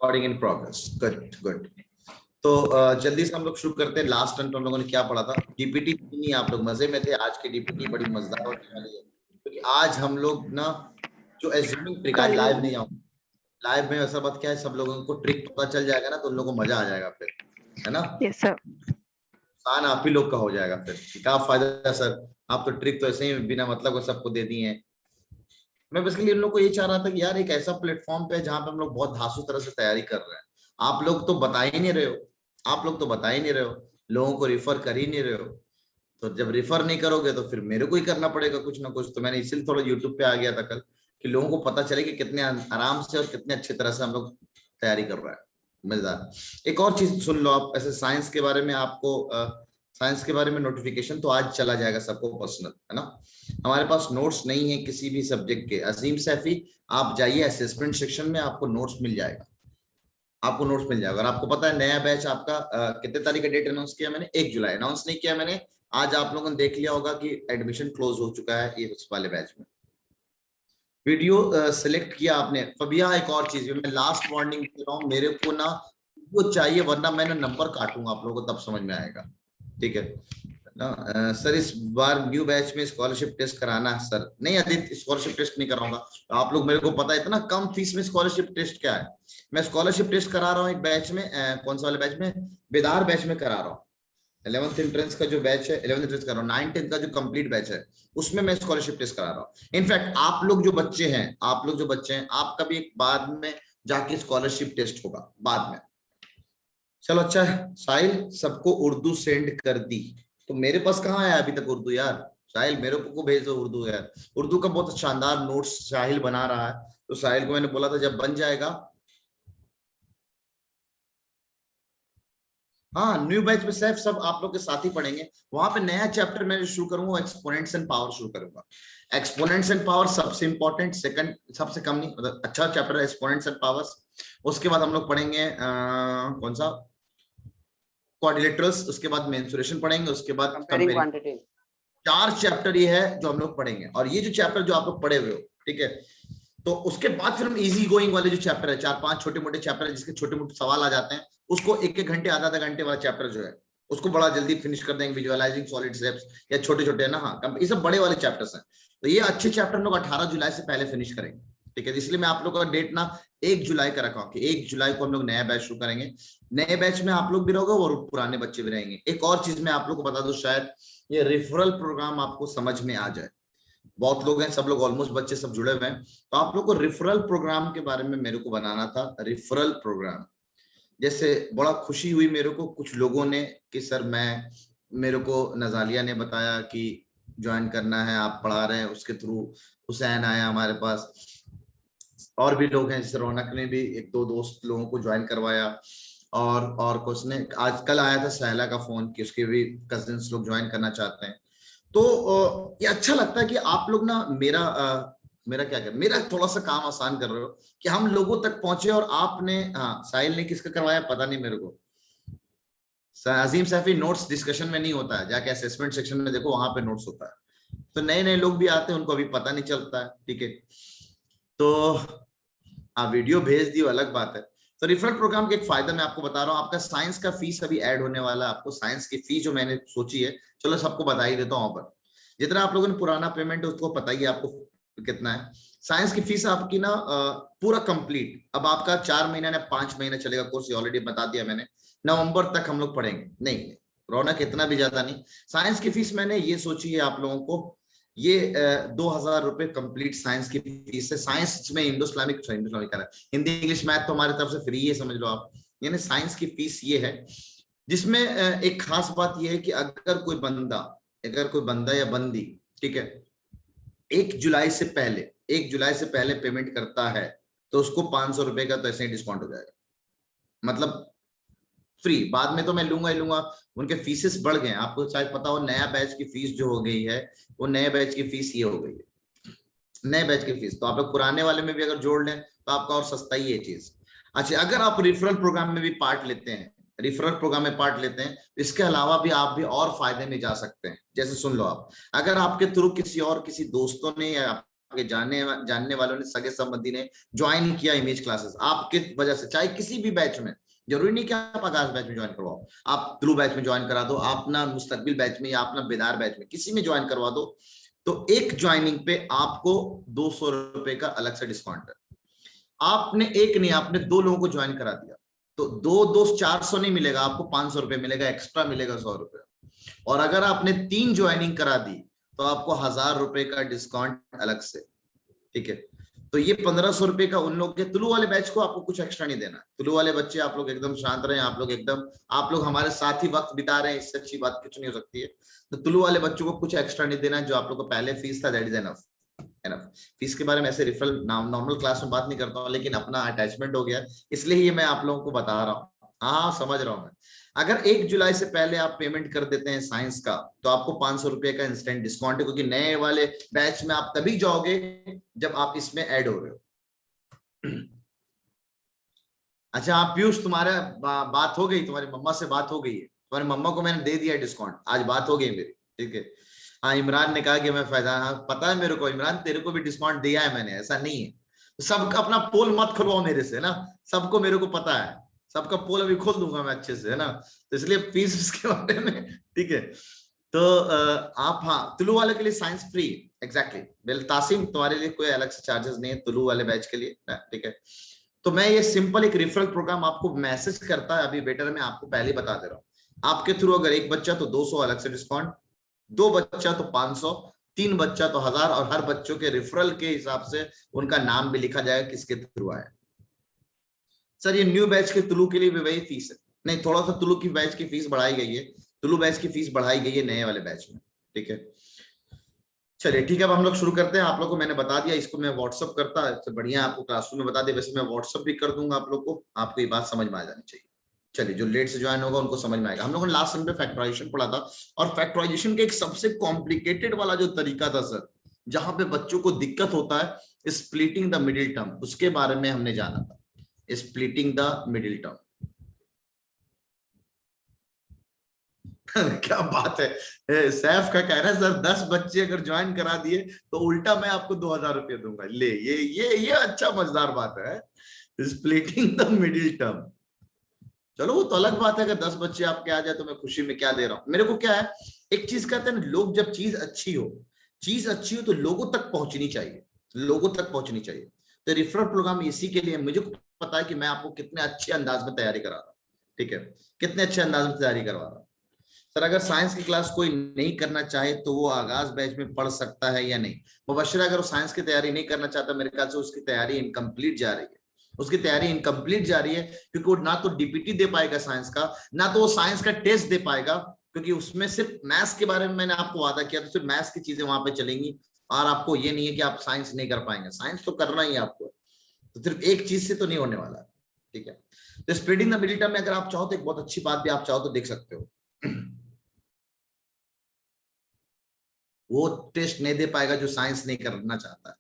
Recording in progress. Good good. तो जल्दी से हम लोग शुरू करते हैं। लास्ट टाइम तो हम लोगों ने क्या पढ़ा था? डीपीटी नहीं, आप लोग मजे में थे। आज की डीपीटी बड़ी मजेदार होने वाली है, क्योंकि आज हम लोग ना जो एज्यूमिंग ट्रिक, आज कल लाइव नहीं आऊंगा। लाइव में ऐसा बात क्या है, सब लोगों को ट्रिक पता चल जाएगा ना, तो उन लोगों को मजा आ जाएगा फिर, है ना? Yes sir. नुकसान आप ही लोग का हो जाएगा फिर। क्या फायदा है सर, आप तो ट्रिक तो ऐसे ही बिना मतलब को सबको दे दिए हैं। मैं बेसिकली उन लोग को ये चाह रहा था कि यार एक ऐसा प्लेटफॉर्म पे जहां पे हम लोग बहुत धांसू तरह से तैयारी कर रहे हैं। आप लोग तो बता ही नहीं रहे हो, आप लोग तो बता ही नहीं रहे हो, लोगों को रिफर कर ही नहीं रहे हो। तो जब रिफर नहीं करोगे तो फिर मेरे को ही करना पड़ेगा कुछ ना कुछ। तो मैंने इसीलिए थोड़ा यूट्यूब पे आ गया था कल, कि लोगों को पता चले कि कितने आराम से और कितने अच्छी तरह से हम लोग तैयारी कर रहे हैं। मजेदार। एक और चीज सुन लो आप, ऐसे साइंस के बारे में आपको साइंस के बारे में नोटिफिकेशन तो आज चला जाएगा सबको पर्सनल, है ना? हमारे पास नोट्स नहीं है किसी भी सब्जेक्ट के। अजीम सैफी, आप जाइए असेसमेंट सेक्शन में, आपको नोट्स मिल जाएगा। आपको नोट्स मिल जाएगा। और आपको पता है नया बैच आपका कितने तारीख का डेट अनाउंस किया मैंने? 1 जुलाई। अनाउंस नहीं किया मैंने। आज आप लोगों ने देख लिया होगा कि एडमिशन क्लोज हो चुका है ये उस वाले बैच में। वीडियो सिलेक्ट किया आपने। फबिया, एक और चीज मैं लास्ट वार्निंग दे रहा हूँ, मेरे को ना वो चाहिए, वरना मैंने नंबर काटूंगा आप लोगों को, तब समझ में आएगा। ठीक है ना? सर इस बार न्यू बैच में स्कॉलरशिप टेस्ट कराना है सर? नहीं आदित्य, स्कॉलरशिप टेस्ट नहीं कराऊंगा। आप लोग, मेरे को पता है इतना कम फीस में स्कॉलरशिप टेस्ट क्या है। मैं स्कॉलरशिप टेस्ट करा रहा हूँ एक बैच में, कौन सा वाले बैच में? बेदार बैच में करा रहा हूँ। 11th एंट्रेंस का जो बैच है, 11th एंट्रेंस कर रहा हूँ, 9th 10th का जो कंप्लीट बैच है उसमें मैं स्कॉलरशिप टेस्ट करा रहा हूँ। इनफैक्ट आप लोग जो बच्चे हैं, आपका भी एक बाद में जाके स्कॉलरशिप टेस्ट होगा बाद में। चलो अच्छा है। साहिल, सबको उर्दू सेंड कर दी? तो मेरे पास कहाँ है अभी तक उर्दू यार? साहिल मेरे को भेज दो उर्दू यार। उर्दू का बहुत शानदार नोट्स साहिल बना रहा है, तो साहिल को मैंने बोला था जब बन जाएगा। हाँ, न्यू बैच में सैफ सब आप लोग के साथ ही पढ़ेंगे। वहां पे नया चैप्टर मैं शुरू करूंगा, एक्सपोनेंट्स एंड पावर शुरू करूंगा। एक्सपोनेंट्स एंड पावर सबसे इंपॉर्टेंट, सेकंड सबसे कम नहीं, मतलब अच्छा चैप्टर है एक्सपोनेंट्स एंड पावर्स। उसके बाद हम लोग पढ़ेंगे कौन सा? क्वाड्रिलेटरल्स। उसके बाद मेंसुरेशन पढ़ेंगे, उसके बाद कंपेयरिंग क्वांटिटी। 4 चैप्टर ये है जो हम लोग पढ़ेंगे। और ये जो चैप्टर जो आप लोग पढ़े हुए हो, ठीक है, तो उसके बाद फिर हम इजी गोइंग वाले जो चैप्टर है, 4-5 छोटे मोटे चैप्टर है जिसके छोटे मोटे सवाल आ जाते हैं, उसको 1-1 घंटे आधा घंटे वाला चैप्टर जो है उसको बड़ा जल्दी फिनिश कर देंगे। विजुअलाइजिंग सॉलिड शेप्स या छोटे छोटे है ना, हाँ, ये सब बड़े वाले चैप्टर्स हैं। तो ये अच्छे चैप्टर हम लोग 18 जुलाई से पहले फिनिश करेंगे। ठीक है, इसलिए मैं आप लोग का डेट ना 1 जुलाई का रखा हूं कि 1 जुलाई को हम लोग नया बैच शुरू करेंगे। नए बैच में आप लोग भी रहोगे और पुराने बच्चे भी रहेंगे। एक और चीज मैं आप लोग को बता दूं, शायद ये रेफरल प्रोग्राम आपको समझ में आ जाए। बहुत लोग हैं, सब लोग ऑलमोस्ट बच्चे सब जुड़े हुए हैं, तो आप लोग को रेफरल प्रोग्राम के बारे में मेरे को बनाना था। रेफरल प्रोग्राम जैसे बड़ा खुशी हुई मेरे को कुछ लोगों ने कि सर मेरे को नजालिया ने बताया कि ज्वाइन करना है, आप पढ़ा रहे हैं, उसके थ्रू हुसैन आया हमारे पास, और भी लोग हैं, जैसे रौनक ने भी 1-2 दोस्त लोगों को ज्वाइन करवाया, और कुछ ने आज कल आया था सहला का फोन कि उसके भी कजिन्स लोग ज्वाइन करना चाहते हैं। तो ये अच्छा लगता है कि आप लोग ना मेरा थोड़ा सा काम आसान कर रहे हो कि हम लोगों तक पहुंचे। और आपने, हाँ, साहिल ने किसका करवाया पता नहीं मेरे को। अजीम सैफी, नोट्स डिस्कशन में नहीं होता है, जाके असेसमेंट सेक्शन में देखो, वहां पे नोट्स होता है। तो नए नए लोग भी आते हैं, उनको अभी पता नहीं चलता है। ठीक है, तो वीडियो भेज दी अलग बात है। तो रेफरल प्रोग्राम के एक फायदा मैं आपको बता रहा हूँ, आपका साइंस का फीस अभी ऐड होने वाला है। आपको साइंस की फीस जो मैंने सोची है, चलो सबको बता ही देता हूँ। पर जितना आप लोगों ने पुराना पेमेंट है उसको पता ही है आपको कितना है। साइंस की फीस आपकी ना पूरा कंप्लीट, अब आपका 4 महीना या 5 महीना चलेगा कोर्स, ऑलरेडी बता दिया मैंने। नवंबर तक हम लोग पढ़ेंगे। नहीं रौनक, इतना भी ज्यादा नहीं। साइंस की फीस मैंने ये सोची है आप लोगों को, ये 2,000 रुपए कंप्लीट साइंस की फीस है। साइंस में Indo Islamic Hindi English math तो हमारी तरफ से फ्री है, समझ लो आप। यानी साइंस की फीस ये है, जिसमें एक खास बात ये है कि अगर कोई बंदा या बंदी, ठीक है, 1 जुलाई से पहले पेमेंट करता है तो उसको 500 रुपए का तो ऐसे ही डिस्काउंट हो जाएगा। मतलब फ्री, बाद में तो मैं लूंगा ही लूंगा। उनके फीसेस बढ़ गए, आपको शायद पता हो, नया बैच की फीस जो हो गई है, वो नए बैच की फीस ये हो गई है, नए बैच की फीस। तो आप लोग पुराने वाले में भी अगर जोड़ लें तो आपका और सस्ता ही है चीज। अच्छा, अगर आप रेफरल प्रोग्राम में भी पार्ट लेते हैं, इसके अलावा भी आप भी और फायदे में जा सकते हैं। जैसे सुन लो आप, अगर आपके थ्रू किसी दोस्तों ने या आपके जानने वालों ने, सगे संबंधी ने ज्वाइन किया इमेज क्लासेस आपके वजह से, चाहे किसी भी बैच में, जरूरी नहीं कि आप आकाश बैच में ज्वाइन करवाओ, आप तुलु बैच में ज्वाइन करा दो, आप ना मुस्तकबिल बैच में या अपना बेदार बैच में किसी में ज्वाइन करवा दो, तो एक ज्वाइनिंग पे आपको 200 रुपए का अलग से डिस्काउंट है। आपने एक नहीं, आपने 2 लोगों को ज्वाइन करा दिया तो 400 नहीं मिलेगा, आपको 500 रुपए मिलेगा, एक्स्ट्रा मिलेगा 100 रुपए। और अगर आपने 3 ज्वाइनिंग करा दी तो आपको 1000 रुपए का डिस्काउंट अलग से, ठीक है। तो ये 1500 रुपए का उन लोग के तुलु वाले बैच को आपको कुछ एक्स्ट्रा नहीं देना। तुलु वाले बच्चे आप लोग एकदम शांत रहे, आप लोग हमारे साथ ही वक्त बिता रहे हैं, इससे अच्छी बात कुछ नहीं हो सकती है। तो तुलु वाले बच्चों को कुछ एक्स्ट्रा नहीं देना, जो आप लोग को पहले फीस था दैट इज एनफ। फीस के बारे में ऐसे रिफरल नॉर्मल क्लास में बात नहीं करता हूँ, लेकिन अपना अटैचमेंट हो गया, इसलिए ये मैं आप लोगों को बता रहा हूँ। हाँ समझ रहा हूँ मैं। अगर 1 जुलाई से पहले आप पेमेंट कर देते हैं साइंस का, तो आपको 500 रुपए का इंस्टेंट डिस्काउंट है, क्योंकि नए वाले बैच में आप तभी जाओगे जब आप इसमें ऐड हो रहे हो। अच्छा आप पीयूष, तुम्हारा बात हो गई, तुम्हारी मम्मा से बात हो गई है, तुम्हारी मम्मा को मैंने दे दिया डिस्काउंट, आज बात हो गई मेरी, ठीक है। हाँ इमरान ने कहा कि मैं फायदा, हाँ पता है मेरे को इमरान, तेरे को भी डिस्काउंट दिया है मैंने, ऐसा नहीं है। सबका अपना पोल मत खुलवाओ मेरे से ना, सबको मेरे को पता है, सबका पोल अभी खोल दूंगा मैं अच्छे से, है ना। तो इसलिए फीस के बारे में, ठीक है। तो आप, हाँ तुलु वाले के लिए साइंस फ्री, एग्जैक्टली बिल तासिम, तुम्हारे लिए कोई अलग से चार्जेस नहीं है तुलु वाले बैच के लिए, ठीक है। तो मैं ये सिंपल एक रेफरल प्रोग्राम आपको मैसेज करता है अभी बेटर, मैं आपको पहले ही बता दे रहा हूँ। आपके थ्रू अगर 1 बच्चा तो 200 अलग से डिस्काउंट, 2 बच्चा तो 500, 3 बच्चा तो 1000, और हर बच्चों के रेफरल के हिसाब से उनका नाम भी लिखा जाएगा किसके थ्रू आया। सर ये न्यू बैच के तुलु के लिए भी वही फीस है, नहीं थोड़ा सा तुलु की बैच की फीस बढ़ाई गई है, तुलु बैच की फीस बढ़ाई गई है नए वाले बैच में, ठीक है। चलिए ठीक है, अब हम लोग शुरू करते हैं। आप लोग को मैंने बता दिया, इसको मैं व्हाट्सअप करता है तो बढ़िया, आपको क्लासरूम में बता दिया, वैसे मैं व्हाट्सअप भी कर दूंगा आप लोग को, आपको ये बात समझ में आ जानी चाहिए। चलिए जो लेट से ज्वाइन होगा उनको समझ में आएगा। हम लोगों ने लास्ट टाइम पे फैक्टराइजेशन पढ़ा था, और फैक्टराइजेशन के एक सबसे कॉम्प्लिकेटेड वाला जो तरीका था सर, जहां पे बच्चों को दिक्कत होता है, स्प्लिटिंग द मिडिल टर्म, उसके बारे में हमने जाना था, स्प्लिटिंग द मिडिल टर्म। क्या बात है, सैफ का कह रहा है सर 10 बच्चे अगर ज्वाइन करा दिए तो उल्टा मैं आपको 2000 रुपये दूंगा। ले ये अच्छा मजेदार बात है, स्प्लिटिंग द मिडिल टर्म। चलो वो तो अलग बात है, अगर 10 बच्चे आपके आ जाए तो मैं खुशी में क्या दे रहा हूं। मेरे को क्या है, एक चीज कहते हैं ना, लोग जब चीज अच्छी हो तो लोगों तक पहुंचनी चाहिए, लोगों तक पहुंचनी चाहिए। तो रेफरल प्रोग्राम इसी के लिए, मुझे पता है कि मैं आपको कितने अच्छे अंदाज में तैयारी करा रहा हूँ, ठीक है, कितने अच्छे अंदाज में तैयारी करवा रहा हूँ। सर अगर साइंस की क्लास कोई नहीं करना चाहे तो वो आगाज बैच में पढ़ सकता है या नहीं? मुबशरा अगर वो साइंस की तैयारी नहीं करना चाहता, मेरे ख्याल से उसकी तैयारी इनकम्प्लीट जा रही है, उसकी तैयारी इनकम्प्लीट जा रही है, क्योंकि वो ना तो डीपीटी दे पाएगा साइंस का, ना तो वो साइंस का टेस्ट दे पाएगा, क्योंकि उसमें सिर्फ मैथ्स के बारे में मैंने आपको वादा किया, तो सिर्फ मैथ्स की चीजें वहां पे चलेंगी, और आपको ये नहीं है कि आप साइंस नहीं कर पाएंगे, साइंस तो करना ही है आपको, तो सिर्फ एक चीज से तो नहीं होने वाला, ठीक है। तो स्प्लिटिंग द मिडिल टर्म में अगर आप चाहो तो एक बहुत अच्छी बात भी आप चाहो तो देख सकते हो। वो टेस्ट नहीं दे पाएगा जो साइंस नहीं करना चाहता है।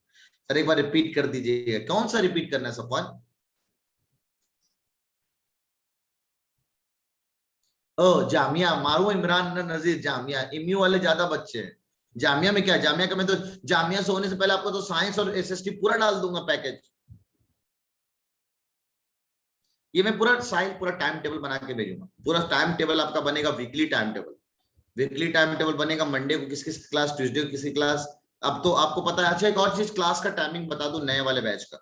सर एक बार रिपीट कर दीजिएगा, कौन सा रिपीट करना है सफवान? ओ जामिया, मारो इमरान नजीर, जामिया इम्यू वाले ज्यादा बच्चे हैं। जामिया में क्या, जामिया का मैं तो, जामिया से होने से पहले आपको तो साइंस और एसएसटी पूरा डाल दूंगा पैकेज। ये मैं पूरा साइंस पूरा टाइम टेबल बना के भेजूंगा, पूरा टाइम टेबल आपका बनेगा, weekly time table, weekly time table बनेगा, मंडे को किस किस क्लास, ट्यूसडे को किसी क्लास। अब तो आपको पता है। अच्छा एक और चीज, क्लास का टाइमिंग बता दूं नए वाले बैच का,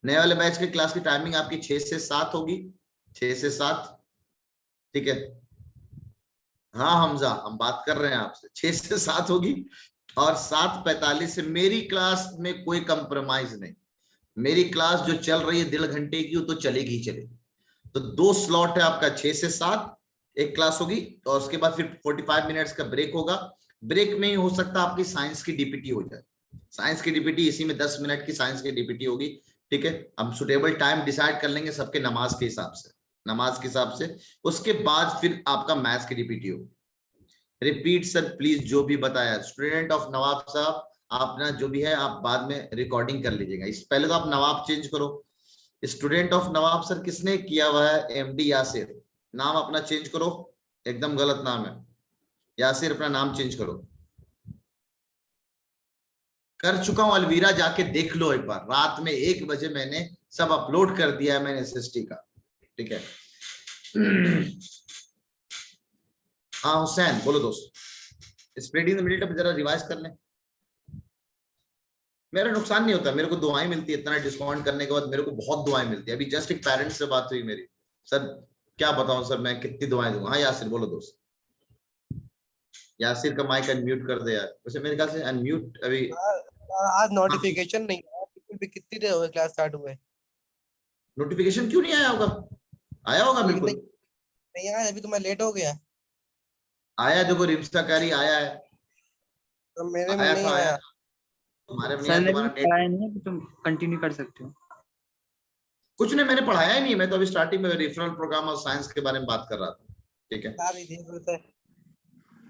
नए वाले बैच की क्लास की टाइमिंग आपकी 6 से 7 होगी, 6 से 7, ठीक है। हाँ हमजा, हम बात कर रहे हैं आपसे, 6 से 7 होगी, और 7:45 से मेरी क्लास में कोई कंप्रोमाइज नहीं, मेरी क्लास जो चल रही है 1.5 घंटे की, वो तो चलेगी ही चलेगी। तो 2 स्लॉट है आपका, 6 से 7 एक क्लास होगी, और उसके बाद फिर 45 मिनट्स का ब्रेक होगा। ब्रेक में ही हो सकता है आपकी साइंस की डीपीटी हो जाए, साइंस की डीपीटी इसी में 10 मिनट की साइंस की डीपीटी होगी, ठीक है। हम सुटेबल टाइम डिसाइड कर लेंगे सबके नमाज के हिसाब से, नमाज के हिसाब से। उसके बाद फिर आपका मैथ्स की डीपीटी होगी। रिपीट सर प्लीज, जो भी बताया स्टूडेंट ऑफ नवाब साहब, आप ना जो भी है आप बाद में रिकॉर्डिंग कर लीजिएगा, इस पहले तो आप नवाब चेंज करो। स्टूडेंट ऑफ नवाब सर किसने किया हुआ है? एमडी यासिर, नाम अपना चेंज करो, एकदम गलत नाम है, यासिर अपना नाम चेंज करो। कर चुका हूं अलवीरा, जाके देख लो एक बार, रात में 1 बजे मैंने सब अपलोड कर दिया है मैंने एसएसटी का, ठीक है। हाँ हुसैन बोलो दोस्त, स्प्रेडिंग द मिडिल टर्म जरा रिवाइज कर लें। मेरा नुकसान नहीं होता, मेरे को दुआएं मिलती है, इतना डिस्काउंट करने के बाद मेरे को बहुत दुआएं मिलती है। अभी जस्ट एक पेरेंट्स से बात हुई मेरी, सर क्या बताऊं सर मैं कितनी दुआएं दूंगा। हाँ यासिर बोलो दोस्त, यासिर का माइक अनम्यूट कर दे यार, वैसे मेरे ख्याल से अनम्यूट अभी। आज हाँ, नोटिफिकेशन नहीं आया, बिल्कुल भी कितनी देर हो गई क्लास स्टार्ट हुए। नोटिफिकेशन क्यों नहीं आया होगा? आया होगा नहीं बिल्कुल। नहीं आया, अभी तो मैं लेट हो गया। आया, देखो रिम्सा कारी आया है, तो मेरे में आया नहीं था, आया आया। था। तुम्हारे में नहीं सर आया, ने भी तुम्हारा नेट। पढ़ाया नहीं है तो तुम कंटिन्यू कर सकते हो। कुछ नहीं, मैंने पढ़ाया ही नहीं, मैं तो अभी स्टार्टिंग में रेफरल प्रोग्राम और साइंस के बारे में बात कर रहा था, ठीक है। सारी देख रहे थे।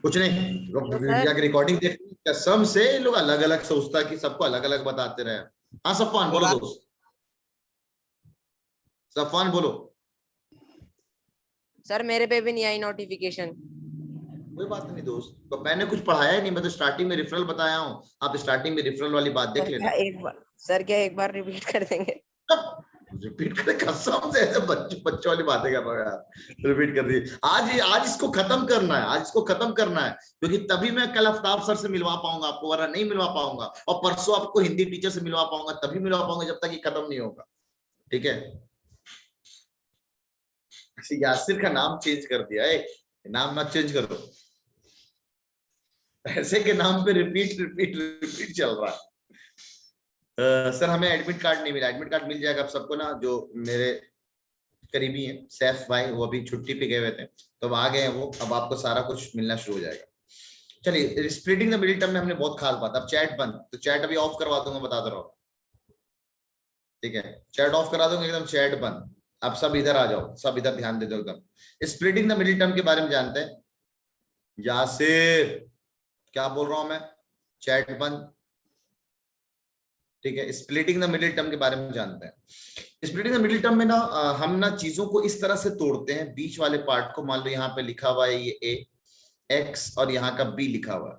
कुछ नहीं, तो सर जाके रिकॉर्डिंग देख, कसम से ये लोग अलग अलग सोचता है कि सबको अलग अलग बताते रहे। हाँ सफान बोलो दोस्त, सफान बोलो। सर मेरे पे भी नहीं आई नोटिफिकेशन। कोई बात नहीं दोस्त, तो मैंने कुछ पढ़ाया ही नहीं, मैं तो स्टार्टिंग में रेफरल बताया हूँ, आप स्टार्टिंग में रेफरल वाली बात देख लेना। सर क्या एक बार रिपीट कर देंगे? रिपीट करे, कसम से ऐसे बच्चों वाली बातें कर रहा है यार, रिपीट कर दी। आज इसको खत्म करना है, आज इसको खत्म करना है, क्योंकि तभी मैं कल आफ्ताब सर से मिलवा पाऊंगा आपको, वरना नहीं मिलवा पाऊंगा। और परसों आपको हिंदी टीचर से मिलवा पाऊंगा, तभी मिलवा पाऊंगा जब तक ये खत्म नहीं होगा, ठीक है। यासिर का नाम चेंज कर दिया है, नाम मत चेंज करो, ऐसे के नाम पे रिपीट रिपीट रिपीट चल रहा है। सर हमें एडमिट कार्ड नहीं मिला, एडमिट कार्ड मिल जाएगा आप सबको ना, जो मेरे करीबी हैं सैफ भाई, वो अभी छुट्टी पे गए हुए थे, तो अब आ गए हैं वो, अब आपको सारा कुछ मिलना शुरू हो जाएगा। चलिए, स्प्लिटिंग द मिडिल टर्म में हमने बहुत खास बात, अब चैट बंद, तो चैट अभी ऑफ करवा दूंगा, बता दे रहा हूँ, ठीक है। चैट ऑफ करा दूंगा एकदम, चैट बंद। अब सब इधर आ जाओ, सब इधर ध्यान दे दो एकदम। स्प्लिटिंग द मिडिल टर्म के बारे में जानते हैं। यासिर क्या बोल रहा हूं मैं, चैट बंद, ठीक है। स्प्लिटिंग द मिडिल टर्म के बारे में जानते हैं। स्प्लिटिंग द मिडिल टर्म में ना हम ना चीजों को इस तरह से तोड़ते हैं, बीच वाले पार्ट को, मान लो यहाँ पे लिखा हुआ है ये ए एक्स और यहाँ का बी लिखा हुआ है,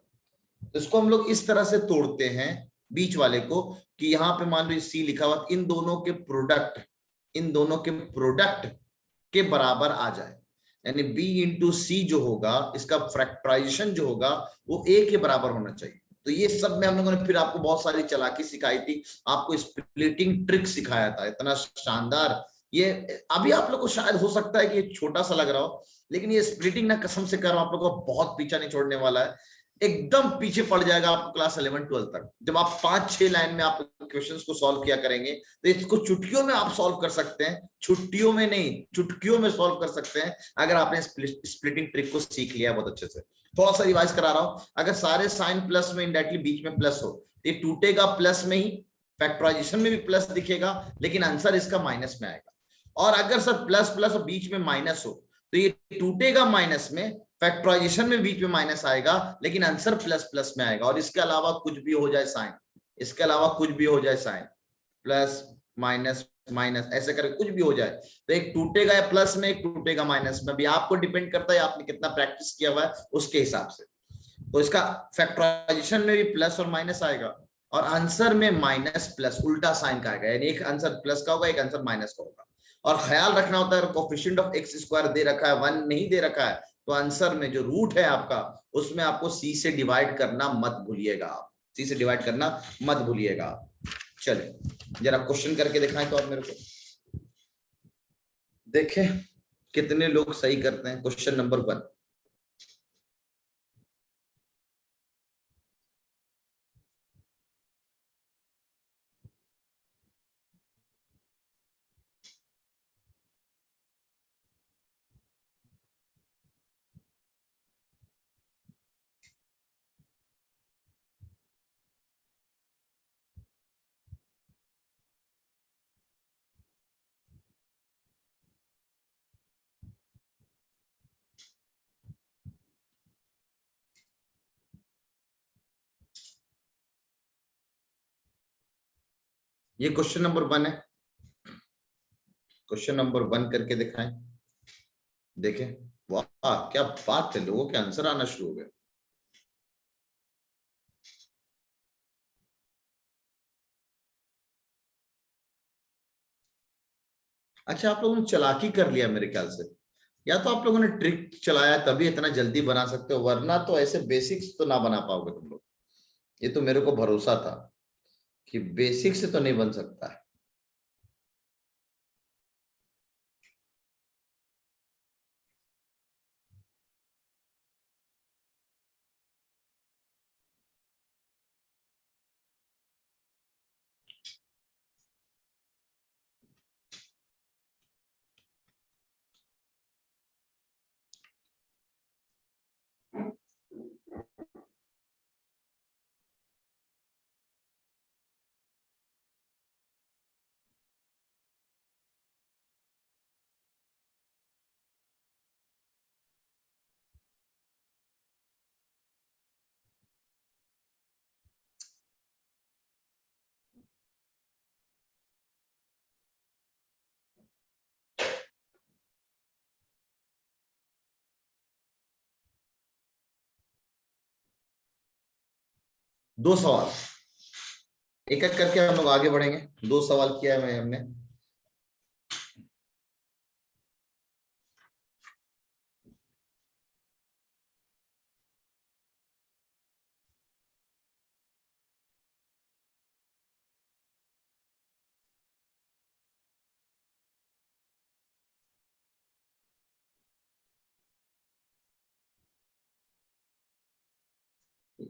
तो इसको हम लोग इस तरह से तोड़ते हैं बीच वाले को, कि यहाँ पे मान लो सी लिखा हुआ, इन दोनों के प्रोडक्ट, इन दोनों के प्रोडक्ट के बराबर आ जाए, यानी बी इंटू सी जो होगा, इसका फैक्टराइजेशन जो होगा वो ए के बराबर होना चाहिए। तो ये सब में हम लोगों ने फिर आपको बहुत सारी चालाकी सिखाई थी, आपको स्प्लिटिंग ट्रिक सिखाया था, इतना शानदार। ये अभी आप लोग को शायद हो सकता है कि ये छोटा सा लग रहा हो, लेकिन ये स्प्लिटिंग ना कसम से कर रहा हूं, आप लोग को बहुत पीछा नहीं छोड़ने वाला है, एकदम पीछे पड़ जाएगा आपको क्लास 11-12 तक। जब आप 5-6 लाइन में आप क्वेश्चंस को सॉल्व किया करेंगे, तो इसको चुटकियों में आप सॉल्व कर सकते हैं, छुट्टियों में नहीं, चुटकियों में सॉल्व कर सकते हैं, अगर आपने स्प्लिटिंग ट्रिक को सीख लिया बहुत अच्छे से। थोड़ा सा रिवाइज करा रहा हूं, अगर सारे साइन प्लस में इनडायरेक्टली बीच में प्लस हो, तो ये टूटेगा प्लस में ही, फैक्टराइजेशन में भी प्लस दिखेगा, लेकिन आंसर इसका माइनस में आएगा। और अगर सर प्लस प्लस और बीच में माइनस हो, तो ये टूटेगा माइनस में, फैक्टराइजेशन में बीच में माइनस आएगा, लेकिन आंसर प्लस प्लस में आएगा। और इसके अलावा कुछ भी हो जाए साइन, इसके अलावा कुछ भी हो जाए साइन, प्लस माइनस माइनस ऐसे करके कुछ भी हो जाए, तो एक टूटेगा या प्लस में, एक टूटेगा माइनस में, भी आपको डिपेंड करता है आपने कितना प्रैक्टिस किया हुआ है उसके हिसाब से। तो इसका फैक्टराइजेशन में भी प्लस और माइनस आएगा, और आंसर में माइनस प्लस उल्टा साइन का आएगा, यानी एक आंसर प्लस का होगा, एक आंसर माइनस का होगा। और ख्याल रखना होता है, कोफिशिएंट ऑफ एक्स स्क्वायर दे रखा है, 1 नहीं दे रखा है, तो आंसर में जो रूट है आपका, उसमें आपको सी से डिवाइड करना मत भूलिएगा, आप सी से डिवाइड करना मत भूलिएगा। चले जरा क्वेश्चन करके दिखाएं तो आप मेरे को, देखें कितने लोग सही करते हैं। क्वेश्चन नंबर 1, ये क्वेश्चन नंबर 1 है, क्वेश्चन नंबर 1 करके दिखाएं, देखें। वाह क्या बात है, लोगों के आंसर आना शुरू हो गए। अच्छा, आप लोगों ने चालाकी कर लिया मेरे ख्याल से, या तो आप लोगों ने ट्रिक चलाया तभी इतना जल्दी बना सकते हो, वरना तो ऐसे बेसिक्स तो ना बना पाओगे तुम लोग। ये तो मेरे को भरोसा था कि बेसिक से तो नहीं बन सकता है। दो सवाल, एक एक करके हम लोग आगे बढ़ेंगे। दो सवाल किया है मैं हमने।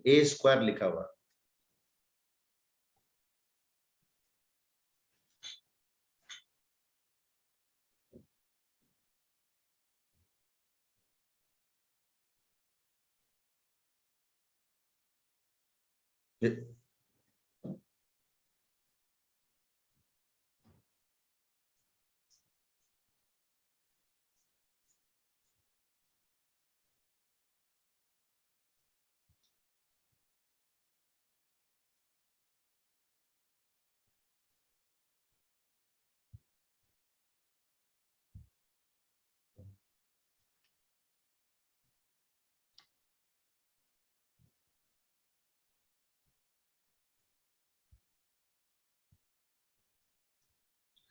ए स्क्वायर लिखा हुआ है।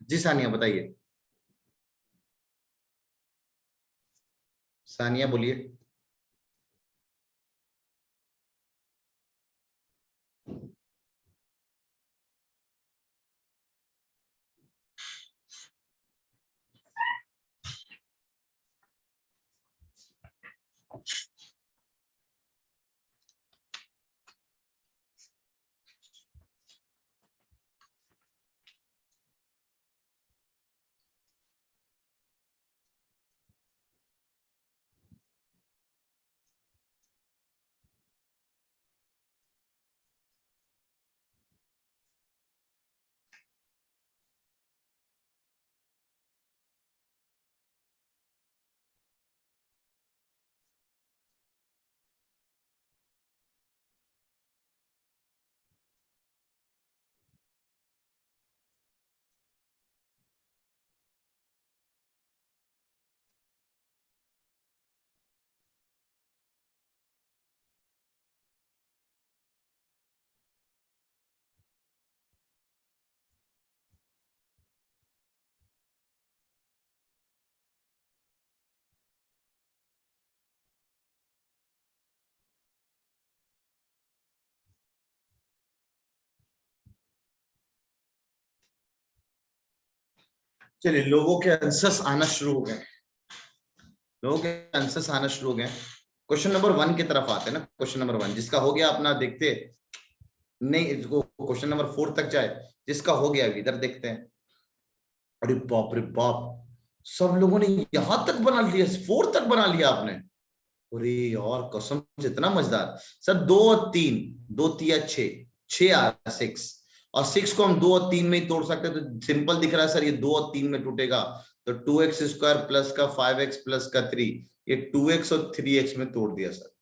जी सानिया बताइए, सानिया बोलिए। चलिए, लोगों के आंसर्स आना शुरू हो गए। लोगों के आंसर्स आना शुरू हो गए। क्वेश्चन नंबर 1 की तरफ आते हैं ना। क्वेश्चन नंबर 1 जिसका हो गया अपना देखते नहीं, इसको क्वेश्चन नंबर 4 तक जाए। जिसका हो गया इधर देखते हैं। अरे बाप रे बाप, सब लोगों ने यहां तक बना लिया, 4 तक बना लिया आपने। अरे यार कसम से, इतना मजेदार। सर 2 और 3, 2 तिया 6, 6 आ 6, और 6 को हम 2 और 3 में ही तोड़ सकते हैं, तो सिंपल दिख रहा है सर, ये 2 और 3 में टूटेगा। तो 2x स्क्वायर प्लस का 5x प्लस का 3, ये 2x और 3x में तोड़ दिया सर।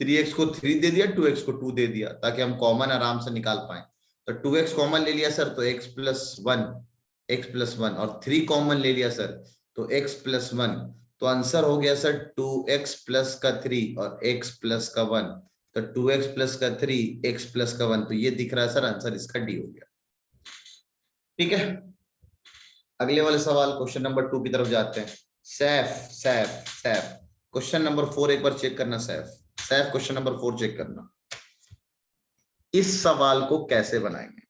3x को 3 दे दिया, 2x को 2 दे दिया, ताकि हम कॉमन आराम से निकाल पाए। तो 2x कॉमन ले लिया सर, तो x प्लस 1 और 3 कॉमन ले लिया सर, तो x प्लस 1। तो आंसर हो गया सर 2x प्लस का 3 और x प्लस का 1। तो 2x प्लस का 3, x प्लस का 1, तो ये दिख रहा है सर आंसर इसका डी हो गया। ठीक है, अगले वाले सवाल क्वेश्चन नंबर 2 की तरफ जाते हैं। सैफ सैफ सैफ क्वेश्चन नंबर 4 एक बार चेक करना। Saif Saif question number 4 check करना। इस सवाल को कैसे बनाएंगे?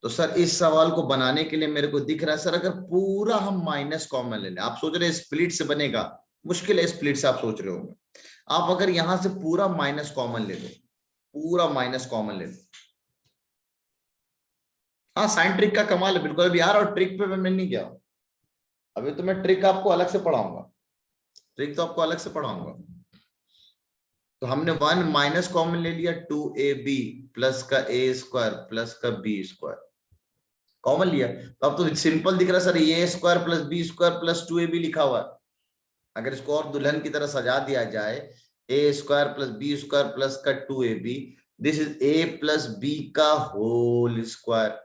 तो सर इस सवाल को बनाने के लिए मेरे को दिख रहा है सर, अगर पूरा हम माइनस कॉमन ले लें, आप सोच रहे हैं स्प्लिट से बनेगा, मुश्किल है स्प्लिट से, आप सोच रहे होंगे। आप अगर यहां से पूरा माइनस कॉमन ले लो, पूरा माइनस कॉमन ले लो, हाँ साइन ट्रिक का कमाल है बिल्कुल। अभी यार और ट्रिक पे मैं नहीं गया, अभी तो मैं ट्रिक आपको अलग से पढ़ाऊंगा, ट्रिक तो आपको अलग से पढ़ाऊंगा। तो हमने 1 माइनस कॉमन ले लिया, 2ab प्लस का a स्क्वायर प्लस का b स्क्वायर कॉमन लिया। तो अब तो सिंपल दिख रहा है sir, a square plus b square plus 2ab लिखा हुआ है। अगर इसको और दुल्हन की तरह सजा दिया जाए, a square plus b square plus का 2ab, this is a plus b का होल स्क्वायर,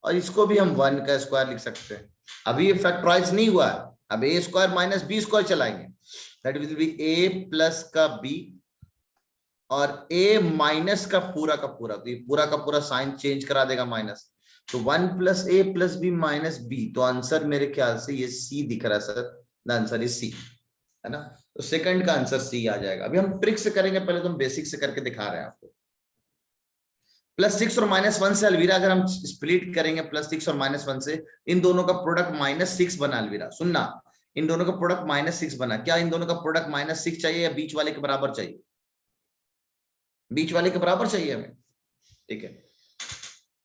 और इसको भी हम 1 का स्क्वायर लिख सकते हैं। अभी ये फैक्टराइज नहीं हुआ है, अब a square minus b square चलाएंगे, that will be a plus का b और a माइनस का पूरा, तो ये पूरा का पूरा साइन चेंज करा देगा माइनस, तो 1 plus a plus b minus b। तो आंसर मेरे ख्याल से ये c दिख रहा है sir, the answer is c, है ना। तो सेकंड का आंसर c आ जाएगा। अभी हम ट्रिक से करेंगे, पहले तो हम बेसिक से करके दिखा रहे हैं आपको। +6 और -1 से अलवीरा अगर हम स्प्लिट करेंगे, +6 और -1 से, इन दोनों का प्रोडक्ट -6 बना। अलवीरा सुनना, इन दोनों का प्रोडक्ट -6 बना। क्या इन दोनों का प्रोडक्ट -6 चाहिए या बीच वाले के बराबर चाहिए? बीच वाले के बराबर चाहिए हमें, ठीक है।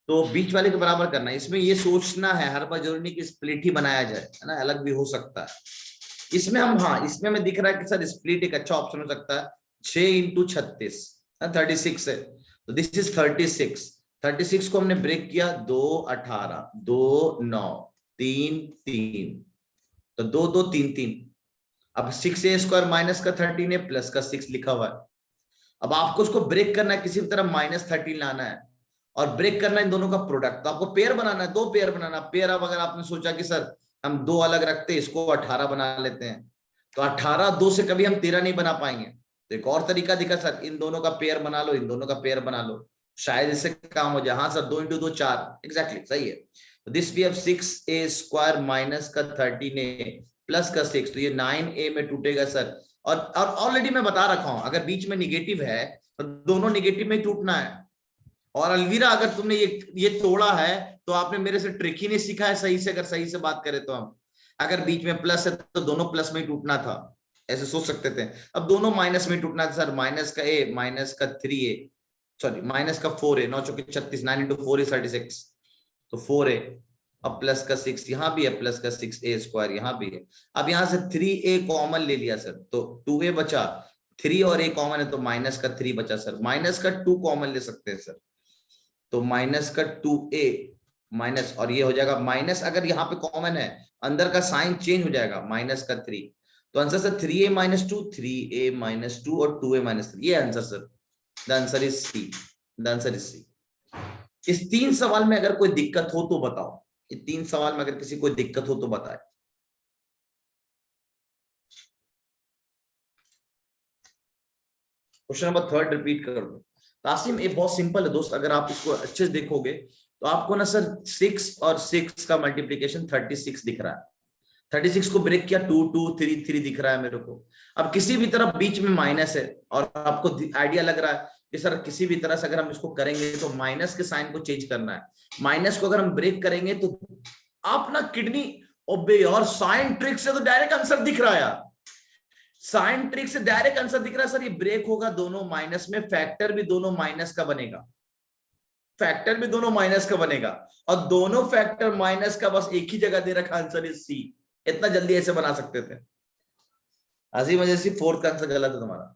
तो बीच वाले के बराबर करना है। इसमें ये सोचना है हर बार जरूरी नहीं कि स्प्लिट ही बनाया जाए, है ना, अलग भी हो सकता है। इसमें हम, हाँ इसमें हमें दिख रहा है कि सर स्प्लिट एक अच्छा ऑप्शन हो सकता है। 6 × 36 36 है, तो दिस इज 36। 36 को हमने ब्रेक किया, 2 18 2 9 3 3, तो 2 2 3 3। अब 6a स्क्वायर माइनस का 13 है प्लस का 6 लिखा हुआ है। अब आपको उसको ब्रेक करना है, किसी भी तरह -13 लाना है और ब्रेक करना है इन दोनों का प्रोडक्ट। तो आपको पेयर बनाना है, 2 पेयर बनाना। पेयर अब अगर आपने सोचा कि सर हम 2 अलग रखते हैं, इसको 18 बना लेते हैं, तो 18 2 से कभी हम 13 नहीं बना पाएंगे। तो एक और तरीका दिखा सर, इन दोनों का पेयर बना लो, इन दोनों का पेयर बना लो, शायद इससे काम हो जाए। हाँ सर, 2 × 2 4, एग्जैक्टली सही है। तो this we have 6a square minus का 13a प्लस का 6, तो ये 9a में टूटेगा सर। और ऑलरेडी मैं बता रखा हूं, अगर बीच में निगेटिव है तो दोनों निगेटिव में टूटना है। और अलवीरा अगर तुमने ये तोड़ा है तो आपने मेरे से ट्रिक ही नहीं सीखा है सही से। अगर सही से बात करें तो हम, अगर बीच में प्लस है तो दोनों प्लस में टूटना था, ऐसे सोच सकते थे। अब दोनों माइनस में टूटना था सर, माइनस का a माइनस का 3a, सॉरी माइनस का 4a, 9 चौके 36, 9 × 4 is 36, तो 4a। अब प्लस का 6 यहाँ भी है, प्लस का 6a स्क्वायर यहाँ भी है। अब यहाँ से 3a कॉमन ले लिया सर, तो 2a बचा, 3 और a कॉमन है तो माइनस का 3 बचा सर। माइनस का 2 कॉमन ले सकते हैं सर, तो माइनस का 2a माइनस, और ये हो जाएगा माइनस, अगर यहाँ पे कॉमन है अंदर का साइन चेंज हो जाएगा, माइनस का 3, तो आंसर सर 3a - 2, 3a - 2 और 2a - 3, ये answer sir, the answer is C, the answer is C. इस 3 सवाल में अगर कोई दिक्कत हो तो बताओ, ये 3 सवाल में अगर किसी को दिक्कत हो तो बताए। क्वेश्चन नंबर 3 रिपीट कर दो। तासिम, ये बहुत सिंपल है दोस्त, अगर आप इसको अच्छे से देखोगे तो आपको ना सर 6 और 6 का मल्टीप्लीकेशन 36 दिख रहा है। 36 को ब्रेक किया, 2 2 3 3 दिख रहा है मेरे को। अब किसी भी तरफ बीच में माइनस है और आपको आइडिया लग रहा है कि सर किसी भी तरह से अगर हम इसको करेंगे तो माइनस के साइन को चेंज करना है। माइनस को अगर हम ब्रेक करेंगे तो आप ना किडनी, ओबे और साइन ट्रिक से तो डायरेक्ट आंसर दिख रहा है यार, साइन ट्रिक से डायरेक्ट आंसर दिख रहा है सर। ये ब्रेक होगा दोनों माइनस में, फैक्टर भी दोनों माइनस का बनेगा, फैक्टर भी दोनों माइनस का बनेगा, और दोनों फैक्टर माइनस का बस एक ही जगह दे रखा, आंसर इज सी। इतना जल्दी ऐसे बना सकते थे। अजीम वजह से 4th का आंसर गलत है तुम्हारा।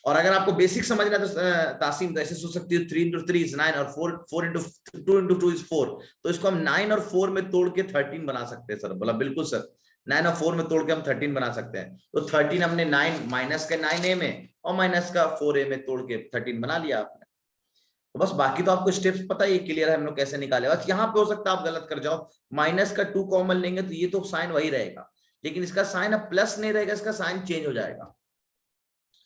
और अगर आपको बेसिक समझना है तो तासीम तो ऐसे सोच सकती हो, 3 × 3 is 9 और 4 × 2 × 2 is 4, तो इसको हम 9 और 4 में तोड़ के 13 बना सकते हैं सर। बोला बिल्कुल सर, 9 और 4 में तोड़ के हम 13 बना सकते हैं। तो 13 हमने 9 माइनस का 9a में और माइनस का 4a में तोड़ के 13 बना लिया आपने। तो बस बाकी तो आपको स्टेप्स पता ही, क्लियर है हम लोग कैसे निकाले। बस यहाँ पे हो सकता है आप गलत कर जाओ, माइनस का 2 कॉमन लेंगे तो ये तो साइन वही रहेगा, लेकिन इसका साइन अब प्लस नहीं रहेगा, इसका साइन चेंज हो जाएगा।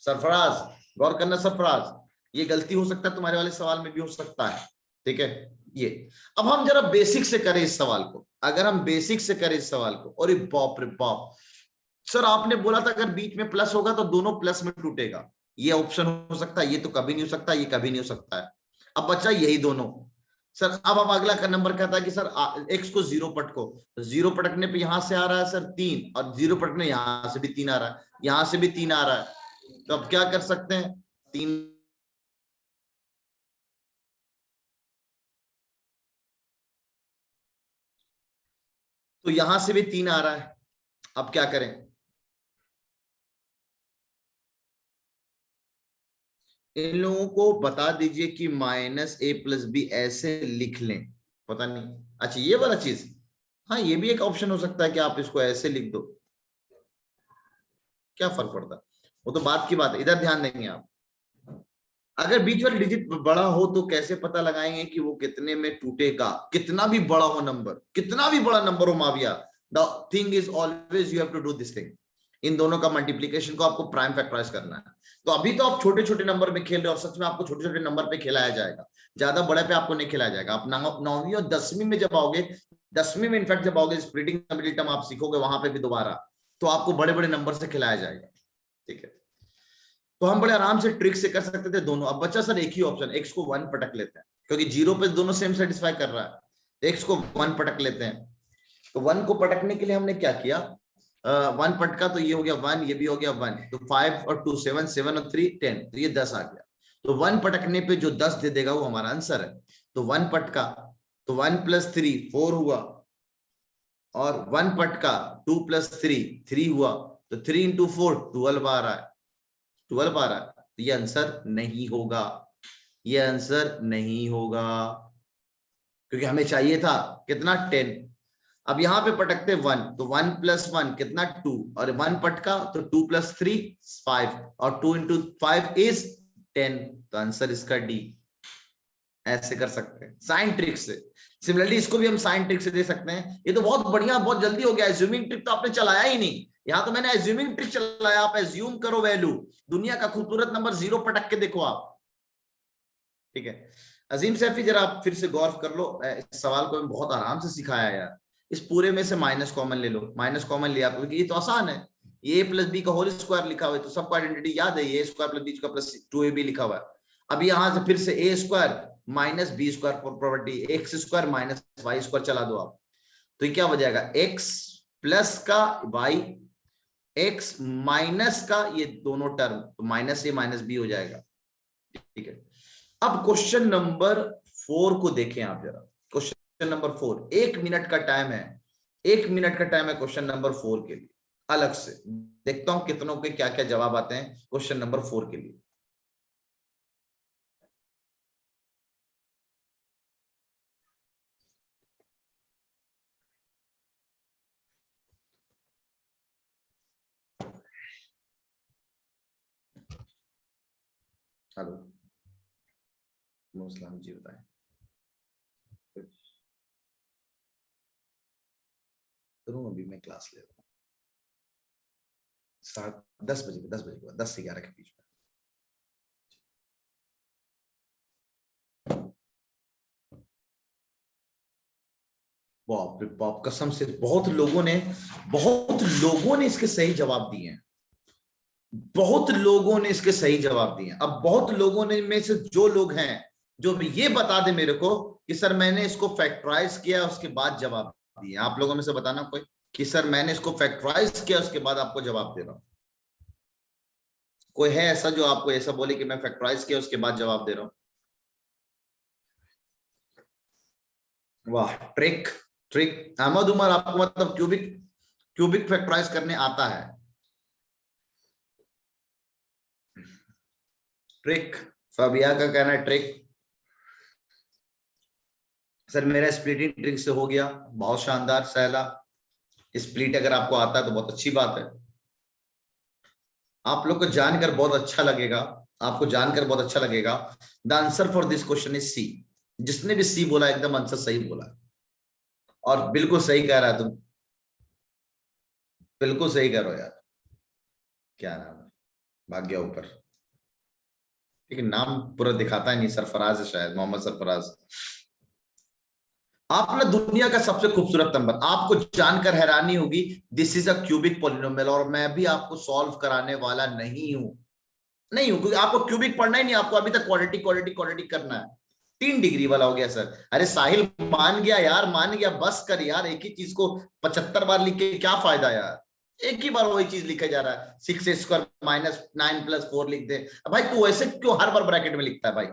सरफराज गौर करना, सरफराज ये गलती हो सकता है, तुम्हारे वाले सवाल में भी हो सकता है, ठीक है। ये। अब हम जरा बेसिक से करें इस सवाल को, अगर हम बेसिक से करें इस सवाल को, और बाप रे बाप सर आपने बोला था अगर बीच में प्लस होगा तो दोनों प्लस में टूटेगा, ये ऑप्शन हो सकता है, ये तो कभी नहीं हो सकता, ये कभी नहीं हो सकता है। अब बच्चा यही दोनों सर। अब हम अगला का नंबर कहता है कि सर एक्स को 0 पटको, तो 0 पटकने पे यहां से आ रहा है सर 3, और 0 पटकने यहां से भी 3 आ रहा है, यहां से भी 3 आ रहा है, तो अब क्या कर सकते हैं, 3 तो यहां से भी 3 आ रहा है, अब क्या करें, इन लोगों को बता दीजिए कि -a+b ऐसे लिख लें, पता नहीं, अच्छा ये वाला चीज, हाँ ये भी एक ऑप्शन हो सकता है कि आप इसको ऐसे लिख दो, क्या फर्क पड़ता है, वो तो बात की बात है, इधर ध्यान देंगे आप। अगर बीच वाली डिजिट बड़ा हो तो कैसे पता लगाएंगे कि वो कितने में टूटेगा, कितना भी बड़ा हो नंबर, कितना भी बड़ा नंबर हो माविया, the thing is always you have to do this thing, इन दोनों का मल्टीप्लीकेशन को आपको प्राइम फैक्टराइज करना है। तो अभी तो आप छोटे छोटे नंबर में खेल रहे हो, और सच में आपको छोटे छोटे नंबर पे खिलाया जाएगा, ज्यादा बड़े पे आपको नहीं खिलाया जाएगा। आप 9वीं और 10वीं में जब आओगे, 10वीं में इनफैक्ट जब आओगे, स्प्लिटिंग मिडिल टर्म आप सीखोगे वहां पे भी दोबारा, तो आपको बड़े बड़े नंबर से खिलाया जाएगा, ठीक है। तो हम बड़े आराम से ट्रिक से कर सकते थे दोनों। अब बच्चा सर एक ही ऑप्शन, एक्स को 1 पटक लेते हैं, क्योंकि 0 पे दोनों सेम सेटिस्फाई कर रहा है, एक्स को 1 पटक लेते हैं। तो 1 को पटकने के लिए हमने क्या किया, 1 पटका तो ये हो गया 1, ये भी हो गया 1, तो 5 और 2 7, 7 और 3 10, तो ये 10 आ गया। तो 1 पटकने पे जो 10 दे देगा वो हमारा आंसर है। तो 1 पटका तो 1 + 3 4 हुआ, और 1 पटका 2 + 3 3 हुआ, तो 3 × 4 12 आ रहा है, 12 आ रहा है, तो ये आंसर नहीं होगा, ये आंसर नहीं होगा, क्योंकि हमें चाहिए था कितना 10। अब यहां पे पटकते 1, तो 1 + 1 कितना 2, और 1 पटका तो 2 + 3 5, और 2 × 5 इज 10, तो आंसर इसका डी। ऐसे कर सकते हैं साइन ट्रिक से। सिमिलरली इसको भी हम साइन ट्रिक से दे सकते हैं। ये तो बहुत बढ़िया, बहुत जल्दी हो गया। एज्यूमिंग ट्रिक तो आपने चलाया ही नहीं, यहाँ तो मैंने एज्यूमिंग ट्रिक चलाया। आप एज्यूम करो वैल्यू, दुनिया का खूबसूरत नंबर 0 पटक के देखो आप, ठीक है। अजीम सैफी जरा आप फिर से गौर कर लो, इस सवाल को मैं बहुत आराम से सिखाया यार। इस पूरे में से माइनस कॉमन ले लो, माइनस कॉमन लिया क्योंकि ये तो आसान है, ये a + b का होल स्क्वायर लिखा हुआ है, तो सबको आइडेंटिटी याद है, a² + b² + 2ab लिखा हुआ है। अब यहां से फिर से a² - b² property, x² - y² चला दो आप, तो ये क्या हो जाएगा, x प्लस का y, x माइनस का ये दोनों टर्म, तो -a - b हो जाएगा, ठीक है। अब क्वेश्चन नंबर 4 को देखें आप जरा। क्वेश्चन नंबर 4, 1 मिनट का टाइम है, 1 मिनट का टाइम है क्वेश्चन नंबर 4 के लिए। अलग से देखता हूं कितनों के क्या क्या जवाब आते हैं क्वेश्चन नंबर 4 के लिए। हेलो मुस्लिम जी बताएं। अभी मैं क्लास ले रहा हूँ 10 बजे, 10 बजे के बाद, 10 से 11 के बीच में। बाप रे बाप, कसम से बहुत लोगों ने इसके सही जवाब दिए हैं, बहुत लोगों ने इसके सही जवाब दिए। अब बहुत लोगों ने में से जो लोग हैं जो ये बता दे मेरे को कि सर मैंने इसको फैक्टराइज किया उसके बाद जवाब दिए, आप लोगों में से बताना कोई कि सर मैंने इसको फैक्टराइज किया उसके बाद आपको जवाब दे रहा हूं। कोई है ऐसा जो आपको ऐसा बोले कि मैं फैक्टराइज किया उसके बाद जवाब दे रहा हूं? वाह, ट्रिक ट्रिक। अहमद उमर, आपको मतलब क्यूबिक फैक्टराइज करने आता है? ट्रिक, फबिया का कहना है ट्रिक। सर मेरा स्प्लिटिंग ट्रिक से हो गया, बहुत शानदार। सहला, स्प्लिट अगर आपको आता है तो बहुत अच्छी बात है। आप लोग को जानकर बहुत अच्छा लगेगा, आपको जानकर बहुत अच्छा लगेगा। The answer for this question is C. जिसने भी सी बोला एकदम आंसर सही बोला, और बिल्कुल सही कह रहा है तुम, बिल्कुल सही कह रहे हो यार। क्या नाम है, भाग्य ऊपर, लेकिन नाम पूरा दिखाता है नहीं, सरफराज है शायद, मोहम्मद सरफराज। आप ना दुनिया का सबसे खूबसूरत नंबर, आपको जानकर हैरानी होगी, this is a cubic polynomial, और मैं भी आपको सॉल्व कराने वाला नहीं हूं क्योंकि आपको क्यूबिक पढ़ना ही नहीं, आपको अभी तक क्वाड्रेटिक क्वाड्रेटिक क्वाड्रेटिक करना है। 3 डिग्री वाला हो गया सर। अरे साहिल मान गया यार, मान गया, बस कर यार, एक ही चीज को 75 बार लिख के क्या फायदा यार, एक ही बार वही चीज लिखा जा रहा है, 6 स्क्वायर -9 + 4 लिख दे। भाई तू ऐसे क्यों हर बार ब्रैकेट में लिखता है भाई?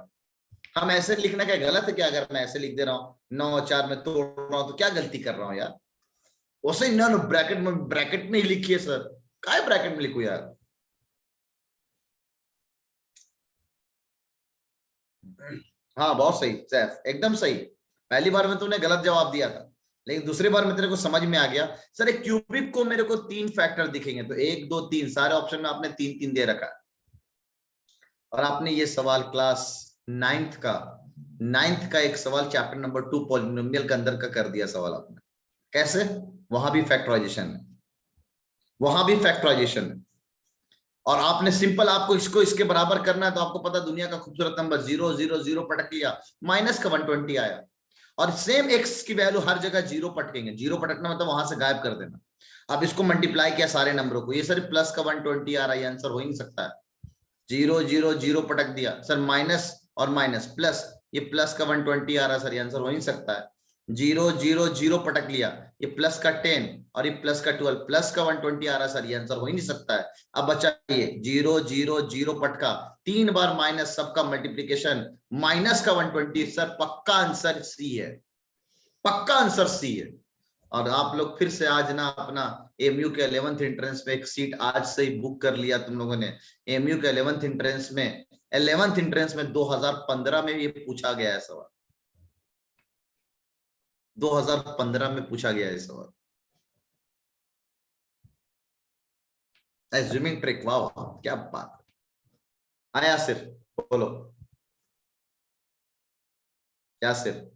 हम ऐसे लिखना क्या गलत है क्या? अगर मैं ऐसे लिख दे रहा हूँ 9 4 में तोड़ रहा हूँ तो क्या गलती कर रहा हूँ यार? वैसे ही ना ब्रैकेट में ही लिखिए सर, काय ब्रैकेट में लिखू यार? हाँ बहुत सही सैफ, एकदम सही। पहली बार में तूने गलत जवाब दिया था, लेकिन दूसरी बार में तेरे को समझ में आ गया। सर एक क्यूबिक को मेरे को 3 फैक्टर दिखेंगे, तो 1 2 3 सारे ऑप्शन में आपने 3 3 दे रखा है। और आपने ये सवाल क्लास 9th का एक सवाल चैप्टर नंबर 2 पॉलिनोमियल के अंदर का कर दिया सवाल आपने। कैसे? वहां भी फैक्टराइजेशन है, वहां भी फैक्टराइजेशन है। और आपने सिंपल, आपको इसको इसके बराबर करना है, तो आपको पता दुनिया का खूबसूरत नंबर 0 0 0 पटक लिया, माइनस का 120 आया। और सेम एक्स की वैल्यू हर जगह 0 पटकेंगे, 0 पटकना मतलब वहां से गायब कर देना। अब इसको मल्टीप्लाई किया सारे नंबरों को, ये सर प्लस का 120 आ रहा है, ये आंसर हो ही नहीं सकता है। 0 0 0 पटक दिया सर, माइनस और माइनस प्लस, ये प्लस का 120 आ रहा है सर, ये आंसर हो ही नहीं सकता है। 0 0 0 पटक लिया, ये प्लस का 10 और ये प्लस का 12, प्लस का 120 आ रहा है सर, ये आंसर हो ही नहीं सकता है। अब बचा ये 0 0 0 पटका, 3 बार माइनस, सबका मल्टीप्लीकेशन, माइनस का 120, सर पक्का आंसर सी है, पक्का आंसर सी है। और आप लोग फिर से आज ना अपना एमयू के 11th एंट्रेंस में एक सीट आज से ही बुक कर लिया तुम लोगों ने। एमयू के 11th एंट्रेंस में 2015 में ये पूछा गया है सवाल, 2015 में पूछा गया है सवाल। एज्यूमिंग ट्रिक, वाह वाह क्या बात आया। सिर्फ बोलो क्या सिर्फ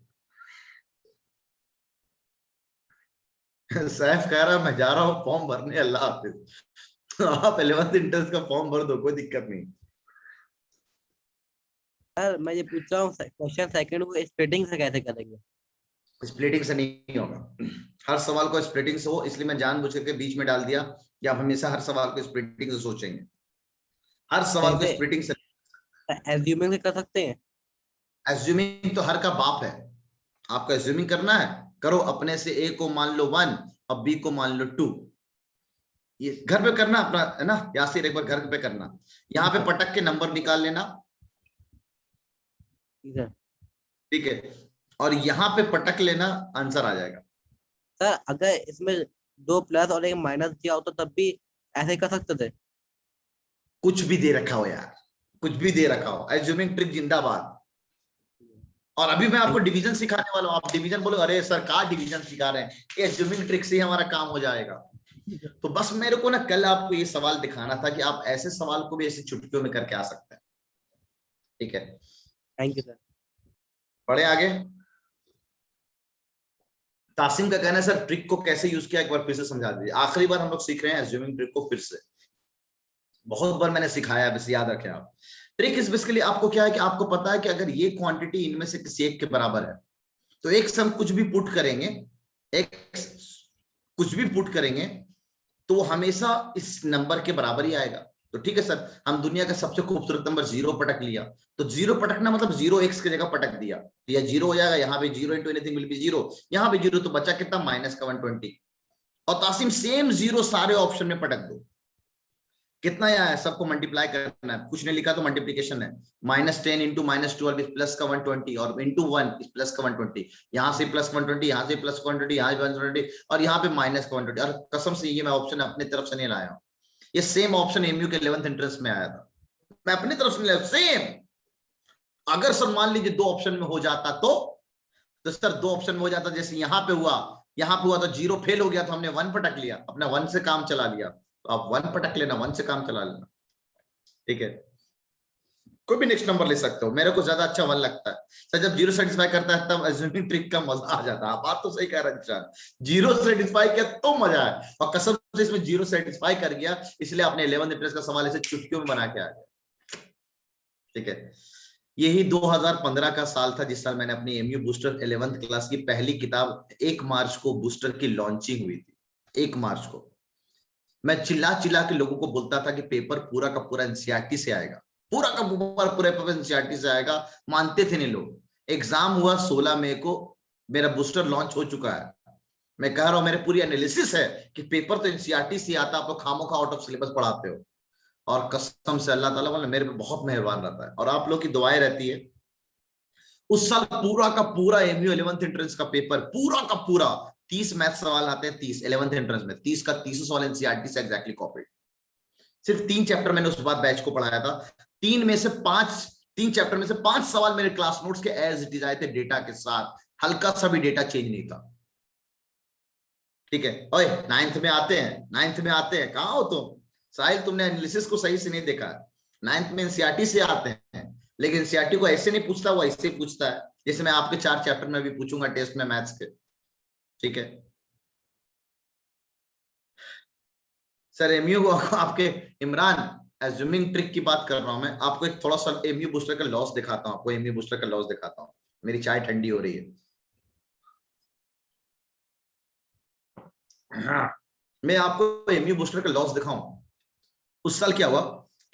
सैफ कह रहा मैं जा रहा हूँ फॉर्म भरने, अल्लाह हाफिज। आप 11th एंट्रेंस का फॉर्म भर दो, कोई दिक्कत नहीं। सर मैं ये पूछ रहा हूँ क्वेश्चन सेकंड को स्प्लिटिंग से कैसे करेंगे? स्प्लिटिंग से नहीं होगा, हर सवाल को स्प्लिटिंग से हो, इसलिए मैं जानबूझ के बीच में डाल दिया कि आप हमेशा हर सवाल को स्प्लिटिंग से सोचेंगे, हर सवाल को स्प्लिटिंग से। एज्यूमिंग से कर सकते हैं? एज्यूमिंग तो हर का बाप है, आपको एज्यूमिंग करना है करो, अपने से ए को मान लो 1 और बी को मान लो 2, ये घर पे करना अपना है ना यासिर, एक बार घर पे करना, यहाँ पे पटक के नंबर निकाल लेना, ठीक है, और यहाँ पे पटक लेना, आंसर आ जाएगा। सर अगर इसमें 2 प्लस और 1 माइनस दिया हो तो तब भी ऐसे कर सकते थे? कुछ भी दे रखा हो यार, कुछ भी दे रखा हो, एज्यूमिंग ट्रिक जिंदाबाद। और अभी मैं आपको डिवीजन सिखाने वाला हूं, आप डिवीजन बोलो अरे सर का डिवीजन सिखा रहे हैं, एज्यूमिंग ट्रिक से ही हमारा काम हो जाएगा। तो बस मेरे को ना कल आपको ये सवाल दिखाना था कि आप ऐसे सवाल को भी ऐसी चुटकियों में करके आ सकते हैं, ठीक है। Thank you sir. बढ़े आगे। तासिम का कहना है सर ट्रिक को कैसे यूज किया, एक बार फिर से समझा दीजिए। आखिरी बार हम लोग सीख रहे हैं एज्यूमिंग ट्रिक को फिर से, बहुत बार मैंने सिखाया है, बस याद रखें आप। ट्रिक इस बेसिकली आपको क्या है कि आपको पता है कि अगर ये क्वांटिटी इनमें से किसी एक के बराबर है, तो एक से हम कुछ भी पुट करेंगे, एक कुछ भी पुट करेंगे तो वो हमेशा इस नंबर के बराबर ही आएगा। तो ठीक है सर, हम दुनिया का सबसे खूबसूरत नंबर 0 पटक लिया, तो 0 पटकना मतलब 0x की जगह पटक दिया, तो यह 0 हो जाएगा, यहाँ पे 0 into anything will be 0, यहाँ पे 0, तो बचा कितना माइनस का 120। और तासिम सेम 0 सारे ऑप्शन में पटक दो, कितना आया है, सबको मल्टीप्लाई करना है, कुछ नहीं लिखा तो मल्टीप्लीकेशन है, -10 into -12 प्लस का 120 और इंटू 1 प्लस का 120, यहाँ से प्लस 120, यहाँ से प्लस 120, यहाँ से 120 और यहाँ पे माइनस का 120। और कसम से ये मैं ऑप्शन अपनी तरफ से नहीं लाया हूँ, ये सेम ऑप्शन एमयू के 11th एंट्रेंस में आया था, मैं अपनी तरफ से नहीं लाया, सेम। अगर सर मान लीजिए 2 ऑप्शन में हो जाता तो सर 2 ऑप्शन में हो जाता, जैसे यहाँ पे हुआ तो 0 फेल हो गया, तो हमने 1 पटक लिया, अपना 1 से काम चला लिया, तो आप 1 पटक लेना, 1 से काम चला लेना, ठीक है। कोई भी नेक्स्ट नंबर ले सकते हो, मेरे को ज्यादा अच्छा 1 लगता है सर, जब 0 सेटिस्फाई करता है तब एज्यूमिंग ट्रिक का मजा आ जाता है। बात तो सही कह रहा है, 0 सेटिस्फाई किया तो मजा है, और कसम से इसमें 0 सेटिस्फाई कर गया, इसलिए आपने 11th एंट्रेंस का सवाल ऐसे चुटकियों में बना के आ गया, ठीक है। यही 2015 का साल था जिस साल मैंने अपनी एमयू बूस्टर 11th क्लास की पहली किताब 1 मार्च को बूस्टर की लॉन्चिंग हुई थी। 1 मार्च को मैं चिल्ला चिल्ला के लोगों को बोलता था कि पेपर पूरा का पूरा एनसीईआरटी से आएगा, पूरा का पूरा पेपर एनसीईआरटी से आएगा। मानते थे नहीं लोग। एग्जाम हुआ 16 मई को, मेरा बूस्टर लॉन्च हो चुका है। मैं कह रहा हूं मेरे पूरी एनालिसिस है कि पेपर तो एनसीईआरटी से आता, आप लोग खामोखा आउट ऑफ सिलेबस पढ़ाते हो। और कसम से अल्लाह ताला वाला मेरे पे बहुत मेहरबान रहता है और आप लोग की दुआएं रहती है। उस साल पूरा का पूरा एमयू 11th एंट्रेंस का पेपर पूरा का पूरा 30 मैथ सवाल आते हैं, 30 11th एंट्रेंस में 30 का 30 सवाल एनसीईआरटी से एग्जैक्टली कॉपी। सिर्फ 3 चैप्टर मैंने उस बाद बैच को पढ़ाया था। 3 चैप्टर में से 5 सवाल मेरे क्लास नोट्स के एज इट इज आए थे, डेटा के साथ, हल्का सा भी डेटा चेंज नहीं था। ठीक है, ओए 9th में आते हैं, 9th में आते हैं, कहां हो तुम? साहिल तुमने एनालिसिस को सही से नहीं देखा। 9th में एनसीईआरटी से आते हैं, लेकिन एनसीईआरटी को ऐसे नहीं पूछता, वो ऐसे पूछता है जैसे मैं आपके 4 चैप्टर में भी पूछूंगा टेस्ट में मैथ्स के। ठीक है सर, एमयू आपके इमरान एज्यूमिंग ट्रिक की बात कर रहा हूं मैं आपको। एक थोड़ा सा एमयू बूस्टर का लॉस दिखाता हूं आपको, एमयू बूस्टर का लॉस दिखाता हूं। मेरी चाय ठंडी हो रही है। मैं आपको एमयू बूस्टर का लॉस दिखाऊं। उस साल क्या हुआ,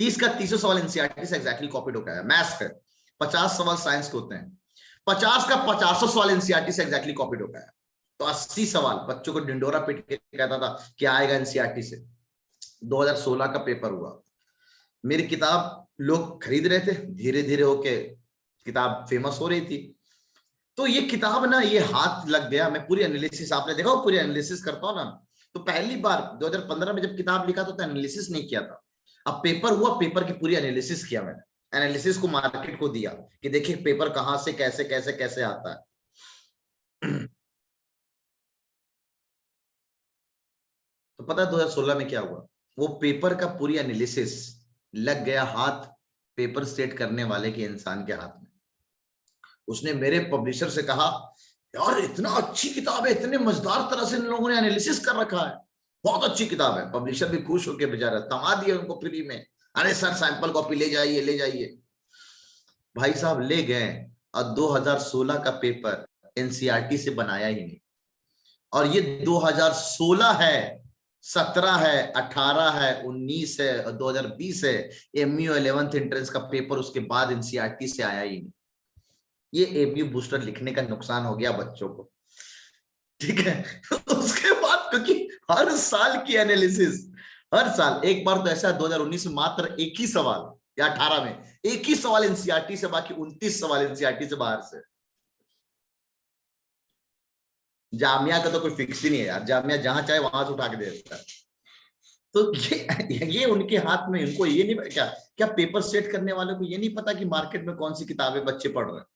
30 का 30 सवाल एनसीईआरटी से एग्जैक्टली कॉपीड होकर आया मैथ्स का। 50 सवाल साइंस के होते हैं, 50 का 50 सवाल एनसीईआरटी से एग्जैक्टली कॉपीड होकर आया। तो 80 सवाल बच्चों को डिंडोरा पीट के कहता था क्या आएगा एनसीईआरटी से। 2016 का पेपर हुआ, मेरी किताब लोग खरीद रहे थे, धीरे धीरे होके किताब फेमस हो रही थी। तो ये किताब ना, ये हाथ लग गया। मैं पूरी एनालिसिस, आपने देखा वो पूरी एनालिसिस करता हूं ना। तो पहली बार 2015 में जब किताब लिखा तो एनालिसिस नहीं किया था। अब पेपर हुआ, पेपर की पूरी एनालिसिस किया मैंने। एनालिसिस को मार्केट को दिया कि देखिए पेपर कहां से कैसे कैसे कैसे आता है। तो पता है 2016 में क्या हुआ, वो पेपर का पूरी एनालिसिस लग गया हाथ पेपर सेट करने वाले के इंसान के हाथ में। उसने मेरे पब्लिशर से कहा यार इतना अच्छी किताब है, इतने मजेदार तरह से इन लोगों ने एनालिसिस कर रखा है, बहुत अच्छी किताब है। पब्लिशर भी खुश होकर बेचारा थमा दिया उनको फ्री में। अरे सर सैंपल कॉपी ले जाइए ले जाइए। भाई साहब ले गए, और 2016 का पेपर एनसीईआरटी से बनाया ही नहीं। और ये 2016 है, 17 है, 18 है, 19 है और 2020 है। एमयू 11th एंट्रेंस का पेपर उसके बाद एनसीईआरटी से आया ही नहीं। ये एमयू बूस्टर लिखने का नुकसान हो गया बच्चों को। ठीक है। उसके बाद क्योंकि हर साल की एनालिसिस, हर साल एक बार तो ऐसा 2019 में मात्र एक ही सवाल, या 18 में एक ही सवाल एनसीईआरटी से, बाकी 29 सवाल एनसीईआरटी से बाहर से। जामिया का तो कोई फिक्स ही नहीं है यार, जामिया जहां चाहे वहां से उठा के दे देता है। तो ये उनके हाथ में, इनको ये नहीं क्या, क्या पेपर सेट करने वाले को ये नहीं पता कि मार्केट में कौन सी किताबें बच्चे पढ़ रहे हैं।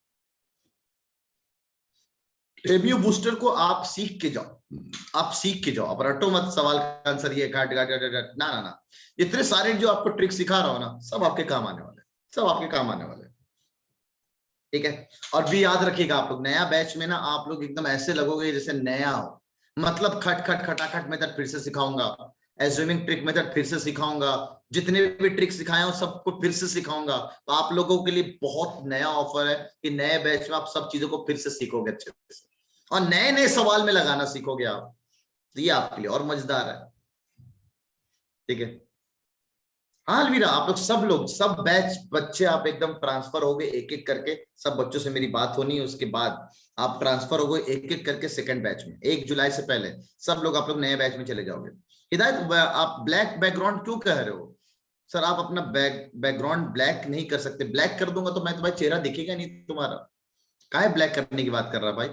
एमयू बूस्टर को आप सीख के जाओ, आप सीख के जाओ, अब रटो मत सवाल का आंसर ये काट काट काट, ना ना ना। इतने सारे जो आपको ट्रिक सिखा रहा हूं ना, सब आपके काम आने वाले, सब आपके काम आने वाले। ठीक है, और भी याद रखिएगा आप लोग नया बैच में ना, आप लोग एकदम ऐसे लगोगे जैसे नया हो। मतलब खट खट खटाखट मेथड फिर से सिखाऊंगा, एज्यूमिंग ट्रिक मेथड फिर से सिखाऊंगा, जितने भी ट्रिक सिखाए हो सबको फिर से सिखाऊंगा। तो आप लोगों के लिए बहुत नया ऑफर है कि नए बैच में आप सब चीजों को फिर से सीखोगे अच्छे से, और नए नए सवाल में लगाना सीखोगे आप। तो ये आपके लिए और मजेदार है। ठीक है, हाँ अलवीरा, आप लोग सब बैच बच्चे आप एकदम ट्रांसफर हो गए एक एक करके। सब बच्चों से मेरी बात होनी है, उसके बाद आप ट्रांसफर हो गए एक एक करके सेकंड बैच में। 1 जुलाई से पहले सब लोग आप लोग नए बैच में चले जाओगे। हिदायत, आप ब्लैक बैकग्राउंड क्यों कह रहे हो? सर आप अपना बैकग्राउंड ब्लैक नहीं कर सकते। ब्लैक कर दूंगा तो मैं तुम्हारा चेहरा दिखेगा नहीं तुम्हारा। काहे ब्लैक करने की बात कर रहा भाई?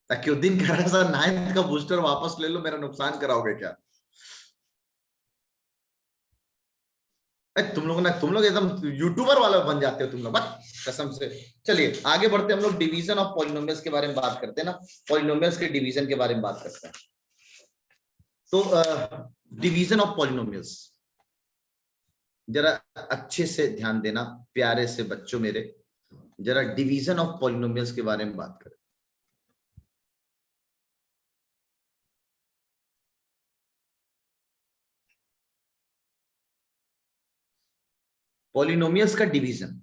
ताकि कह रहा है सर 9th का बूस्टर वापस ले लो, मेरा नुकसान कराओगे क्या? तुम लोग एकदम यूट्यूबर वाला बन जाते हो तुम लोग, बस कसम से। चलिए आगे बढ़ते हम लोग डिवीजन ऑफ पॉलिनोमियल्स के बारे में बात करते हैं ना, पॉलिनोमियल्स के डिवीजन के बारे में बात करते हैं। तो डिवीजन ऑफ पॉलिनोमियल्स, जरा अच्छे से ध्यान देना प्यारे से बच्चों मेरे, जरा डिवीजन ऑफ पॉलिनोमियल्स के बारे में बात करें। पॉलिनोमियल्स का डिवीजन।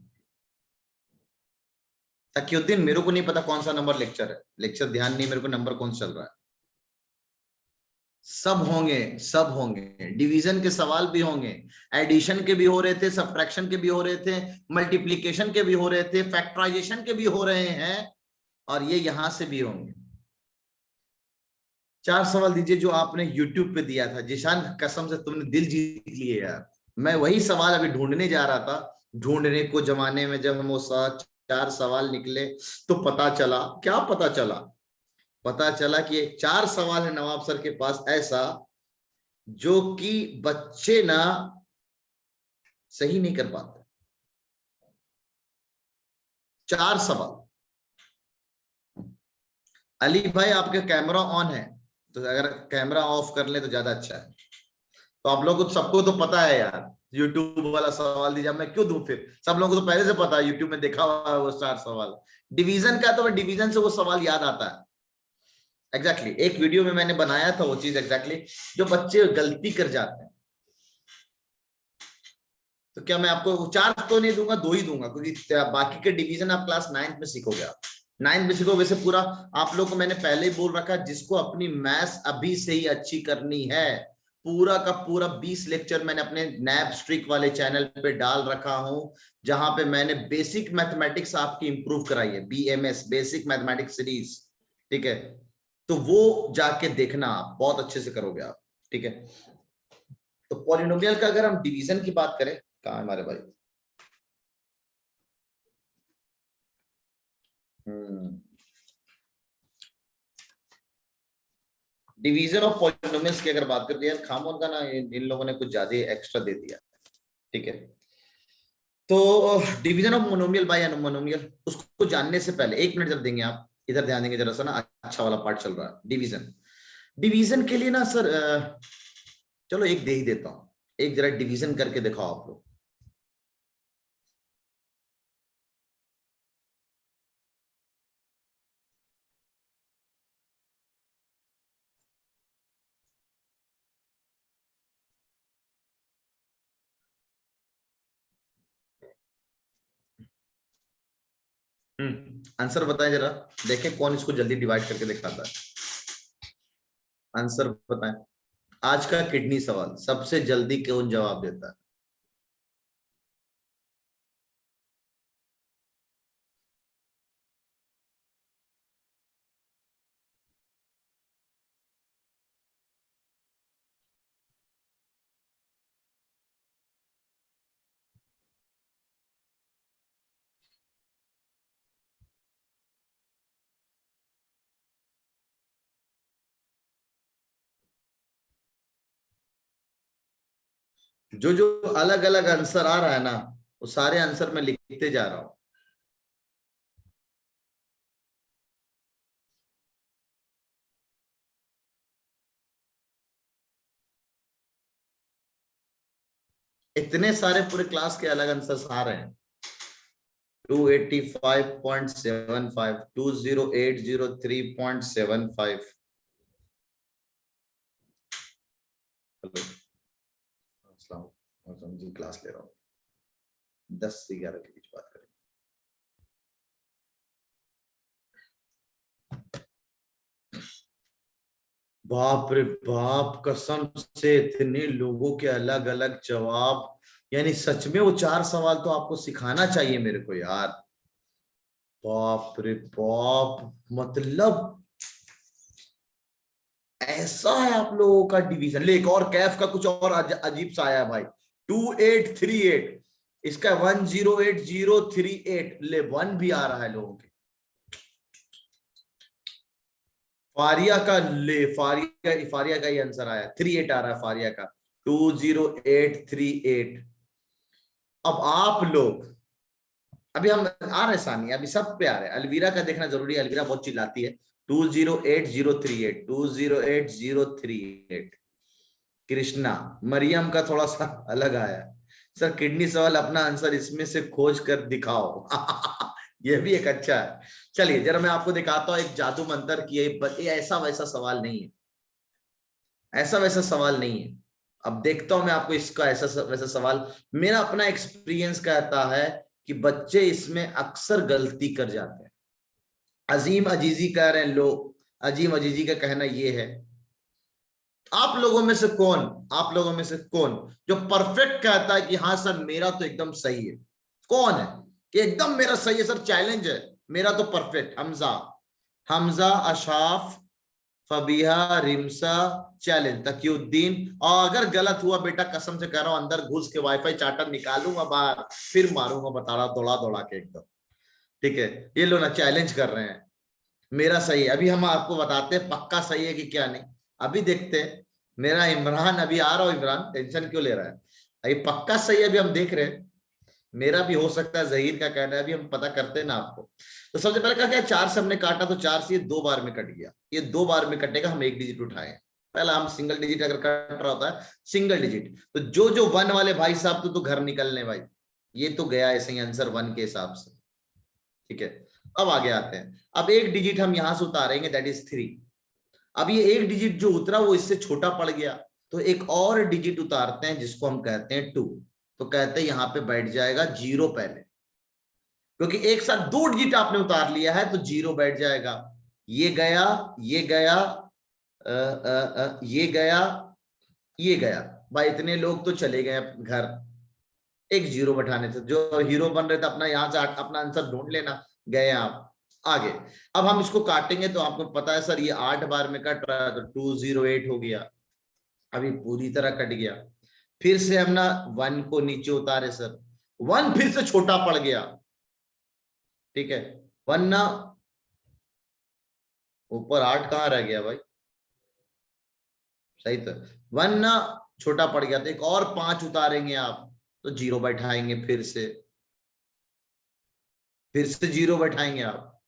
तकीउद्दीन, मेरे को नहीं पता कौन सा नंबर लेक्चर है, लेक्चर ध्यान नहीं मेरे को नंबर कौन सा चल रहा है। सब होंगे, सब होंगे, डिवीजन के सवाल भी होंगे, एडिशन के भी हो रहे थे, सब्ट्रैक्शन के भी हो रहे थे, मल्टीप्लिकेशन के भी हो रहे थे, फैक्टराइजेशन के भी हो रहे हैं, और ये यहां से भी होंगे। 4 सवाल दीजिए जो आपने YouTube पे दिया था। जिशान, कसम से तुमने दिल जीत लिए यार। मैं वही सवाल अभी ढूंढने जा रहा था, ढूंढने को जमाने में जब हम वो 4 सवाल निकले तो पता चला, क्या पता चला? पता चला कि 4 सवाल है नवाब सर के पास ऐसा जो कि बच्चे ना सही नहीं कर पाते। 4 सवाल। अली भाई आपके कैमरा ऑन है, तो अगर कैमरा ऑफ कर ले तो ज्यादा अच्छा है। तो आप लोगों को सबको तो पता है यार, यूट्यूब वाला सवाल दीजिए, मैं क्यों दूं फिर? सब लोगों को तो पहले से पता है, यूट्यूब में देखा हुआ है वो 4 सवाल। डिवीजन का तो डिवीजन से वो सवाल याद आता है। एग्जैक्टली एक वीडियो में मैंने बनाया था वो चीज, एग्जैक्टली जो बच्चे गलती कर जाते हैं। तो क्या मैं आपको 4 तो नहीं दूंगा, 2 ही दूंगा, क्योंकि बाकी के डिवीजन आप क्लास 9th में सीखोगे। आप 9th में सीखोगे। वैसे पूरा आप लोग को मैंने पहले ही बोल रखा है, जिसको अपनी मैथ्स अभी से ही अच्छी करनी है, पूरा का पूरा 20 लेक्चर मैंने अपने नैब स्ट्रिक वाले चैनल पे डाल रखा हूं, जहां पे मैंने बेसिक मैथमेटिक्स आपकी इंप्रूव कराई है, BMS बेसिक मैथमेटिक्स सीरीज। ठीक है, तो वो जाके देखना, आप बहुत अच्छे से करोगे आप। ठीक है, तो पॉलिनोमियल का अगर हम डिवीजन की बात करें, कहां है हमारे भाई? डिवीजन ऑफ पॉलिनोमियल्स की अगर बात करते हैं, खामोन का ना इन लोगों ने कुछ ज्यादा एक्स्ट्रा दे दिया। ठीक है, तो division of monomial bye monomial, उसको जानने से पहले 1 मिनट जब देंगे आप इधर ध्यान देंगे जरा सा ना, अच्छा वाला पार्ट चल रहा है। डिवीजन, डिवीजन के लिए ना सर चलो एक दे ही देता हूं, एक जरा डिवीजन करके दिखाओ आप लोग। आंसर बताएं जरा, देखें कौन इसको जल्दी डिवाइड करके दिखाता है। आंसर बताएं, आज का किडनी सवाल सबसे जल्दी कौन जवाब देता है? जो जो अलग अलग आंसर आ रहा है ना, वो सारे आंसर मैं लिखते जा रहा हूं। इतने सारे पूरे क्लास के अलग आंसर्स आ रहे हैं। 285.75, 20803.75। हेलो, जी क्लास ले रहा हूँ, 10 से 11 के बीच बात करें। बाप रे बाप, कसम से इतने लोगों के अलग अलग जवाब, यानी सच में वो 4 सवाल तो आपको सिखाना चाहिए मेरे को यार। बाप रे बाप, मतलब ऐसा है आप लोगों का डिवीजन। ले एक और कैफ का कुछ और अजीब सा आया भाई, 2838, इसका 108038, ले 1 भी आ रहा है लोगों के। फारिया का, ले फारिया का ही आंसर आया, 38 आ रहा है फारिया का, 20838। अब आप लोग, अभी हम आ रहे सानिया, अभी सब पे आ रहे हैं। अलवीरा का देखना जरूरी है, अलवीरा बहुत चिल्लाती है। 208038, 208038। कृष्णा, मरियम का थोड़ा सा अलग आया सर, किडनी सवाल अपना आंसर इसमें से खोज कर दिखाओ। यह भी एक अच्छा है। चलिए जरा मैं आपको दिखाता हूं एक जादू मंत्र की, ऐसा वैसा सवाल नहीं है, ऐसा वैसा सवाल नहीं है। अब देखता हूं मैं आपको इसका ऐसा वैसा सवाल। मेरा अपना एक्सपीरियंस कहता है कि बच्चे इसमें अक्सर गलती कर जाते हैं। अजीम अजीजी कह रहे हैं लोग, अजीम अजीजी का कहना ये है, आप लोगों में से कौन, आप लोगों में से कौन जो परफेक्ट कहता है कि हाँ सर मेरा तो एकदम सही है? कौन है कि एकदम मेरा सही है सर, चैलेंज है, मेरा तो परफेक्ट? हमजा, हमजा, अशाफ, फबीहा, रिमसा, चैलेंज, तकीउद्दीन। और अगर गलत हुआ बेटा कसम से कह रहा हूं अंदर घुस के वाईफाई चार्टर निकालूंगा बाहर, फिर मारूंगा बताड़ा दौड़ा दौड़ा के एकदम। ठीक है, ये लोग ना चैलेंज कर रहे हैं मेरा सही है। अभी हम आपको बताते हैं पक्का सही है कि क्या नहीं, अभी देखते हैं। मेरा इमरान अभी आ रहा हो, इमरान टेंशन क्यों ले रहा है? अभी पक्का सही है, अभी हम देख रहे हैं। मेरा भी हो सकता है, जहीर का कहना है, अभी हम पता करते हैं ना आपको। तो सबसे पहले कहा क्या, 4 से हमने काटा तो 4 से ये 2 बार में कट गया, ये 2 बार में कटेगा, हम 1 डिजिट उठाए। पहला हम सिंगल डिजिट अगर कट रहा होता है सिंगल डिजिट, तो जो 1 वाले भाई साहब तो घर निकलने भाई, ये तो गया ऐसे ही आंसर 1 के हिसाब से। ठीक है, अब आगे आते हैं। अब 1 डिजिट हम यहां से उतारेंगे, दैट इज 3। अब ये 1 डिजिट जो उतरा वो इससे छोटा पड़ गया, तो एक और डिजिट उतारते हैं जिसको हम कहते हैं 2। तो कहते हैं यहां पे बैठ जाएगा 0 पहले, क्योंकि एक साथ 2 डिजिट आपने उतार लिया है तो 0 बैठ जाएगा। ये गया, ये गया, ये गया, ये गया भाई, इतने लोग तो चले गए घर, एक 0 बैठाने से। जो हीरो बन रहे थे अपना यहां से अपना आंसर ढूंढ लेना, गए आप आगे। अब हम इसको काटेंगे तो आपको पता है सर ये 8 बार में कट रहा है, तो 208 हो गया, अभी पूरी तरह कट गया। फिर से हम ना 1 को नीचे उतारे सर, 1 फिर से छोटा पड़ गया। ठीक है, 1 ना ऊपर, 8 कहां रह गया भाई? सही तो 1 ना छोटा पड़ गया, तो एक और 5 उतारेंगे आप तो 0 बैठाएंगे, फिर से 0 बैठाएंगे आप।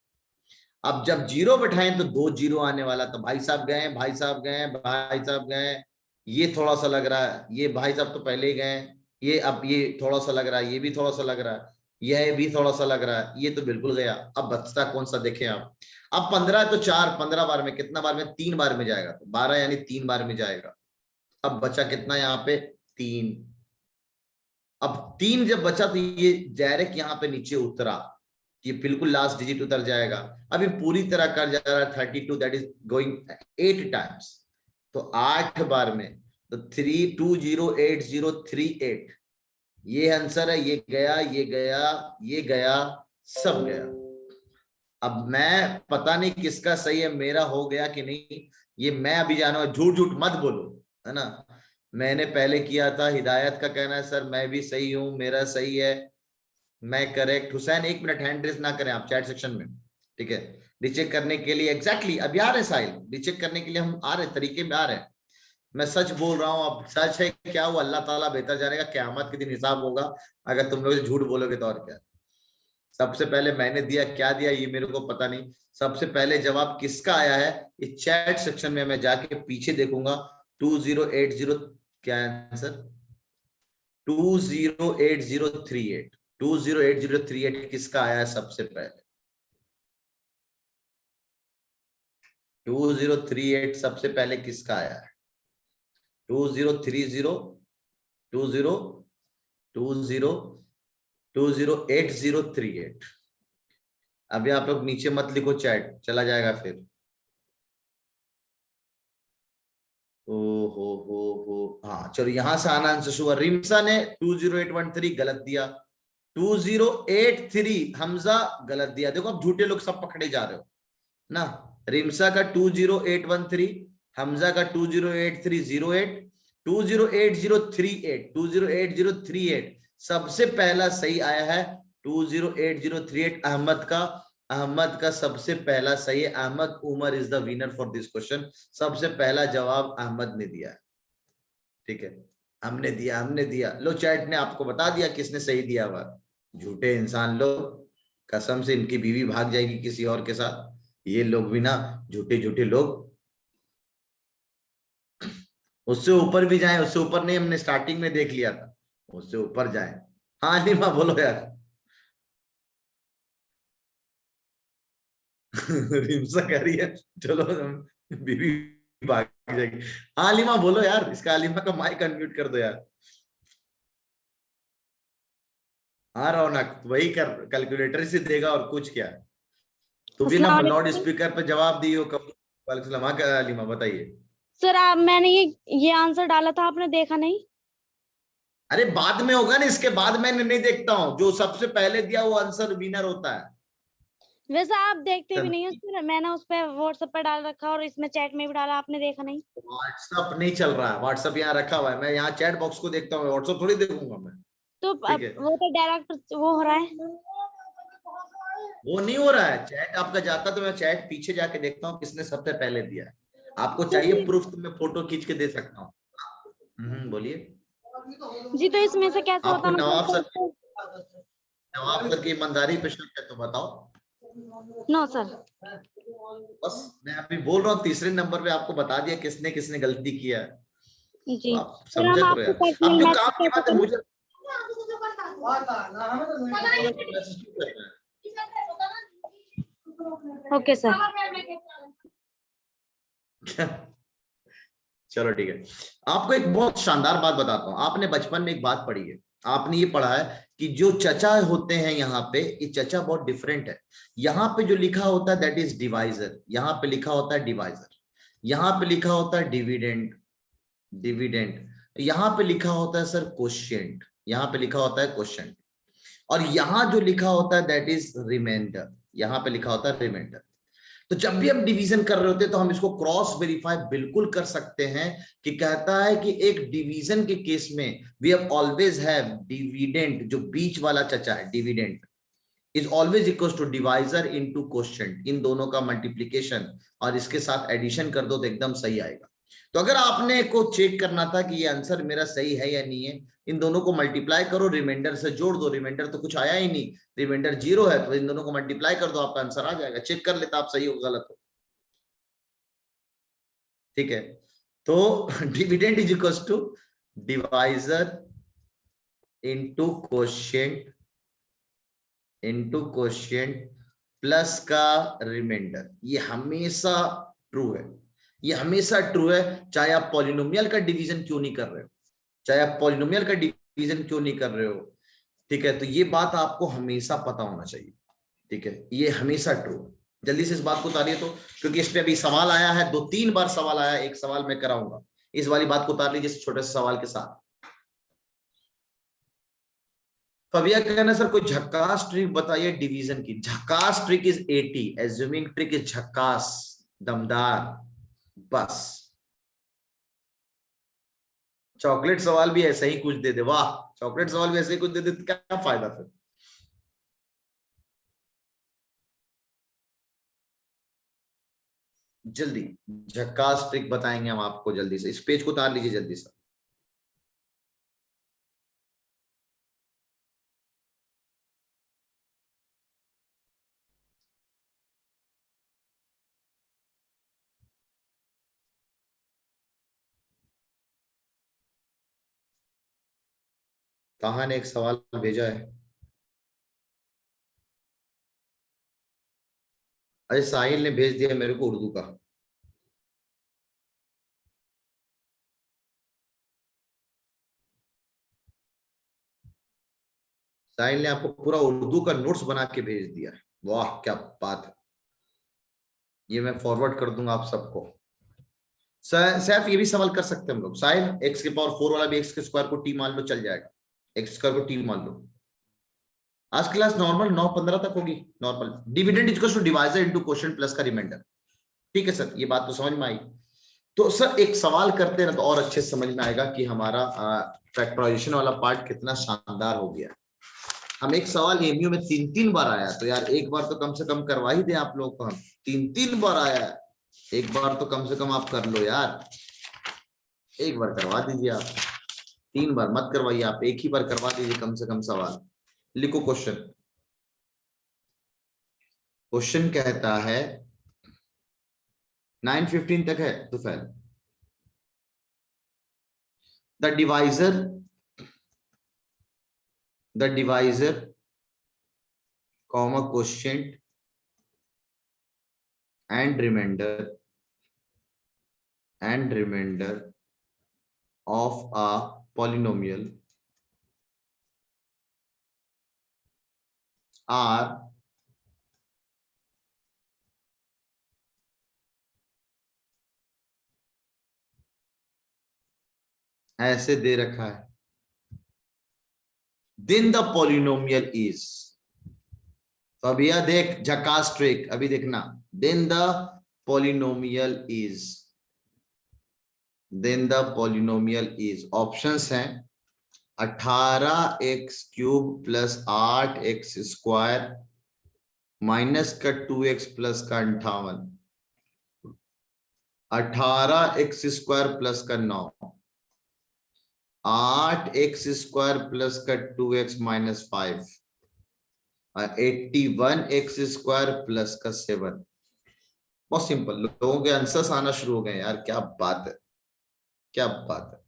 अब जब 0 बैठाएं तो 2 0 आने वाला, तो भाई साहब गए, भाई साहब गए, भाई साहब गए। ये थोड़ा सा लग रहा है, ये भाई साहब तो पहले ही गए, ये अब ये थोड़ा सा लग रहा है, ये भी थोड़ा सा लग रहा है, यह भी थोड़ा सा लग रहा है, ये तो बिल्कुल गया। अब बचता कौन सा देखें आप? अब 15 है तो 4, 15 बार में कितना बार में? 3 बार में जाएगा, तो 12 यानी 3 बार में जाएगा। अब बचा कितना यहाँ पे? 3। अब 3 जब बचा तो ये डायरेक्ट यहाँ पे नीचे उतरा, ये बिल्कुल लास्ट डिजिट उतर जाएगा। अभी पूरी तरह कर जा रहा है 32, दैट इज गोइंग 8 टाइम्स, तो 8 बार में, तो 320838, ये आंसर है। ये गया, ये गया, ये गया, सब गया। अब मैं पता नहीं किसका सही है, मेरा हो गया कि नहीं, ये मैं अभी जाना, झूठ झूठ मत बोलो, है ना। मैंने पहले किया था, हिदायत का कहना है सर मैं भी सही हूं, मेरा सही है, मैं correct. Hussain 1 minute hand raise ना करें आप चैट सेक्शन में, ठीक है। रिचेक करने के लिए एग्जैक्टली अभी आ रहे साहिल, रिचेक करने के लिए हम आ रहे, तरीके में आ रहे हैं। मैं सच बोल रहा हूँ, अब सच है क्या वो अल्लाह ताला बेहतर जानेगा, क़यामत के दिन हिसाब होगा अगर तुम लोग झूठ बोलोगे तो। और क्या, सबसे पहले मैंने दिया, क्या दिया ये मेरे को पता नहीं। सबसे पहले जवाब किसका आया है इस चैट सेक्शन में, मैं जाके पीछे देखूंगा। 2080 क्या आंसर? 208038, 208038 किसका आया है सबसे पहले? 2038 सबसे पहले किसका आया है? 2030, 208038। अभी आप लोग नीचे मत लिखो, चैट चला जाएगा फिर। ओ हो, हाँ चलो यहां से आना आंसर हुआ। रिमसा ने 20813 गलत दिया, 2083 हमजा गलत दिया। देखो अब झूठे लोग सब पकड़े जा रहे हो ना। रिमसा का 20813, हमजा का 208308, 208038 सबसे पहला सही आया है 208038 अहमद का। अहमद का सबसे पहला सही है। Ahmad Umar is the winner for this question. सबसे पहला जवाब अहमद ने दिया है, ठीक है। हमने दिया। लो चैट ने आपको बता दिया किसने सही दिया हुआ। झूठे इंसान लोग, कसम से इनकी बीवी भाग जाएगी किसी और के साथ। ये लोग भी ना झूठे लोग। उससे ऊपर भी जाएं, उससे ऊपर नहीं, हमने स्टार्टिंग में देख लिया था, उससे ऊपर जाएं। हाँ नीमा बोलो यार। रिमसा कह रही है चलो बीवी भाग जाएगी। हाँ आलिमा बोलो यार, इसका आलिमा का माइक अनम्यूट कर दो यार। हाँ रौनक वही कर, कैलकुलेटर से देगा और कुछ क्या। तो भी ना अस्सलाम लाउड वालेकुम। स्पीकर पे जवाब दियो कब। वालेकुम सलाम। हाँ आलिमा बताइए। सर आप मैंने ये आंसर डाला था, आपने देखा नहीं? अरे बाद में होगा ना, इसके बाद मैंने नहीं देखता हूँ, जो सबसे पहले दिया वो आंसर विनर होता है। वैसे आप देखते भी नहीं हो समझी? सर, मैंने उस पे व्हाट्सएप पे डाल रखा और इसमें चैट में भी डाला, आपने देखा नहीं? व्हाट्सअप नहीं चल रहा है, व्हाट्सअप यहाँ रखा हुआ है, मैं यहाँ चैट बॉक्स को देखता हूँ, व्हाट्सअप थोड़ी देखूंगा मैं। तो ठीक अब है, वो तो डायरेक्ट वो हो रहा है। वो नहीं हो रहा है, चैट आपका जाता तो मैं चैट पीछे जाके देखता हूँ किसने सबसे पहले दिया है। आपको चाहिए प्रूफ तो मैं फोटो खींच के दे सकता हूँ। बोलिए। जी तो इसमें से कैसे होता, आपको मतलब? नवाब सर की ईमानदारी पे शक है तो बताओ। No sir. बस मैं अभी बोल रहा हूँ, तीसरे नंबर पे आपको बता दिया किसने किसने गलती किया है। तो जी आप फिर समझा हम करो आपको यार। पर्सनल अब जो मैसेज काम की कैसे बात है, करें? मुझे मैसेज क्यों करना ओके सर। है? चलो ठीक है। आपको एक बहुत शानदार बात बताता हूँ। आपने बचपन में एक बात पढ़ी है, आपने ये पढ़ा है कि जो चचा होते हैं यहाँ पे, ये चचा बहुत डिफरेंट है। यहाँ पे जो लिखा होता है दैट इज डिवाइजर, यहाँ पे लिखा होता है डिवाइजर, यहाँ पे लिखा होता है डिविडेंड, डिविडेंड, यहाँ पे लिखा होता है सर क्वोशिएंट, यहाँ पे लिखा होता है क्वोशिएंट, और यहाँ जो लिखा होता है दैट इज रिमाइंडर, यहाँ पे लिखा होता है रिमाइंडर। तो जब भी हम डिवीजन कर रहे होते हैं तो हम इसको क्रॉस वेरीफाई बिल्कुल कर सकते हैं कि कहता है कि एक डिवीजन के केस में we have always have dividend, जो बीच वाला चचा है dividend is always equal to divisor into quotient, इन दोनों का मल्टीप्लिकेशन और इसके साथ एडिशन कर दो तो एकदम सही आएगा। तो अगर आपने को चेक करना था कि ये आंसर मेरा सही है या नहीं है, इन दोनों को मल्टीप्लाई करो, रिमाइंडर से जोड़ दो, रिमाइंडर तो कुछ आया ही नहीं, रिमाइंडर 0 है, तो इन दोनों को मल्टीप्लाई कर दो, आपका आंसर आ जाएगा। चेक कर लेता आप सही हो गलत हो। ठीक है, तो dividend is equal to divisor into quotient plus का रिमाइंडर। ये हमेशा ट्रू है, ये हमेशा ट्रू है, चाहे आप पॉलिनोमियल का डिवीजन क्यों नहीं कर रहे हो, चाहे आप पॉलिनोमियल का डिवीजन क्यों नहीं कर रहे हो। ठीक है, तो ये बात आपको हमेशा पता होना चाहिए। ठीक है, ये हमेशा ट्रू है। जल्दी से इस बात को उतारिए तो, क्योंकि इस पे अभी सवाल आया है, 2-3 बार सवाल आया, एक सवाल मैं कराऊंगा, इस वाली बात को उतार लीजिए इस छोटे से सवाल के साथ। फबिया कहना सर कोई झक्कास ट्रिक बताइए डिवीजन की। झक्कास trick is 80, assuming trick is झक्कास, दमदार, बस। चॉकलेट सवाल भी ऐसे ही कुछ दे दे, वाह, चॉकलेट सवाल भी ऐसे ही कुछ दे दे तो क्या फायदा फिर। जल्दी झक्कास ट्रिक बताएंगे हम आपको, जल्दी से इस पेज को उतार लीजिए जल्दी से। कहा ने एक सवाल भेजा है, अरे साहिल ने भेज दिया मेरे को उर्दू का। साहिल ने आपको पूरा उर्दू का नोट्स बना के भेज दिया है, वाह क्या बात है। ये मैं फॉरवर्ड कर दूंगा आप सबको। सैफ ये भी सवाल कर सकते हैं हम लोग, साहिल एक्स के पावर 4 वाला भी एक्स के स्क्वायर को टी मान लो, चल जाएगा, एक्स स्क्वायर को टी मान लो। आज क्लास नॉर्मल 9:15 तक होगी normal. Dividend equals to divisor into quotient plus का रिमाइंडर। ठीक है सर, ये बात तो समझ में आई। तो सर एक सवाल करते हैं ना तो और अच्छे से समझ में आएगा कि हमारा फैक्टराइजेशन वाला पार्ट कितना शानदार हो गया। हम एक सवाल एमयू में 3-3 बार आया, तो यार एक बार तो कम से कम करवा ही दें आप लोग को। हम 3-3 बार आया है, एक बार तो कम से कम आप कर लो यार, एक बार करवा दीजिए आप, 3 बार मत करवाइए आप, एक ही बार करवा दीजिए कम से कम सवाल। लिखो क्वेश्चन। क्वेश्चन कहता है 9:15 तक है दोपहर। The divisor comma quotient and remainder and remainder of a polynomial are ऐसे दे रखा है, then the polynomial is, तो अब यह देख झकास ट्रिक, अभी देखना, then the polynomial is, then the polynomial is, options हैं 18x cube plus 8x square minus का 2x प्लस का 58, 18x स्क्वायर प्लस का 9, 8x स्क्वायर प्लस का 2x minus 5, 81x square plus का 7। बहुत सिंपल, लोगों के आंसर्स आना शुरू हो गए यार, क्या बात है, क्या बात है।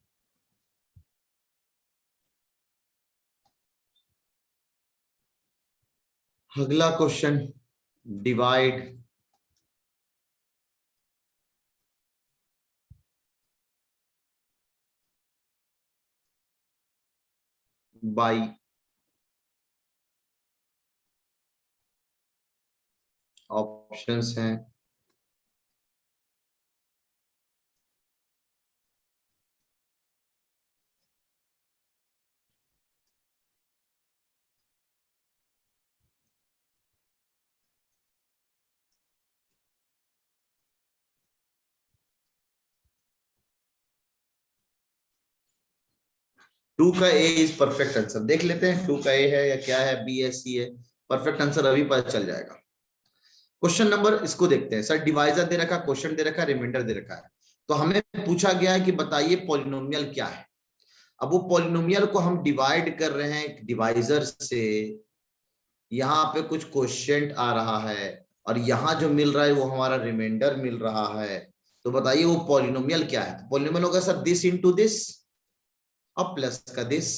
अगला क्वेश्चन, डिवाइड बाई ऑप्शंस हैं 2 का ए इज परफेक्ट आंसर। देख लेते हैं 2 का ए है या क्या है, बी है, सी है। परफेक्ट आंसर अभी पता चल जाएगा। क्वेश्चन नंबर इसको देखते हैं। सर डिवाइजर दे रखा, क्वेश्चन दे रखा, रिमाइंडर दे रखा है, तो हमें पूछा गया है कि बताइए पॉलिनोमियल क्या है। अब वो पॉलिनोमियल को हम डिवाइड कर रहे हैं डिवाइजर से, यहाँ पे कुछ क्वेश्चन आ रहा है और यहाँ जो मिल रहा है वो हमारा रिमाइंडर मिल रहा है, तो बताइए वो पॉलिनोमियल क्या है। पॉलिनोमियल होगा सर दिस इंटू दिस और प्लस का दिस,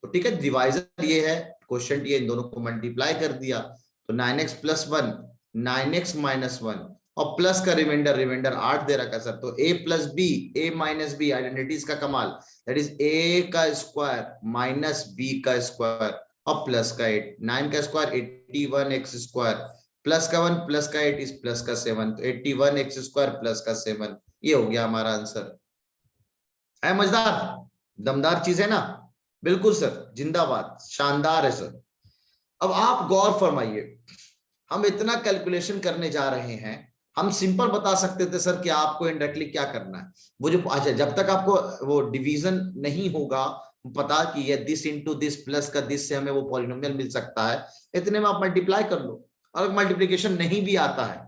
तो ठीक है। डिवाइजर ये है, क्वेश्चन ये, इन दोनों को मल्टीप्लाई कर दिया तो 9x प्लस 1 9x माइनस 1 और प्लस का रिमाइंडर, रिमाइंडर 8 दे रखा सर, तो a plus B, a minus B, identities का कमाल, दैट इज a का स्क्वायर माइनस b का स्क्वायर और प्लस का 8, 9 का स्क्वायर 81x स्क्वायर प्लस का 1 प्लस का 8 इज प्लस का 7, तो 81x स्क्वायर प्लस का 7, ये हो गया हमारा आंसर। है मजेदार, दमदार चीज है ना? बिल्कुल सर, जिंदाबाद, शानदार है सर। अब आप गौर फरमाइए, हम इतना कैलकुलेशन करने जा रहे हैं, हम सिंपल बता सकते थे सर कि आपको इनडायरेक्टली क्या करना है। वो जो अच्छा, जब तक आपको वो डिवीजन नहीं होगा पता कि ये दिस इंटू दिस प्लस का दिस से हमें वो पॉलिनोमियल मिल सकता है, इतने में आप मल्टीप्लाई कर लो। और मल्टीप्लीकेशन नहीं भी आता है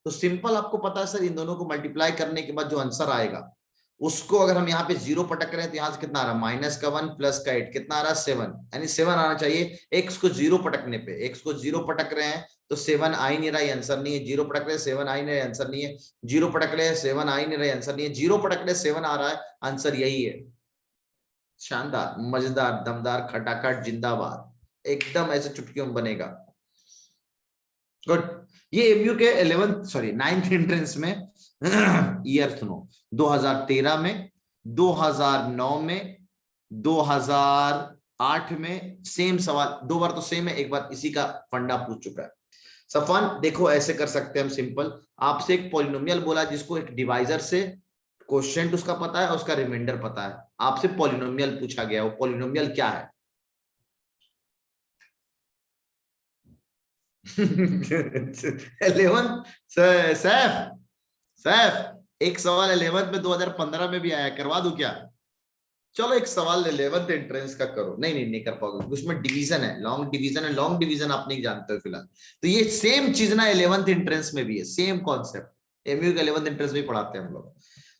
तो सिंपल आपको पता है सर, इन दोनों को मल्टीप्लाई करने के बाद जो आंसर आएगा उसको अगर हम यहाँ पे 0 पटक रहे हैं तो यहाँ से कितना आ रहा है, माइनस का 1 प्लस का 8 कितना आ रहा है 7, यानी 7 आना चाहिए। x को 0 पटकने पे, x को 0 पटक रहे हैं तो 7 आ ही नहीं रहा, आंसर नहीं है। 0 पटक रहे 7 आ ही नहीं रहा, आंसर नहीं है। 0 पटक रहे 7 आ ही नहीं रहा, आंसर नहीं है। 0 पटक रहे 7 आ रहा है, आंसर यही है। शानदार, मजेदार, दमदार, खटाखट, जिंदाबाद, एकदम ऐसे चुटकियों में बनेगा। गुड। ये एमयू के 9th एंट्रेंस में ईयर सुनो, 2013 में, 2009 में, 2008 में सेम सवाल, 2 बार तो सेम है, एक बार इसी का फंडा पूछ चुका है। सफान देखो ऐसे कर सकते हैं हम सिंपल, आपसे एक पॉलिनोमियल बोला जिसको एक डिवाइजर से क्वेश्चन उसका पता है, उसका रिमाइंडर पता है, आपसे पॉलिनोमियल पूछा गया, वो पॉलिनोमियल क्या है? 11 सैफ एक सवाल 11th में 2015 में भी आया, करवा दूं क्या? चलो एक सवाल 11th एंट्रेंस का करो। नहीं कर पाओगे, उसमें डिवीजन है, लॉन्ग डिवीजन है, लॉन्ग डिवीजन आप नहीं जानते हो फिलहाल। तो ये सेम चीज ना 11th एंट्रेंस में भी है, सेम कॉन्सेप्ट एमयू का 11th एंट्रेंस में पढ़ाते हैं हम लोग।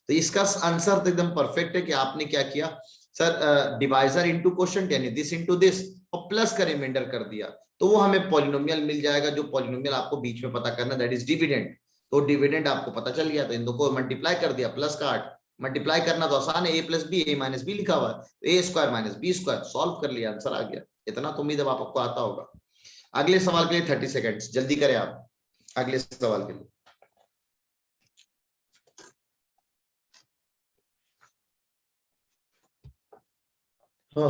तो इसका आंसर तो एकदम परफेक्ट है कि आपने क्या किया सर, डिवाइजर इंटू क्वोशिएंट यानी दिस इंटू दिस और प्लस का रिमाइंडर कर दिया, तो वो हमें पॉलिनोमियल मिल जाएगा। जो पॉलिनोमियल आपको बीच में पता करना, दैट इज डिविडेंड। तो डिविडेंड आपको पता चल गया, तो इन दो को मल्टीप्लाई कर दिया, प्लस का 8, मल्टीप्लाई करना तो आसान है, a plus B, a minus B लिखा हुआ है, a square minus B square, solve कर लिया, आंसर आ गया। इतना तो उम्मीद है आपको आता होगा। अगले सवाल के लिए 30 सेकेंड्स, जल्दी करें आप अगले सवाल के लिए। क्या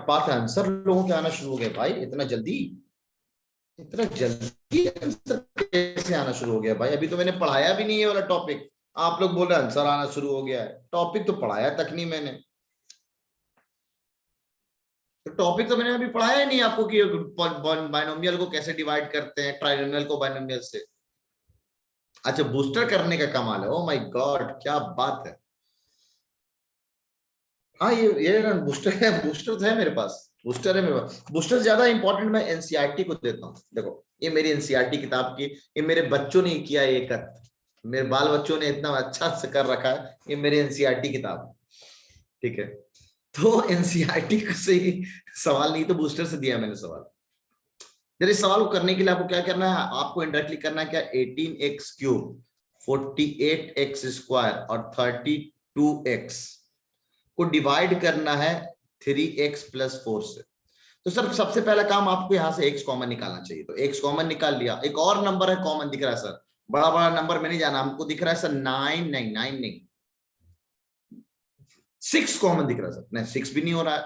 बात है, आंसर लोगों के आना शुरू हो गए भाई इतना जल्दी आंसर कैसे आना शुरू हो गया भाई? अभी तो मैंने पढ़ाया भी नहीं है वाला टॉपिक, आप लोग बोल रहे हैं आंसर आना शुरू हो गया है। टॉपिक तो पढ़ाया तक नहीं मैंने, तो टॉपिक तो मैंने अभी पढ़ाया ही नहीं आपको कि बाइनोमियल को कैसे डिवाइड करते हैं, ट्राइनोमियल को बाइनोमियल से। अच्छा, बूस्टर करने का कमाल है, ओ माय गॉड क्या बात है। हाँ ये बूस्टर है, बूस्टर तो है मेरे पास, बूस्टर है मेरे पास। बूस्टर ज्यादा इंपॉर्टेंट मैं एनसीईआरटी को देता हूँ। देखो ये मेरी एनसीईआरटी किताब की, ये मेरे बच्चों ने किया है, ये कर मेरे बाल बच्चों ने इतना अच्छा से कर रखा है, ये मेरी एनसीईआरटी किताब, ठीक है। तो एनसीईआरटी से ही सवाल नहीं तो बूस्टर से दिया मैंने सवाल। जरा इस सवाल को करने के लिए आपको क्या करना है, आपको इंडायरेक्टली करना है क्या, 18x³ 48x² और 32x को डिवाइड करना है 3x+4 से। तो सर सबसे पहला काम आपको यहां से x कॉमन निकालना चाहिए, तो x कॉमन निकाल लिया। एक और नंबर है कॉमन दिख रहा है सर, बड़ा बड़ा नंबर में नहीं जाना, हमको दिख रहा है सर 9 नहीं 6 कॉमन दिख रहा है सर, नहीं 6 भी नहीं हो रहा है,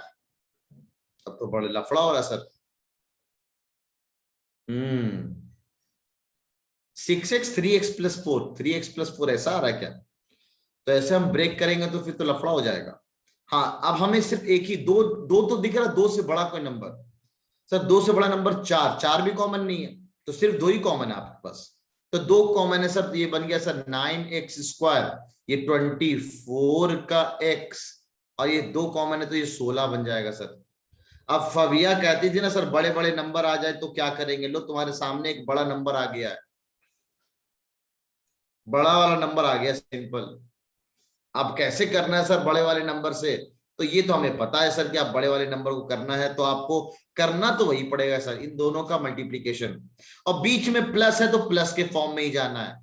अब तो बड़ा लफड़ा हो रहा है सर। 6x 3x+4 3x+4 ऐसा आ रहा है क्या? तो ऐसे हम ब्रेक करेंगे तो फिर तो लफड़ा हो जाएगा। हाँ अब हमें सिर्फ एक ही दो तो दिख रहा है, 2 से बड़ा कोई नंबर सर, 2 से बड़ा नंबर 4 भी कॉमन नहीं है, तो सिर्फ 2 ही कॉमन है आपके पास, तो 2 कॉमन है सर, ये बन गया सर 9x², ये 24 का x, और ये 2 कॉमन है तो ये 16 बन जाएगा सर। अब फविया कहती थी ना सर बड़े बड़े नंबर आ जाए तो क्या करेंगे, लो तुम्हारे सामने एक बड़ा नंबर आ गया है, बड़ा वाला नंबर आ गया, सिंपल। अब कैसे करना है सर बड़े वाले नंबर से, तो ये तो हमें पता है सर कि आप बड़े वाले नंबर को करना है, तो आपको करना तो वही पड़ेगा सर, इन दोनों का मल्टीप्लीकेशन, और बीच में प्लस है तो प्लस के फॉर्म में ही जाना है।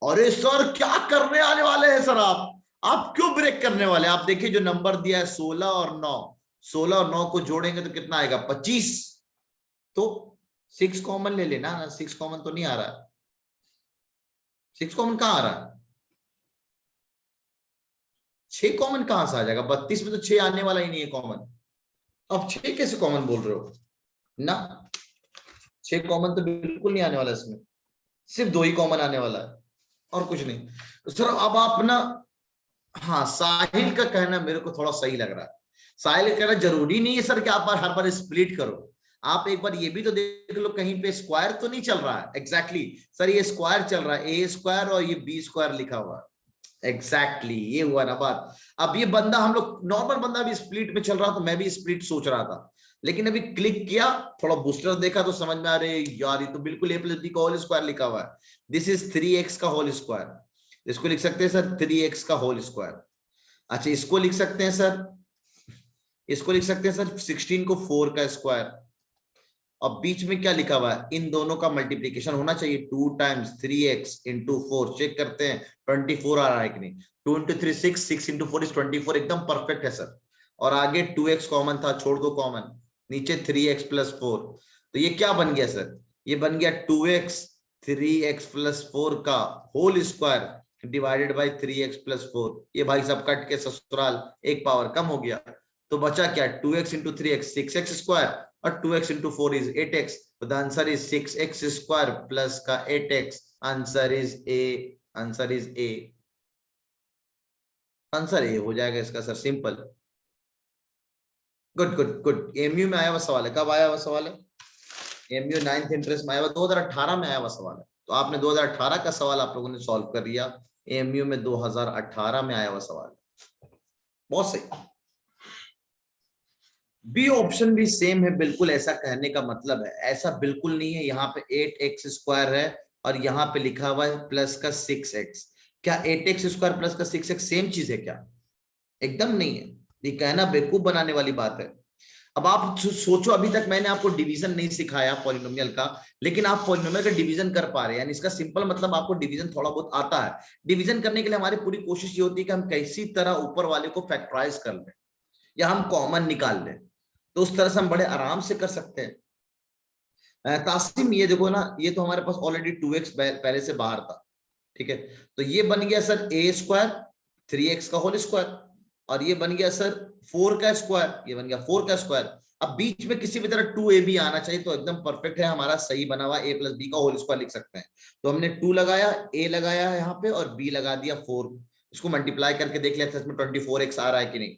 अरे सर क्या करने आने वाले हैं सर आप क्यों ब्रेक करने वाले? आप देखिए जो नंबर दिया है 16 और 9, 16 और 9 को जोड़ेंगे तो कितना आएगा 25, तो 6 कॉमन ले लेना ना, 6 कॉमन तो नहीं आ रहा है, 6 कॉमन कहां आ रहा है, 6 कॉमन कहां से आ जाएगा, 32 में तो 6 आने वाला ही नहीं है कॉमन, अब 6 कैसे कॉमन बोल रहे हो ना, 6 कॉमन तो बिल्कुल नहीं आने वाला इसमें, सिर्फ 2 ही कॉमन आने वाला है और कुछ नहीं। तो सर अब आप ना, हाँ साहिल का कहना मेरे को थोड़ा सही लग रहा है, साहिल का कहना जरूरी नहीं है सर कि आप हर बार स्प्लिट करो, आप एक बार ये भी तो देख लो कहीं पे स्क्वायर तो नहीं चल रहा है। एग्जैक्टली सर ये स्क्वायर चल रहा है, a² और ये b² लिखा हुआ है, एग्जैक्टली ये हुआ ना बात। अब ये बंदा हम लोग नॉर्मल बंदा भी स्प्लिट में चल रहा था, मैं भी स्प्लिट सोच रहा था, लेकिन अभी क्लिक किया थोड़ा बूस्टर देखा तो समझ में आ रहे यार ये तो बिल्कुल a+b का होल स्क्वायर लिखा हुआ है, दिस इज 3x का होल स्क्वायर, इसको लिख सकते हैं सर 3x का होल स्क्वायर। अच्छा इसको लिख सकते हैं सर, इसको लिख सकते हैं सर 16 को 4 का स्क्वायर, अब बीच में क्या लिखा हुआ है, इन दोनों का मल्टीप्लीकेशन होना चाहिए, 2 टाइम्स 3x into 4, चेक करते हैं 24 आ रहा है कि नहीं, 2 into 3 6, 6 into 4 is 24, एकदम परफेक्ट है सर। और आगे 2x कॉमन था, छोड़ दो कॉमन, नीचे 3x+4, तो ये क्या बन गया सर, ये बन गया 2x 3x+4 का whole square divided by 3x+4, ये भाई सब कट के ससुराल एक पावर कम हो गया, तो बचा क्या 2x into 3x 6x² और 2x into 4 is 8x, so the answer is 6x² plus का 8x, answer is A, answer is A, answer A हो जाएगा इसका sir, simple. Good good good, MU में आया हुआ सवाल है, कब आया हुआ सवाल है, एमयू 9th इंटरेस्ट में आया हुआ, 2018 में आया हुआ सवाल है, तो आपने 2018 का सवाल आप लोगों ने सॉल्व कर लिया, एमयू में 2018 में आया हुआ सवाल, बहुत सही। बी ऑप्शन भी सेम है, बिल्कुल ऐसा कहने का मतलब है, ऐसा बिल्कुल नहीं है, यहाँ पे 8x² है और यहाँ पे लिखा हुआ है प्लस का 6x, क्या 8x² प्लस का 6x सेम चीज है क्या? एकदम नहीं है, ये कहना बेवकूफ बनाने वाली बात है। अब आप सोचो, अभी तक मैंने आपको डिवीजन नहीं सिखाया पॉलिनोमियल का, लेकिन आप पॉलिनोमियल का डिवीजन कर पा रहे हैं, यानी इसका सिंपल मतलब आपको डिवीजन थोड़ा बहुत आता है। डिवीजन करने के लिए हमारी पूरी कोशिश ये होती है कि हम कैसी तरह ऊपर वाले को फैक्टराइज कर लें या हम कॉमन निकाल लें, तो उस तरह से हम बड़े आराम से कर सकते हैं। तासिम ये देखो ना, ये तो हमारे पास ऑलरेडी 2x पहले से बाहर था, ठीक है, तो ये बन गया सर a² 3x का होल स्क्वायर, और ये बन गया सर 4 का स्क्वायर, ये बन गया 4 का स्क्वायर। अब बीच में किसी भी तरह 2ab आना चाहिए, तो एकदम परफेक्ट है, हमारा सही बना हुआ a प्लस बी का होल स्क्वायर लिख सकते हैं। तो हमने 2 लगाया, a लगाया है यहाँ पे, और b लगा दिया 4। इसको मल्टीप्लाई करके देख लिया था इसमें 24x आ रहा है कि नहीं,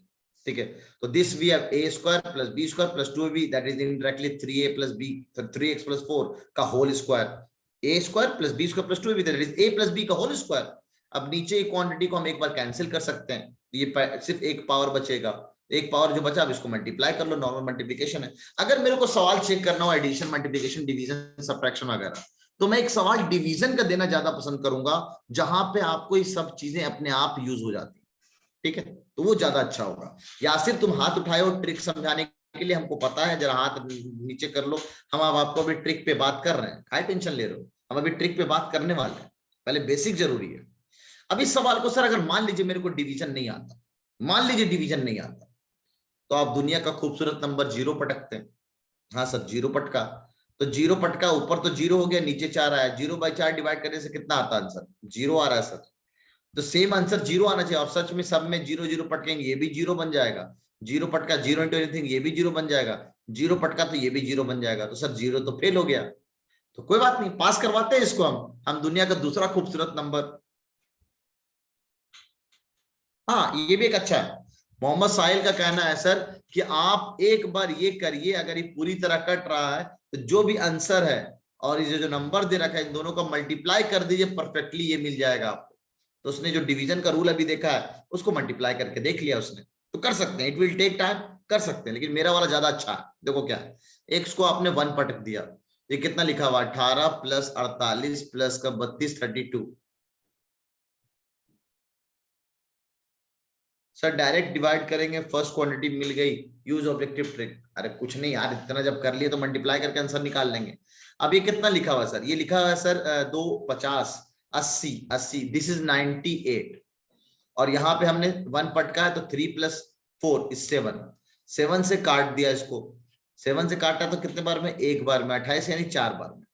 ठीक है। तो this we have a square plus b square plus 2ab, that is indirectly 3a plus b 3x plus 4 का whole square, a square plus b square plus 2ab, that is a plus b का whole square. अब नीचे की quantity को हम एक बार cancel कर सकते हैं, ये सिर्फ एक पावर बचेगा, एक पावर जो बचा अब इसको मल्टीप्लाई कर लो, नॉर्मल मल्टीप्लिकेशन है। अगर मेरे को सवाल चेक करना हो एडिशन, मल्टीप्लिकेशन, डिवीजन, सब्ट्रैक्शन वगैरह, तो मैं एक सवाल डिवीजन का देना ज्यादा पसंद करूंगा, जहां पे आपको ये सब चीजें अपने आप यूज हो जाती है, ठीक है, तो वो ज्यादा अच्छा होगा। या सिर्फ तुम हाथ उठाए हो ट्रिक समझाने के लिए, हमको पता है, जरा हाथ नीचे कर लो, हम अब आपको अभी ट्रिक पे बात कर रहे हैं, काय टेंशन ले रहे हो, हम अभी ट्रिक पे बात करने वाले हैं, पहले बेसिक जरूरी है। अब इस सवाल को सर अगर मान लीजिए मेरे को डिवीजन नहीं आता, मान लीजिए डिवीजन नहीं आता, तो आप दुनिया का खूबसूरत नंबर 0 पटकते हैं, हाँ सर 0 पटका, तो 0 पटका, ऊपर तो 0 हो गया, नीचे 4 आया, 0/4 डिवाइड करने से कितना आता है आंसर, 0 आ रहा है सर। तो सेम आंसर 0 आना चाहिए, और सच में सब में 0 0 पटकेंगे, ये भी 0 बन जाएगा, 0 पटका 0 इंटू एनीथिंग, ये भी 0 बन जाएगा, 0 पटका तो ये भी 0 बन जाएगा, तो सर 0 तो फेल हो गया, तो कोई बात नहीं, पास करवाते हैं इसको हम दुनिया का दूसरा खूबसूरत नंबर। हाँ ये भी एक अच्छा है। मोहम्मद साहिल का कहना है सर कि आप एक बार ये करिए, अगर ये पूरी तरह कट रहा है तो जो भी आंसर है और ये जो नंबर दे रखा है, इन दोनों का मल्टीप्लाई कर दीजिए, परफेक्टली ये मिल जाएगा आपको। तो उसने जो डिवीजन का रूल अभी देखा है उसको मल्टीप्लाई करके देख लिया उसने, तो कर सकते हैं, इट विल टेक टाइम, कर सकते हैं, लेकिन मेरा वाला ज्यादा अच्छा है। देखो क्या है, एक्स को आपने 1 पटक दिया, ये कितना लिखा हुआ, 18 प्लस 48 प्लस का 32, 32। सर डायरेक्ट डिवाइड करेंगे, फर्स्ट क्वांटिटी मिल गई, यूज ऑब्जेक्टिव ट्रिक। अरे कुछ नहीं यार, इतना जब कर लिए तो मल्टीप्लाई करके आंसर निकाल लेंगे। अब ये कितना लिखा हुआ है सर, ये लिखा हुआ है सर 2 50 80 80, दिस इज 98, और यहाँ पे हमने 1 पटका है, तो 3 + 4 इज 7, 7 से काट दिया इसको, 7 से काटा तो कितने बार में, एक बार में, 28 यानी 4 बार में।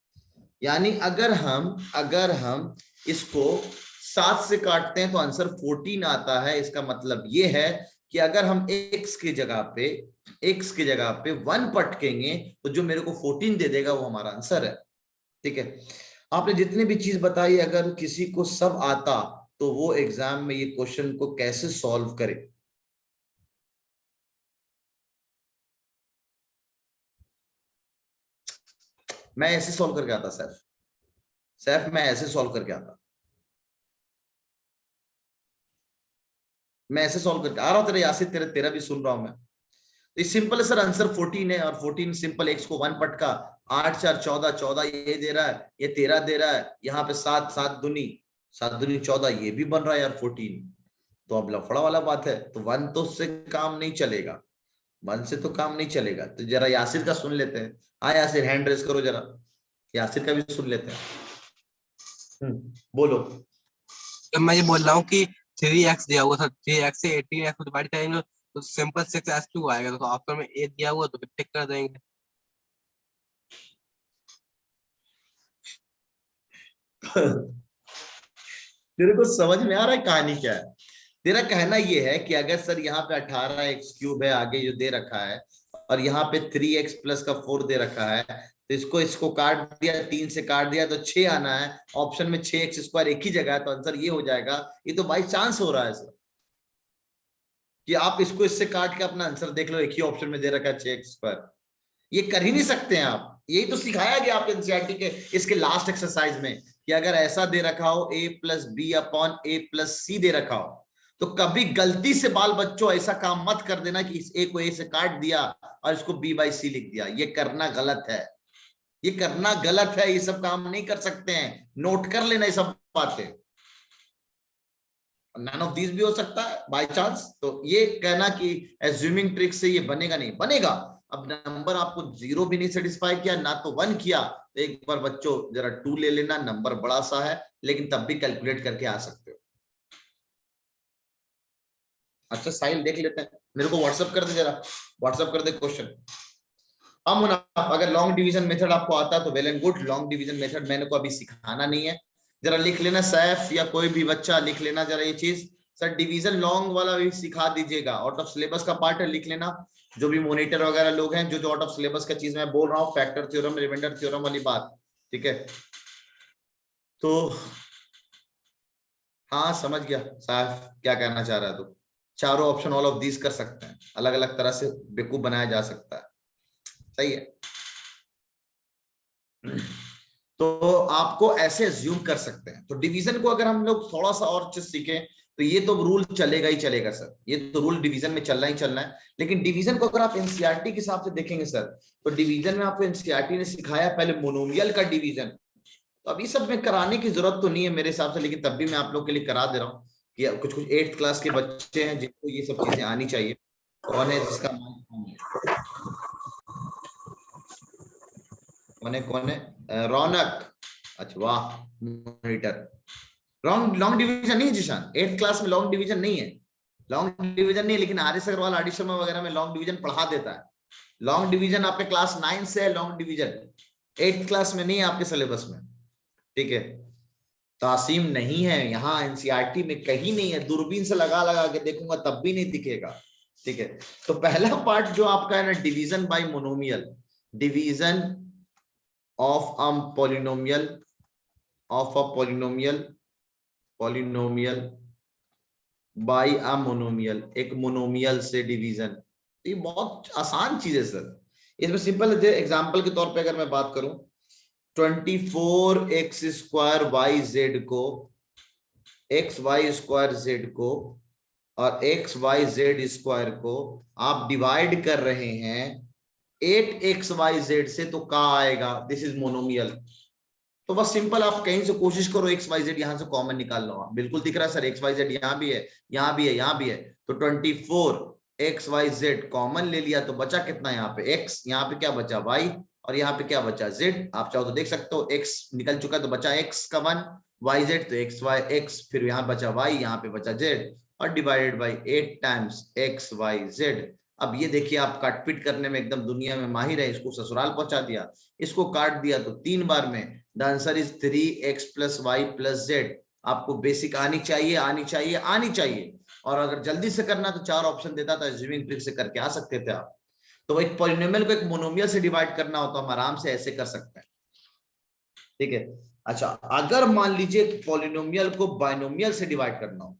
यानी अगर हम इसको 7 से काटते हैं तो आंसर 14 आता है। इसका मतलब ये है कि अगर हम x की जगह पे 1 पटकेंगे तो जो मेरे को 14 दे देगा वो हमारा आंसर है, ठीक है। आपने जितनी भी चीज बताई, अगर किसी को सब आता तो वो एग्जाम में ये क्वेश्चन को कैसे सॉल्व करे। मैं ऐसे सॉल्व करके आता सैफ, मैं ऐसे सॉल्व करके आता, मैं ऐसे सॉल्व करके आ रहा हूं तेरे यासिर, तेरा भी सुन रहा हूं मैं। तो ये सिंपल है सर, आंसर 14 है, और 14 सिंपल, x को 1 पटका, 8 4 14, 14 ये दे रहा है, ये 13 दे रहा है, यहाँ पे 7 7 दूनी 14, ये भी बन रहा है यार 14। तो अब लफड़ा वाला बात है, तो 1 तो उससे काम नहीं चलेगा, 1 से तो काम नहीं चलेगा। तो जरा यासिर का सुन लेते हैं। हाँ यासिर, हैंड रेस करो जरा, यासिर का भी सुन लेते हैं। बोलो। तो मैं ये बोल रहा हूँ कि 3x दिया हुआ था, 3x से 18x को डिवाइड करेंगे तो सिंपल 6s2 आएगा, तो ऑप्शन में 8 दिया हुआ तो टिक कर देंगे। तेरे को समझ में आ रहा है कहानी क्या है? तेरा कहना ये है कि अगर सर यहाँ पे 18x³ है आगे जो दे रखा है, और यहाँ पे 3x प्लस का 4 दे रखा है, तो इसको काट दिया, 3 से काट दिया तो 6 आना है, ऑप्शन में 6x² एक ही जगह है, तो आंसर ये हो जाएगा। ये तो बाई चांस हो रहा है सर कि आप इसको इससे काट के अपना आंसर देख लो, एक ही ऑप्शन में दे रखा है 6x², ये कर ही नहीं सकते हैं आप। यही तो सिखाया गया आपके एनसीईआरटी के इसके लास्ट एक्सरसाइज में कि अगर ऐसा दे रखा हो a + b/a + c दे रखा हो, तो कभी गलती से बाल बच्चों ऐसा काम मत कर देना कि इस a को a से काट दिया और इसको b/c लिख दिया। ये करना गलत है, ये करना गलत है, ये सब काम नहीं कर सकते हैं, नोट कर लेना ये सब बातें। नन ऑफ दीज भी हो सकता है बाय चांस। तो ये कहना कि एज्यूमिंग ट्रिक से ये बनेगा, नहीं बनेगा। अब नंबर आपको 0 भी नहीं सेटिस्फाई किया ना तो 1 किया, तो एक बार बच्चों जरा 2 ले लेना, नंबर बड़ा सा है लेकिन तब भी कैलकुलेट करके आ सकते हो। अच्छा साहिल देख लेते हैं, मेरे को व्हाट्सएप कर दे, जरा व्हाट्सएप कर दे क्वेश्चन। अगर लॉन्ग डिवीजन मेथड आपको आता है तो well and good, long division method मैंने को अभी सिखाना नहीं है, जरा लिख लेना सैफ या कोई भी बच्चा लिख लेना जरा ये चीज सर डिवीजन लॉन्ग वाला भी सिखा दीजिएगा, आउट ऑफ सिलेबस का पार्ट है, लिख लेना। जो भी मॉनिटर वगैरह लोग हैं, जो जो आउट ऑफ सिलेबस का चीज मैं बोल रहा हूँ, फैक्टर थ्योरम, रिमाइंडर थ्योरम वाली बात, ठीक है। तो हाँ समझ गया साहब क्या कहना चाह रहा है। तो चारों ऑप्शन ऑल ऑफ दीज कर सकते हैं, अलग अलग तरह से बेवकूफ बनाया जा सकता है, सही है। तो आपको ऐसे एज्यूम कर सकते हैं। तो डिवीजन को अगर हम लोग थोड़ा सा और चीज सीखें तो ये तो रूल चलेगा ही चलेगा सर, ये तो रूल डिवीजन में चलना ही चलना है। लेकिन डिवीजन को अगर आप एनसीईआरटी के हिसाब से देखेंगे सर, तो डिवीजन में आपको एनसीईआरटी ने सिखाया पहले मोनोमियल का डिवीजन। तो अभी सब में कराने की जरूरत तो नहीं है मेरे हिसाब से, लेकिन तब भी मैं आप लोग के लिए करा दे रहा हूँ कि कुछ कुछ 8th क्लास के बच्चे हैं जिनको ये सब चीजें आनी चाहिए। कौन है जिसका कौन है रौनक, अच्छा वाह मॉनिटर। लॉन्ग डिवीजन नहीं है जिशान, 8th क्लास में लॉन्ग डिवीजन नहीं है, लॉन्ग डिवीजन नहीं है, लेकिन R S Agarwal, R D Sharma वगैरह में लॉन्ग डिवीजन पढ़ा देता है। लॉन्ग डिवीजन आपके क्लास 9 से है, लॉन्ग डिवीजन 8th क्लास में नहीं है आपके सिलेबस में, ठीक है। तासीम नहीं है यहाँ एनसीईआरटी में, कहीं नहीं है, दूरबीन से लगा लगा के देखूंगा तब भी नहीं दिखेगा, ठीक है। तो पहला पार्ट जो आपका है ना, division bye monomial, division of polynomial, of a polynomial bye a monomial, एक मोनोमियल से डिवीजन। ये बहुत आसान चीज है सर, इसमें सिंपल एग्जांपल के तौर पे अगर मैं बात करूं, 24x स्क्वायर वाई जेड को, एक्स वाई स्क्वायर जेड को और एक्स वाई जेड स्क्वायर को आप डिवाइड कर रहे हैं 8xyz से, तो क्या आएगा, दिस इज मोनोमियल। तो बस सिंपल आप कहीं से कोशिश करो xyz यहां से कॉमन निकाल लो, बिल्कुल दिख रहा है सर xyz यहाँ भी है, यहाँ भी है, यहाँ भी है। तो 24xyz कॉमन ले लिया तो बचा कितना, यहाँ पे x, यहाँ पे क्या बचा y, और यहाँ पे क्या बचा z। आप चाहो तो देख सकते हो x निकल चुका है तो बचा x का 1, yz तो x, फिर यहाँ बचा y, यहाँ पे बचा z, और डिवाइडेड बाई 8 टाइम्स xyz। अब ये देखिए आप काटपीट करने में एकदम दुनिया में माहिर है, इसको ससुराल पहुंचा दिया, इसको काट दिया तो 3 बार में। The answer is 3x + y + z। आपको बेसिक आनी चाहिए, आनी चाहिए, आनी चाहिए। और अगर जल्दी से करना तो 4 ऑप्शन देता था, एज्यूमिंग ट्रिक से करके आ सकते थे आप। तो एक पॉलिनोमियल को एक मोनोमियल से डिवाइड करना हो तो हम आराम से ऐसे कर सकते हैं, ठीक है। अच्छा, अगर मान लीजिए पॉलिनोमियल को बाइनोमियल से डिवाइड करना हो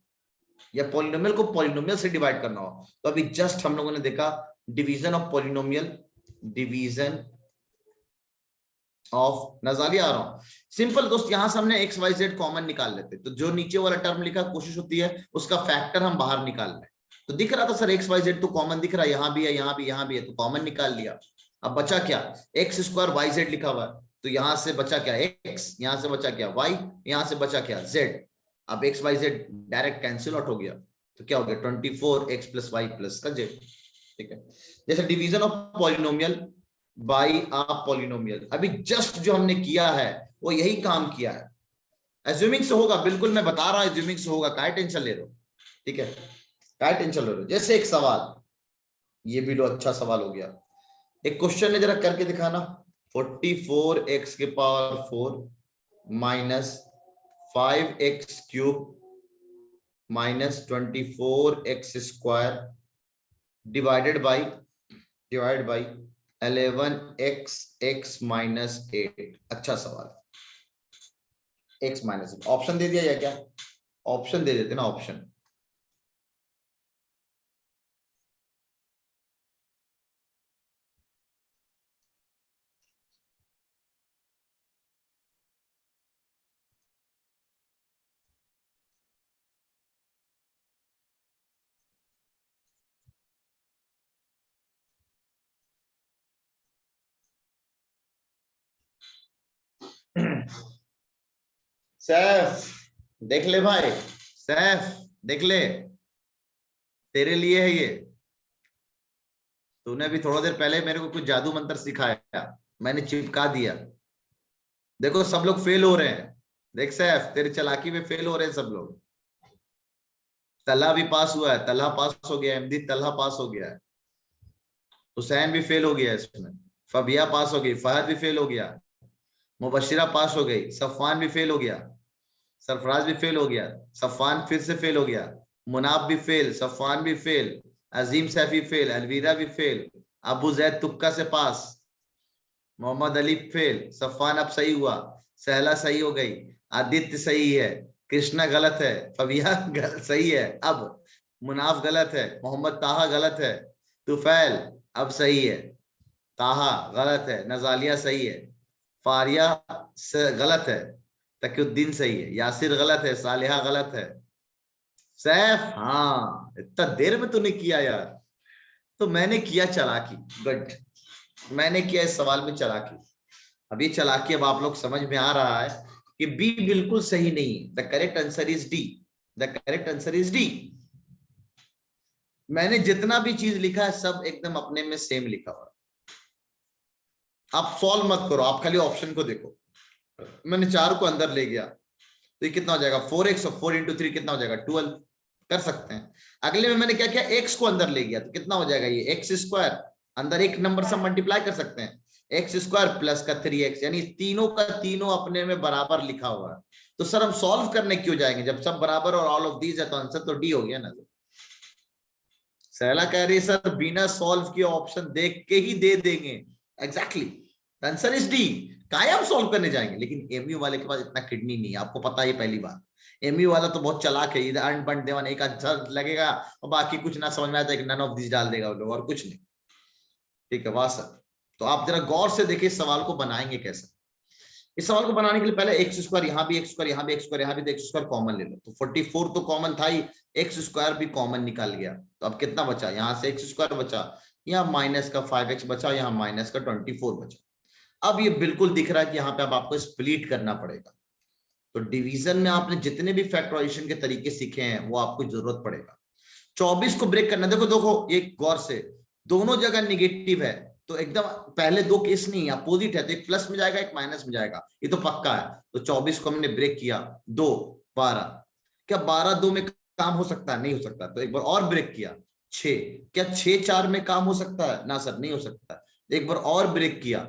या पॉलिनोमियल को पॉलिनोमियल से डिवाइड करना हो, तो अभी जस्ट हम लोगों ने देखा division of polynomial, division of, नजारी आ रहा हूं सिंपल दोस्त, यहां से हमने एक्स वाई जेड कॉमन निकाल लेते, तो जो नीचे वाला टर्म लिखा कोशिश होती है उसका फैक्टर हम बाहर निकाल लें। तो दिख रहा था सर एक्स वाई जेड तो कॉमन दिख रहा है, यहाँ भी है, यहाँ भी, यहाँ भी है, तो कॉमन निकाल लिया। अब बचा क्या, एक्स स्क्वायर वाई जेड लिखा हुआ है, तो यहां से बचा क्या एक्स, यहां से बचा क्या वाई, यहां से बचा क्या जेड। अब X Y Z direct cancel out हो गया, तो क्या हो गया 24x + y + का जेड, ठीक है। जैसे division of polynomial by a polynomial, अभी जस्ट जो हमने किया है वो यही काम किया है। एज्यूमिंग से होगा, बिल्कुल मैं बता रहा हूं एज्यूमिंग से होगा, काय टेंशन ले रहे हो, ठीक है, काय टेंशन ले रहे हो। जैसे एक सवाल, ये भी लो अच्छा सवाल हो गया, एक क्वेश्चन है जरा करके दिखाना। 44x⁴ - 5x³ - 24x² divided by 11xx - 8। अच्छा सवाल, x - 8 ऑप्शन दे दिया या क्या, ऑप्शन दे देते ना, ऑप्शन सैफ देख ले भाई, सैफ देख ले, तेरे लिए है ये। तूने भी थोड़ा देर पहले मेरे को कुछ जादू मंत्र सिखाया, मैंने चिपका दिया। देखो सब लोग फेल हो रहे हैं, देख सैफ तेरी चालाकी में फेल हो रहे हैं सब लोग। तल्हा भी पास हुआ है, तल्हा पास हो गया, अहमदी तल्हा पास हो गया है, हुसैन भी फेल हो गया है इसमें, फबिया पास हो गई, फहद भी फेल हो गया, मुबशिरा पास हो गई, सफान भी फेल हो गया, सरफराज भी फेल हो गया, सफान फिर से फेल हो गया, मुनाफ भी फेल, सफान भी फेल, अजीम सैफी फेल, अलवीरा भी फेल, अबू जैद तुक्का से पास, मोहम्मद अली फेल, सफान अब सही हुआ, सहला सही हो गई, आदित्य सही है, कृष्णा गलत है, फबिया सही है, अब मुनाफ गलत है, मोहम्मद ताहा गलत है, तुफैल अब सही है, ताहा गलत है, नजालिया सही है, फारिया गलत है, तकीउद्दीन सही है, यासिर गलत है, सालिहा गलत है, सैफ हाँ इतना देर में तूने किया यार। तो मैंने किया चालाकी, गुड, मैंने किया इस सवाल में चालाकी। अब ये चालाकी अब आप लोग समझ में आ रहा है कि बी बिल्कुल सही नहीं है। The correct answer is D, the correct answer is D. मैंने जितना भी चीज लिखा है सब एकदम अपने में सेम लिखा हुआ। आप सॉल्व मत करो, आप खाली ऑप्शन को देखो। मैंने 4 को अंदर ले गया तो ये कितना हो जाएगा 4x और 4 into 3 कितना हो जाएगा 12, कर सकते हैं। अगले में मैंने क्या किया, x को अंदर ले गया तो कितना हो जाएगा ये x स्क्वायर, अंदर एक नंबर से मल्टीप्लाई कर सकते हैं, x स्क्वायर प्लस का 3x, यानी तीनों का तीनों अपने में बराबर लिखा हुआ है। तो सर हम सॉल्व करने क्यों जाएंगे जब सब बराबर और ऑल ऑफ दीज है, तो आंसर तो डी हो गया ना। सहला कह रही है सर बिना सॉल्व किए ऑप्शन देख के ही दे देंगे, एग्जैक्टली आंसर इज डी। कायम सॉल्व करने जाएंगे, लेकिन एमयू वाले के पास इतना किडनी नहीं है, आपको पता है पहली बार। एमयू वाला तो बहुत चालाक है, इधर अंड बंड देवान एक आंसर लगेगा और बाकी कुछ ना समझ में आता है, नन ऑफ दिस डाल देगा वो लोग और कुछ नहीं। ठीक है वाह सर। तो आप जरा गौर से देखिए इस सवाल को बनाएंगे कैसे। इस सवाल को बनाने के लिए पहले एक्स स्क्वायर, यहाँ भी एक्स स्क्वायर, यहाँ भी एक्स स्क्वायर, यहाँ भी एक्स स्क्वायर कॉमन ले लो। तो 44 तो कॉमन था ही, एक्स स्क्वायर भी कॉमन निकाल गया। तो अब कितना बचा, यहाँ से एक्स स्क्वायर बचा, यहाँ माइनस का 5x बचा, यहाँ माइनस का 24 बचा। अब ये बिल्कुल दिख रहा है कि यहाँ पे अब आपको स्प्लिट करना पड़ेगा। तो डिवीजन में आपने जितने भी फैक्टराइजेशन के तरीके सीखे हैं वो आपको जरूरत पड़ेगा। 24 को ब्रेक करना, देखो देखो ये गौर से, दोनों जगह निगेटिव है तो एकदम पहले 2 केस नहीं अपोजिट है, तो एक प्लस में जाएगा एक माइनस में जाएगा, ये तो पक्का है। तो 24 को हमने ब्रेक किया, 2 12, क्या 12 2 में काम हो सकता है? नहीं हो सकता। तो एक बार और ब्रेक किया, 6, क्या 6 4 में काम हो सकता है? ना सर नहीं हो सकता। एक बार और ब्रेक किया,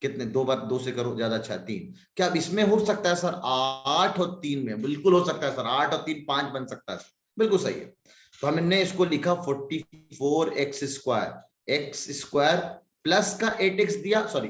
कितने 2 बार 2 से करो ज्यादा अच्छा 3, क्या अब इसमें हो सकता है सर? 8 और 3 में बिल्कुल हो सकता है सर, 8 और 3 5 बन सकता है सर, बिल्कुल सही है। तो हमने इसको लिखा 44x square, x square plus का 8x दिया, सॉरी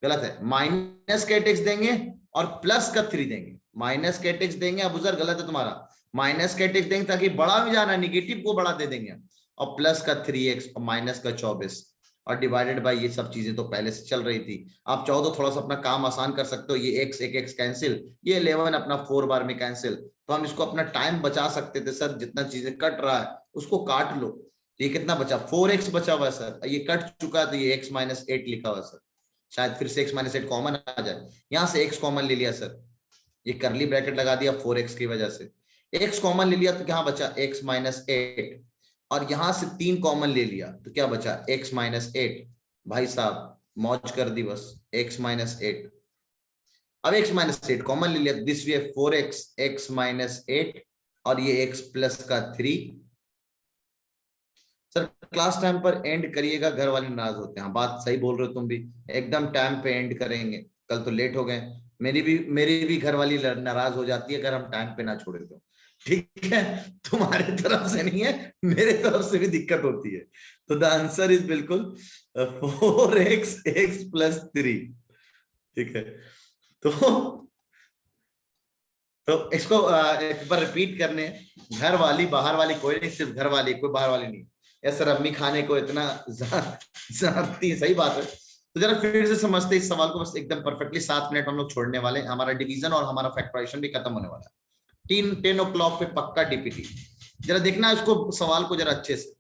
गलत है, माइनस का 8x देंगे और प्लस का 3 देंगे, माइनस का 8x देंगे। अब उधर गलत है तुम्हारा, माइनस का 8x देंगे ताकि बड़ा में जाना, निगेटिव को बड़ा दे देंगे, और प्लस का 3x और माइनस का 24 और डिवाइडेड बाय, ये सब चीजें तो पहले से चल रही थी। आप चाहो तो थोड़ा सा अपना काम आसान कर सकते हो, ये x एक x कैंसिल, ये 11 अपना 4 बार में कैंसिल, तो हम इसको अपना टाइम बचा सकते थे सर, जितना चीजें कट रहा है उसको काट लो। ये कितना बचा, 4x बचा हुआ है सर, ये कट चुका है तो ये x माइनस 8 लिखा हुआ है सर, शायद फिर से x माइनस 8 कॉमन आ जाए, यहाँ से x कॉमन ले लिया सर, ये करली ब्रैकेट लगा दिया 4x की वजह से, x कॉमन ले लिया तो क्या बचा x माइनस 8, और यहां से 3 कॉमन ले लिया तो क्या बचा x माइनस 8। भाई साहब मौज कर दी बस, x माइनस 8। अब x माइनस 8 कॉमन ले लिया, this way 4x x minus 8 और ये x प्लस का 3। सर क्लास टाइम पर एंड करिएगा, घर वाले नाराज होते हैं। बात सही बोल रहे हो तुम भी, एकदम टाइम पे एंड करेंगे, कल तो लेट हो गए। मेरी भी घर वाली नाराज हो जाती है अगर हम टाइम पे ना छोड़े तो, ठीक है। तुम्हारे तरफ से नहीं है, मेरे तरफ से भी दिक्कत होती है। तो द आंसर इज बिल्कुल 4x x प्लस 3, ठीक है। तो इसको एक बार रिपीट करने, घर वाली बाहर वाली कोई नहीं, सिर्फ घर वाली, कोई बाहर वाली नहीं। ऐसा रम्मी खाने को इतना जानती, सही बात है। तो जरा फिर से समझते इस सवाल को, बस एकदम परफेक्टली 7 मिनट हम लोग छोड़ने वाले हैं, हमारा डिवीजन और हमारा फैक्टराइजेशन भी खत्म होने वाला है। 10 o'clock पे पक्का डीपीटी। जरा देखना इसको, सवाल को जरा अच्छे से।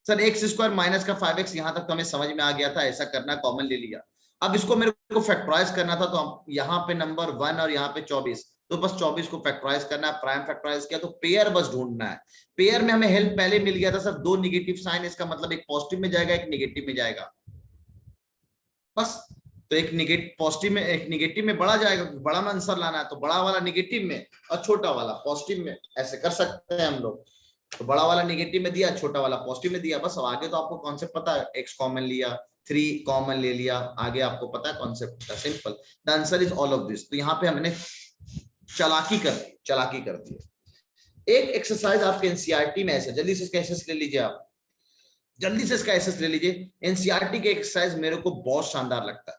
सर एक्स स्क्वायर माइनस का 5x, यहां तक तो हमें समझ में आ गया था, ऐसा करना कॉमन ले लिया। अब इसको मेरे को फैक्टराइज करना था, तो हम यहाँ पे नंबर 1 और यहाँ पे 24, तो बस 24 को फैक्टराइज करना है, प्राइम फैक्टराइज किया तो पेयर बस ढूंढना है। पेयर में हमें हेल्प पहले मिल गया था सर, 2 निगेटिव साइन, इसका मतलब एक पॉजिटिव में जाएगा एक निगेटिव में जाएगा, बस। तो एक निगेटिव पॉजिटिव में, एक निगेटिव में बड़ा जाएगा, बड़ा में आंसर लाना है तो बड़ा वाला निगेटिव में और छोटा वाला पॉजिटिव में, ऐसे कर सकते हैं हम लोग। तो बड़ा वाला निगेटिव में दिया, छोटा वाला पॉजिटिव में दिया, बस। अब आगे तो आपको कॉन्सेप्ट पता है, x कॉमन लिया, 3 कॉमन ले लिया, आगे आपको पता है कॉन्सेप्ट का, simple. The answer is all of this. तो यहाँ पे हमने चालाकी कर दी है। एक एक्सरसाइज आपके एनसीईआरटी में ऐसे, जल्दी से इसका एसेस ले लीजिए आप, जल्दी से इसका एसेस ले लीजिए। एनसीईआरटी के एक्सरसाइज मेरे को बहुत शानदार लगता है।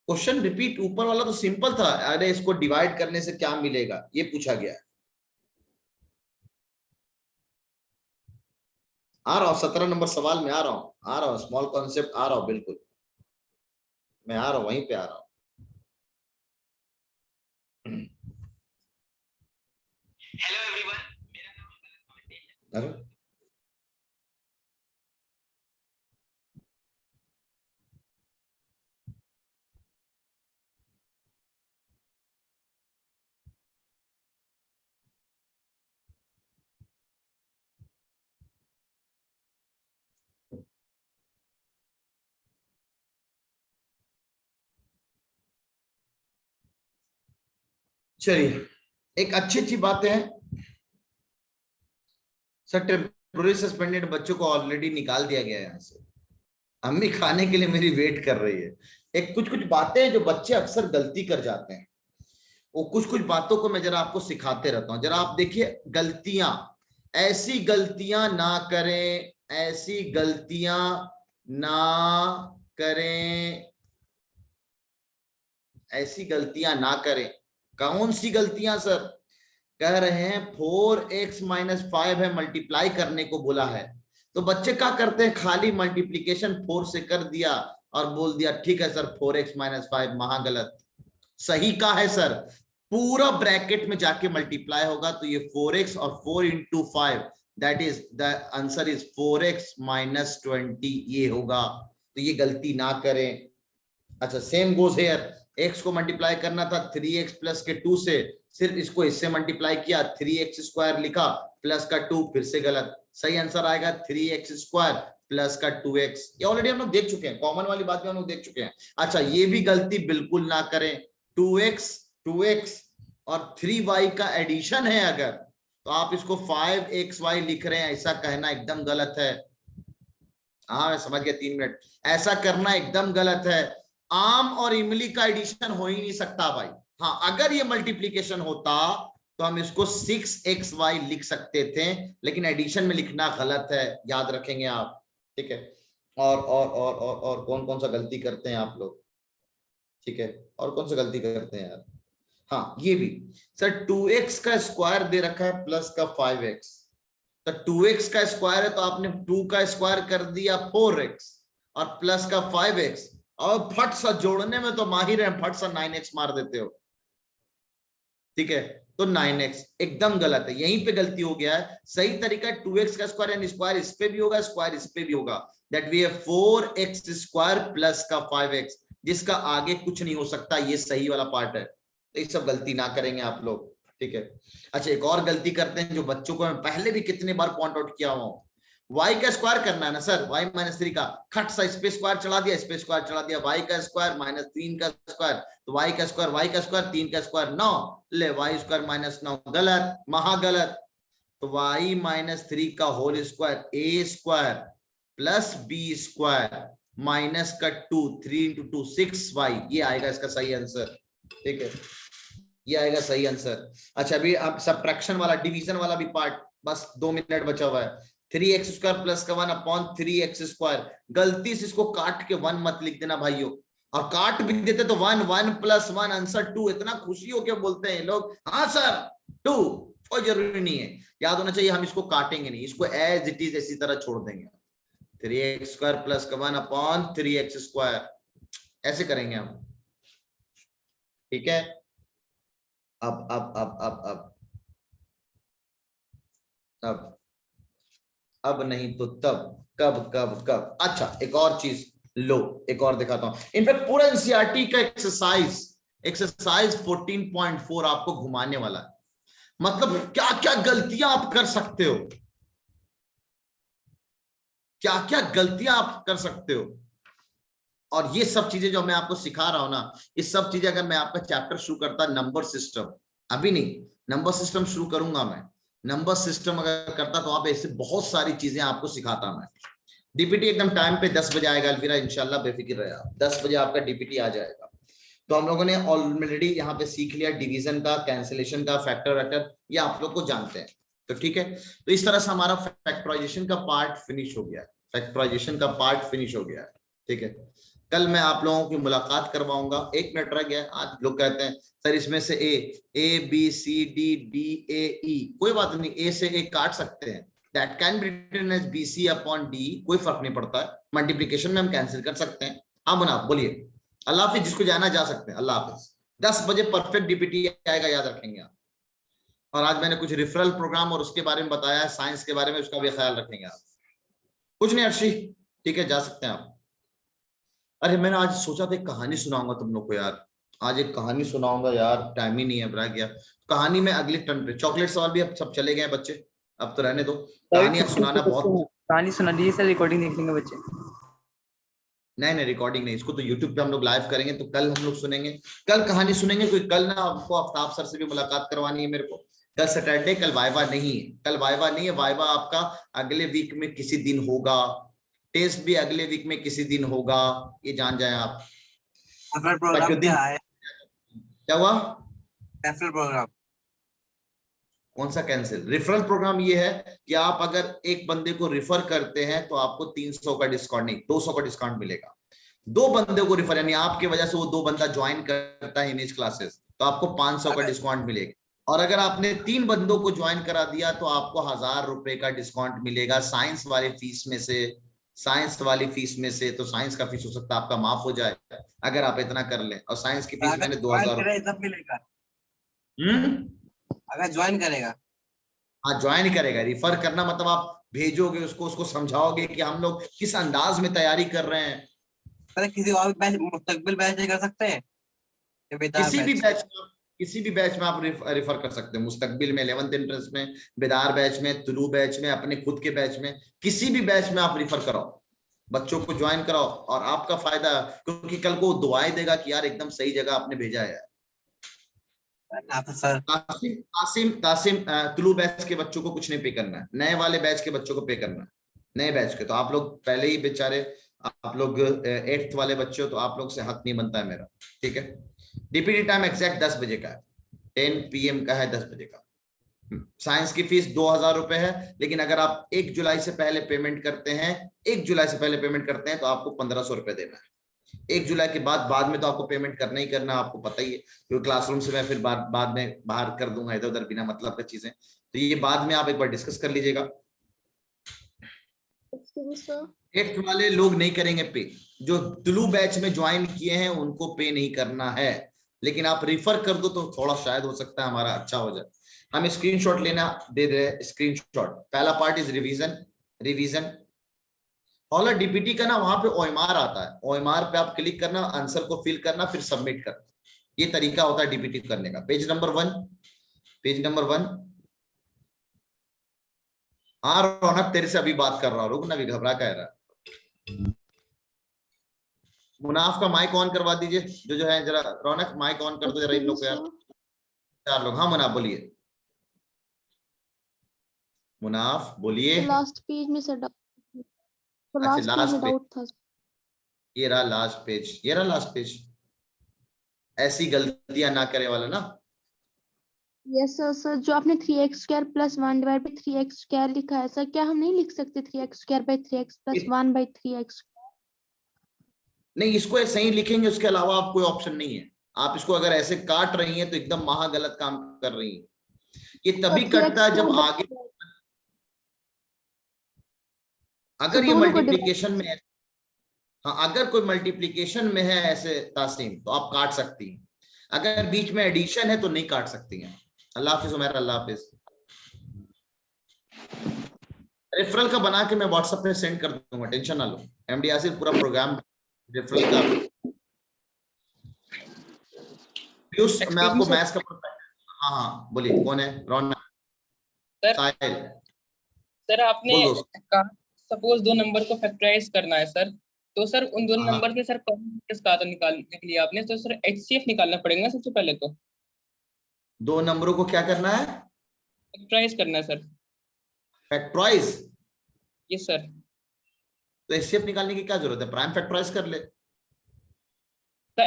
क्वेश्चन रिपीट, ऊपर वाला तो सिंपल था, अरे इसको डिवाइड करने से क्या मिलेगा ये पूछा गया है। आ रहा हूं 17 नंबर सवाल में, आ रहा हूं स्मॉल कॉन्सेप्ट आ रहा हूं, बिल्कुल मैं आ रहा हूं, वहीं पे आ रहा हूं। हेलो एवरीवन, मेरा नाम अरे चलिए, एक अच्छी बात है सर, टेम्पोररी सस्पेंडेड बच्चों को ऑलरेडी निकाल दिया गया है यहाँ से। अम्मी खाने के लिए मेरी वेट कर रही है। एक कुछ बातें जो बच्चे अक्सर गलती कर जाते हैं, वो कुछ बातों को मैं जरा आपको सिखाते रहता हूं। जरा आप देखिए, गलतियां, ऐसी गलतियां ना करें, ऐसी गलतियां ना करें, ऐसी गलतियां ना करें। कौन सी गलतियां सर? कह रहे हैं 4x - 5 है, मल्टीप्लाई करने को बोला है। तो बच्चे क्या करते हैं, खाली मल्टीप्लीकेशन 4 से कर दिया और बोल दिया ठीक है सर 4x - 5, महागलत। सही का है सर, पूरा ब्रैकेट में जाके मल्टीप्लाई होगा तो ये 4x और 4 × 5, that is the answer is 4x - 20, ये होगा। तो ये गलती ना करें। अच्छा, सेम गोज हेयर, x को मल्टीप्लाई करना था 3x प्लस के 2 से, सिर्फ इसको इससे मल्टीप्लाई किया, 3x² लिखा प्लस का 2, फिर से गलत। सही आंसर आएगा 3x² प्लस का 2x। ये ऑलरेडी हम लोग देख चुके हैं, कॉमन वाली बात भी हम लोग देख चुके हैं। अच्छा, ये भी गलती बिल्कुल ना करें। 2x और 3y का एडिशन है अगर, तो आप इसको 5xy लिख रहे हैं, ऐसा कहना एकदम गलत है। हाँ मैं समझ गया, 3 मिनट। ऐसा करना एकदम गलत है। आम और इमली का एडिशन हो ही नहीं सकता भाई। हाँ, अगर ये मल्टीप्लीकेशन होता तो हम इसको 6xy लिख सकते थे, लेकिन एडिशन में लिखना गलत है, याद रखेंगे आप, ठीक है। और कौन सा गलती करते हैं आप लोग, ठीक है, और कौन सा गलती करते हैं यार? हाँ, ये भी सर 2x का स्क्वायर दे रखा है प्लस का 5x, तो 2x का स्क्वायर है तो आपने 2 का स्क्वायर कर दिया 4x और प्लस का 5x, और फट सा जोड़ने में तो माहिर है, फट सा 9x मार देते हो, ठीक है। तो 9x एकदम गलत है, यहीं पे गलती हो गया है। सही तरीका 2x का स्क्वायर यानी स्क्वायर इस पे भी होगा, स्क्वायर इस पे भी होगा, that we have 4x² plus का 5x, जिसका आगे कुछ नहीं हो सकता, ये सही वाला पार्ट है। तो ये सब गलती ना करेंगे आप लोग, ठीक है। अच्छा, एक और गलती करते हैं जो बच्चों को मैं पहले भी कितने बार पॉइंट आउट किया हूं, y का स्क्वायर करना है ना सर, y - 3 का खट सा इस पे स्क्वायर चढ़ा दिया, इस पे स्क्वायर चढ़ा दिया, y का स्क्वायर -3 का स्क्वायर, तो y का स्क्वायर 3 का स्क्वायर 9, ले y² - 9, गलत, महागलत। तो y - 3 का whole square a² plus b² minus का 2, 3 × 2 6y, ये आएगा इसका सही आंसर, ठीक है, ये आएगा सही आंसर। अच्छा, अभी अब सबट्रैक्शन वाला, डिवीजन वाला भी पार्ट, बस 2 मिनट बचा हुआ है। 3x² प्लस का 1/3x², गलती से इसको काट के 1 मत लिख देना भाइयों, और काट भी देते तो 1 + 1 आंसर 2, इतना खुशी होकर बोलते हैं लोग, हाँ सर 2, कोई जरूरी नहीं है, याद होना चाहिए हम इसको काटेंगे नहीं, इसको एज इट इज इसी तरह छोड़ देंगे। 3x² प्लस का 1/3x², ऐसे करेंगे हम, ठीक है। अब नहीं तो तब, कब। अच्छा, एक और चीज लो, एक और दिखाता हूं। इनफैक्ट पूरा एनसीईआरटी का एक्सरसाइज 14.4 आपको घुमाने वाला है। मतलब क्या क्या गलतियां आप कर सकते हो, क्या क्या गलतियां आप कर सकते हो, और ये सब चीजें जो मैं आपको सिखा रहा हूं ना, ये सब चीजें अगर मैं आपका चैप्टर शुरू करता नंबर सिस्टम, अभी नहीं, नंबर सिस्टम शुरू करूंगा मैं, नंबर सिस्टम अगर करता तो आप ऐसे बहुत सारी चीजें आपको सिखाता मैं। डीपीटी एकदम टाइम पे 10 बजे आएगा अलविरा, इंशाल्लाह बेफिक्र रहे आप, 10 बजे आपका डीपीटी आ जाएगा। तो हम लोगों ने ऑलरेडी यहाँ पे सीख लिया डिवीजन का, कैंसिलेशन का, फैक्टर वेक्टर, ये आप लोग को जानते हैं। तो ठीक है, तो इस तरह से हमारा फैक्टराइजेशन का पार्ट फिनिश हो गया है। फैक्टराइजेशन का पार्ट फिनिश हो गया है। ठीक है, कल मैं आप लोगों की मुलाकात करवाऊंगा। 1 मिनट रह गया। आज लोग कहते हैं सर इसमें से A B C D D A E, कोई बात नहीं, ए से ए काट सकते हैं, that can be written as B C upon D, कोई फर्क नहीं पड़ता है। मल्टीप्लीकेशन में हम कैंसिल कर सकते हैं। हाँ मुनाफ बोलिए। अल्लाह हाफिज, जिसको जाना जा सकते हैं। अल्लाह हाफिज। 10 बजे परफेक्ट डीपीटी आएगा, याद रखेंगे आप। और आज मैंने कुछ रिफरल प्रोग्राम और उसके बारे में बताया है, साइंस के बारे में, उसका भी ख्याल रखेंगे आप। कुछ नहीं अर्शी, ठीक है, जा सकते हैं आप। अरे मैंने आज सोचा था एक कहानी सुनाऊंगा तुम लोग को यार, आज एक कहानी सुनाऊंगा यार, टाइम ही नहीं है, रह गया। कहानी में अगले टर्न पे, चॉकलेट सवाल भी अब सब चले गए बच्चे, अब तो रहने दो। कहानियां सुनाना बहुत, कहानी सुना दीजिए सर, रिकॉर्डिंग देख लेंगे बच्चे। नहीं रिकॉर्डिंग नहीं, इसको तो यूट्यूब पे हम लोग लाइव करेंगे, तो कल हम लोग सुनेंगे, कल कहानी सुनेंगे। कोई कल ना आपको आफ्ताब सर से भी मुलाकात करवानी है मेरे को, कल सैटरडे, कल वाइवा नहीं है, कल वाइवा नहीं है, वाइवा आपका अगले वीक में किसी दिन होगा, टेस्ट भी अगले वीक में किसी दिन होगा, ये जान जाए आप। प्रोग्राम क्या है? क्या हुआ? Referral program. कौन सा कैंसिल? रेफरल प्रोग्राम ये है कि आप अगर एक बंदे को रिफर करते हैं तो आपको 300 का डिस्काउंट, नहीं 200 का डिस्काउंट मिलेगा। 2 बंदे को रिफर, यानी आपकी वजह से वो 2 बंदा ज्वाइन करता है इमेज क्लासेस, तो आपको 500 का डिस्काउंट मिलेगा। और अगर आपने 3 बंदों को ज्वाइन करा दिया तो आपको 1000 रुपए का डिस्काउंट मिलेगा साइंस वाली फीस में से, साइंस वाली फीस में से। तो साइंस का फीस हो सकता है आपका माफ हो जाए अगर आप इतना कर लें, और साइंस की फीस मैंने 2000 तब मिलेगा। हम्म, अगर ज्वाइन करेगा, हाँ ज्वाइन करेगा। रिफर करना मतलब आप भेजोगे उसको, उसको समझाओगे कि हम लोग किस अंदाज में तैयारी कर रहे हैं। अरे किसी और बैच, मुस्तकबिल बैच नहीं कर सकते हैं? किसी भी बैच में आप रिफर कर सकते हैं। मुस्तकबिल में, 11th इंट्रेंस में, बेदार बैच में, तुलू बैच में, अपने खुद के बैच में, किसी भी बैच में आप रिफर कराओ, बच्चों को ज्वाइन कराओ, और आपका फायदा, क्योंकि कल को दुआएं देगा कि यार एकदम सही जगह आपने भेजा है। सर कासिम तुलू बैच के बच्चों को कुछ नहीं पे करना है, नए वाले बैच के बच्चों को पे करना है। नए बैच के तो आप लोग पहले ही बेचारे, आप लोग 8th वाले बच्चे हो, तो आप लोग से हक नहीं बनता है मेरा। ठीक है, डीपीटी टाइम एग्जैक्ट 10 बजे का है, 10 PM का है, 10 बजे का। साइंस की फीस 2000 रुपए है, लेकिन अगर आप 1 जुलाई से पहले पेमेंट करते हैं, 1 जुलाई से पहले पेमेंट करते हैं तो आपको 1500 रुपए देना है। 1 जुलाई के बाद में तो आपको पेमेंट करना ही करना, आपको पता ही है, क्योंकि क्लासरूम से मैं फिर बाद में बाहर कर दूंगा इधर उधर बिना मतलब की चीजें, तो ये बाद में आप एक बार डिस्कस कर लीजिएगा। 8th वाले लोग नहीं करेंगे पे, जो तुलू बैच में ज्वाइन किए हैं उनको पे नहीं करना है, लेकिन आप रिफर कर दो तो थोड़ा शायद हो सकता है हमारा अच्छा हो जाए। हम स्क्रीनशॉट लेना दे रहे हैं, स्क्रीनशॉट। पहला पार्ट इज रिवीजन। और डीपीटी का ना वहां पे ओएमआर आता है, ओएमआर पे आप क्लिक करना, आंसर को फिल करना, फिर सबमिट करना, ये तरीका होता है डीपीटी करने का। Page number 1। हाँ रौनक, तेरे से अभी बात कर रहा हूँ, रुक ना, भी घबरा कह रहा है। मुनाफ का माइक ऑन करवा दीजिए, जो है जरा, रौनक माइक ऑन कर दो जरा इन लोग को यार, 4 लोग। हाँ मुनाफ बोलिए, मुनाफ बोलिए। लास्ट पेज में सर, अच्छा लास्ट पेज, डाउट था। ये रहा लास्ट पेज, ऐसी गलतियां ना करे वाला ना। यस सर, जो आपने 3x² + 1 / 3x² लिखा है सर, क्या हम नहीं लिख सकते 3x² / 3x + 1 / 3x? नहीं, इसको ऐसे ही लिखेंगे, उसके अलावा आप कोई ऑप्शन नहीं है। आप इसको अगर ऐसे काट रही हैं तो एकदम महा गलत काम कर रही हैं। ये तभी कटता है जब आगे, अगर ये मल्टीप्लिकेशन में है, हाँ अगर कोई मल्टीप्लिकेशन में है ऐसे तासीम, तो आप काट सकती हैं। अगर बीच में एडिशन है तो नहीं काट सकती हैं। अल्लाह हाफिज उमैर, अल्लाह हाफिज। रेफरल का बना के मैं व्हाट्सएप पे सेंड कर दूंगा, टेंशन ना लो। एमडी आसिफ पूरा प्रोग्राम रेफरल का। पीयूष, मैं आपको मैथ्स का, हाँ बोलिए, कौन है? रौनक साहिल। सर आपने कहा सपोज 2 नंबर को फैक्टराइज करना है सर, तो सर उन 2 नंबर से सर कॉमन फैक्टर्स कहा था निकालने के लिए आपने, तो सर HCF निकालना पड़ेगा सबसे पहले। तो 2 नंबरों को क्या करना है? फैक्टराइज करना है सर। फैक्टराइज? Yes sir. तो HCF निकालने की क्या जरूरत है, प्राइम फैक्टराइज कर ले। तो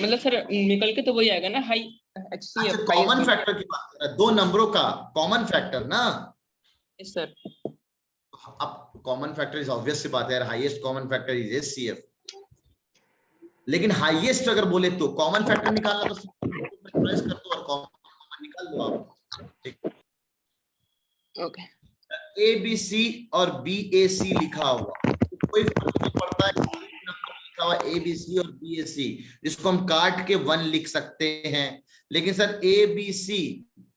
मतलब सर निकल के तो वही आएगा ना, हाई HCF। अच्छा, कॉमन फैक्टर की बात कर रहा है, दो नंबरों का कॉमन फैक्टर ना। Yes sir. अब कॉमन फैक्टर इज ऑब्वियस सी बात है यार, highest common factor is HCF। लेकिन हाईएस्ट अगर बोले तो कॉमन फैक्टर निकालना तो फैक्टराइज कर दो और कॉमन निकाल दो आप। ठीक, ओके। ABC और BAC लिखा हुआ तो कोई फर्क नहीं पड़ता है, लिखा हुआ ABC और BAC जिसको हम काट के 1 लिख सकते हैं। लेकिन सर ABC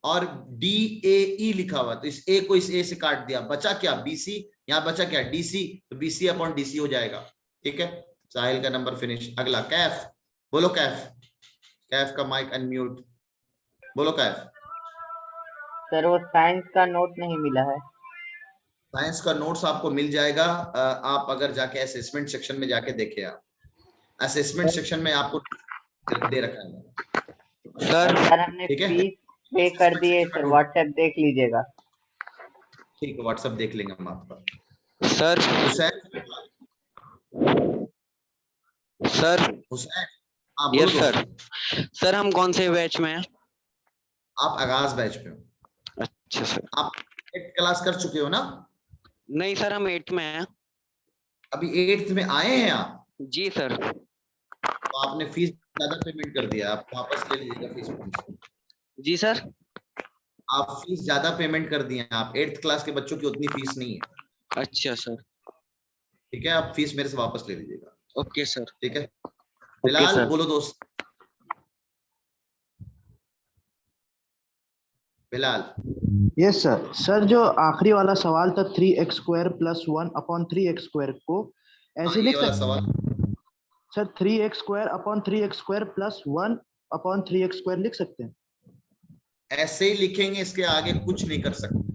और DAE लिखा हुआ तो इस A को इस A से काट दिया, बचा क्या BC, यहाँ बचा क्या DC, तो BC अपॉन DC हो जाएगा। ठीक है, साहिल का नंबर फिनिश। अगला कैफ, बोलो कैफ, कैफ का माइक अनम्यूट, बोलो कैफ। सर वो साइंस का नोट नहीं मिला है। साइंस का नोट्स आपको मिल जाएगा, आप अगर जाके असेसमेंट सेक्शन में जाके देखे, आप असेसमेंट सेक्शन में आपको दे रखा है सर हमने ठीक है, फीस पे कर दिए सर, व्हाट्सएप देख लीजिएगा। ठीक है, व्हाट्सएप देख लेंगे हम आपका। सर हुसैन, सर हुसैन आप यस बोलो। सर। सर हम कौन से बैच में हैं? आप आगाज बैच में हो, अच्छा सर। आप 8th क्लास कर चुके हो ना? नहीं सर हम 8th में हैं। अभी 8th में आए हैं आप? जी सर। तो आपने फीस ज्यादा पेमेंट कर दिया, आप वापस ले लीजिएगा फीस। जी सर। आप फीस ज्यादा पेमेंट कर दिए हैं, आप 8th क्लास के बच्चों की उतनी फीस नहीं है। अच्छा सर। ठीक है, आप फीस मेरे से वापस ले लीजिएगा। Okay sir. ठीक है, बिलाल सर। बोलो दोस्त। बिलाल। Yes sir. सर जो आखिरी वाला सवाल था 3x square plus 1 upon 3x square को ऐसे लिख सकते सवाल sir 3x square upon 3x square plus 1 upon 3x square लिख सकते हैं? ऐसे ही लिखेंगे, इसके आगे कुछ नहीं कर सकते।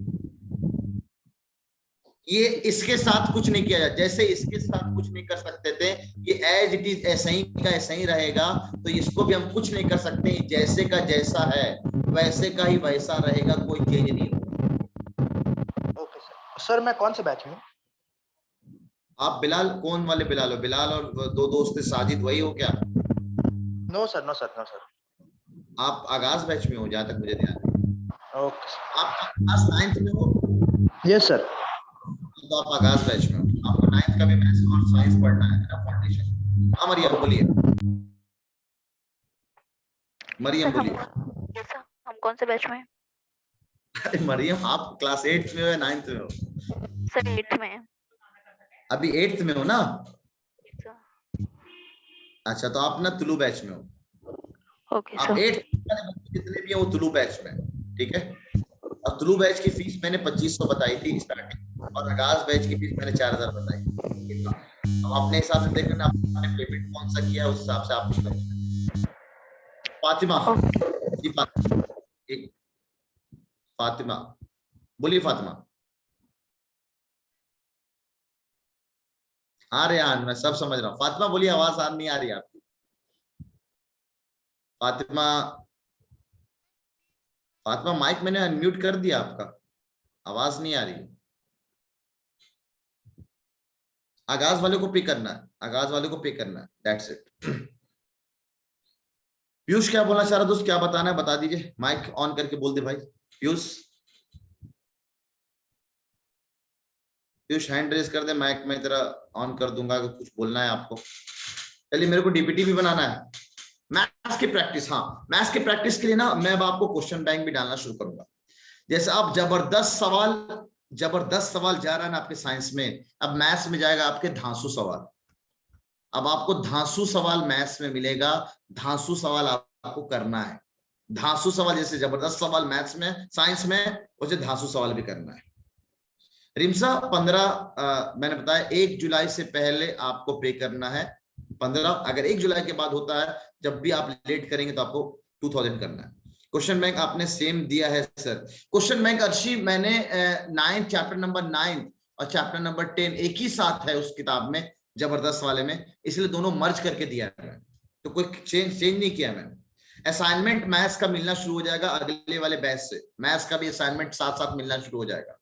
ये इसके साथ कुछ नहीं किया जाए, जैसे इसके साथ कुछ नहीं कर सकते थे, ये एज इट इज ऐसा ही का ऐसा ही रहेगा, तो इसको भी हम कुछ नहीं कर सकते। जैसे का जैसा है वैसे का ही वैसा रहेगा, कोई चेंज नहीं होगा। Okay sir. सर मैं कौन से बैच में हूँ? आप बिलाल, कौन वाले बिलाल हो? बिलाल और दो दोस्त साजिद, वही हो क्या? No sir, no sir, no sir. आप आगाज बैच में हो जहां तक मुझे ध्यान है। Okay sir. आप क्लास 9th में हो? Yes sir. तो आप आगाज बैच में हो, आपको 9th का भी मैथ्स और साइंस पढ़ना है ना, फाउंडेशन। हाँ मरियम बोलिए, मरियम बोलिए। हम कौन से बैच में? अरे मरियम, आप क्लास 8th में हो या 9th में हो? सर 8th में। अभी 8th में हो ना? अच्छा, तो आप ना तुलु बैच में हो। ओके आप सर। 8th वाले बच्चे जितने भी हैं वो तुलु बैच में, ठीक है। और तुलु बैच की फीस मैंने 2500 बताई थी स्टार्टिंग, और आगाज बैच की फीस मैंने 4000 बताई। अब अपने हिसाब से देख लेना आपने पेमेंट कौन सा किया, उस हिसाब से आप कुछ करो। फातिमा जी, एक फातिमा बोलिए। फातिमा आ रहे हैं, मैं सब समझ रहा हूँ। फातिमा बोलिए, आवाज आ नहीं आ रही आपकी। फातिमा, फातिमा माइक मैंने अनम्यूट कर दिया आपका, आवाज नहीं आ रही। आगाज वाले को पे करना है, आगाज वाले को पे करना है, दैट्स इट। पीयूष क्या बोलना चाह रहा दोस्त, क्या बताना है बता दीजिए, माइक ऑन करके बोल दे भाई। पीयूष, पीयूष हैंड रेज कर दे, माइक मैं तेरा ऑन कर दूंगा अगर कुछ बोलना है आपको। चलिए, मेरे को डीपीटी भी बनाना है, मैथ्स की प्रैक्टिस। हाँ, मैथ्स की प्रैक्टिस के लिए ना मैं अब आपको क्वेश्चन बैंक भी डालना शुरू करूंगा। जैसे आप जबरदस्त सवाल जा रहा है ना आपके साइंस में, अब मैथ्स में जाएगा आपके धांसू सवाल। अब आपको धांसू सवाल मैथ्स में मिलेगा, धांसू सवाल आपको करना है। धांसू सवाल जैसे जबरदस्त सवाल मैथ्स में, साइंस में, वैसे धांसू सवाल भी करना है। रिमसा 15 मैंने बताया 1 जुलाई से पहले आपको पे करना है 15। अगर 1 जुलाई के बाद होता है, जब भी आप लेट करेंगे तो आपको 2000 करना है। क्वेश्चन बैंक आपने सेम दिया है सर। क्वेश्चन बैंक अर्शी मैंने 9 चैप्टर नंबर 9 और चैप्टर नंबर 10 एक ही साथ है उस किताब में, जबरदस्त वाले में, इसलिए दोनों मर्ज करके दिया है, तो कोई चेंज नहीं किया मैंने। असाइनमेंट मैथ्स का मिलना शुरू हो जाएगा अगले वाले बैच से, मैथ्स का भी असाइनमेंट साथ साथ मिलना शुरू हो जाएगा।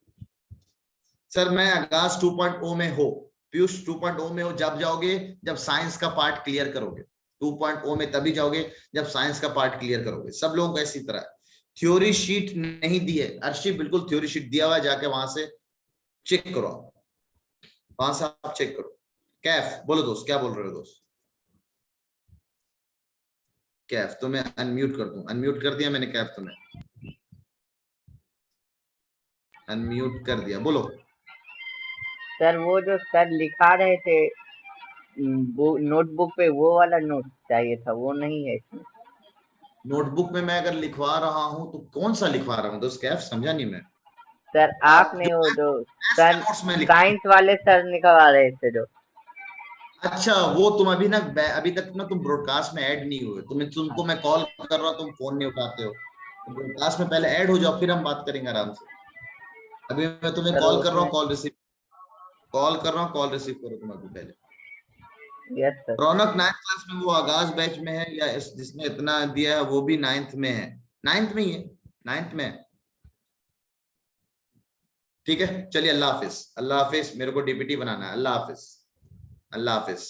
सर मैं आगाज 2.0 में हो, पीयूष 2.0 में हो जब जाओगे जब साइंस का पार्ट क्लियर करोगे। 2.0 में तभी जाओगे जब साइंस का पार्ट क्लियर करोगे। सब लोगों को इसी तरह थ्योरी शीट नहीं दी है अर्शिफ, बिल्कुल थ्योरी शीट दिया हुआ है, जाके वहां से चेक करो, वहां से आप चेक करो। कैफ बोलो दोस्त, क्या बोल रहे हो दोस्त? कैफ तुम्हें अनम्यूट कर दूं? अनम्यूट कर दिया मैंने कैफ, तुम्हें अनम्यूट कर दिया, बोलो। सर वो जो सर लिखा रहे थे वो नोटबुक पे, वो वाला नोट चाहिए था, वो नहीं है इसमें। नोटबुक में मैं अगर लिखवा रहा हूं तो कौन सा लिखवा रहा हूं दोस्त? कैफ समझा नहीं मैं। सर आपने वो जो सर नोट्स में लिखा, साइंस वाले सर लिखवा रहे थे जो। अच्छा वो तुम अभी ना अभी तक ना तुम ब्रॉडकास्ट में ऐड नहीं हुए, तुमको मैं कॉल कर रहा हूं, तुम फोन नहीं उठाते हो। ब्रॉडकास्ट में पहले ऐड हो जाओ, फिर हम बात करेंगे आराम से। अभी मैं तुम्हें कॉल कर रहा हूँ, कॉल रिसीव करो तुम अभी पहले। Yes sir. रौनक 9th क्लास में, वो आगाज बैच में है या जिसने इतना दिया है वो भी 9th में है? 9th में ही है, 9th में है। ठीक है चलिए, अल्लाह हाफिज। अल्लाह हाफिज, मेरे को डीपीटी बनाना है। अल्लाह हाफिज, अल्लाह हाफिज।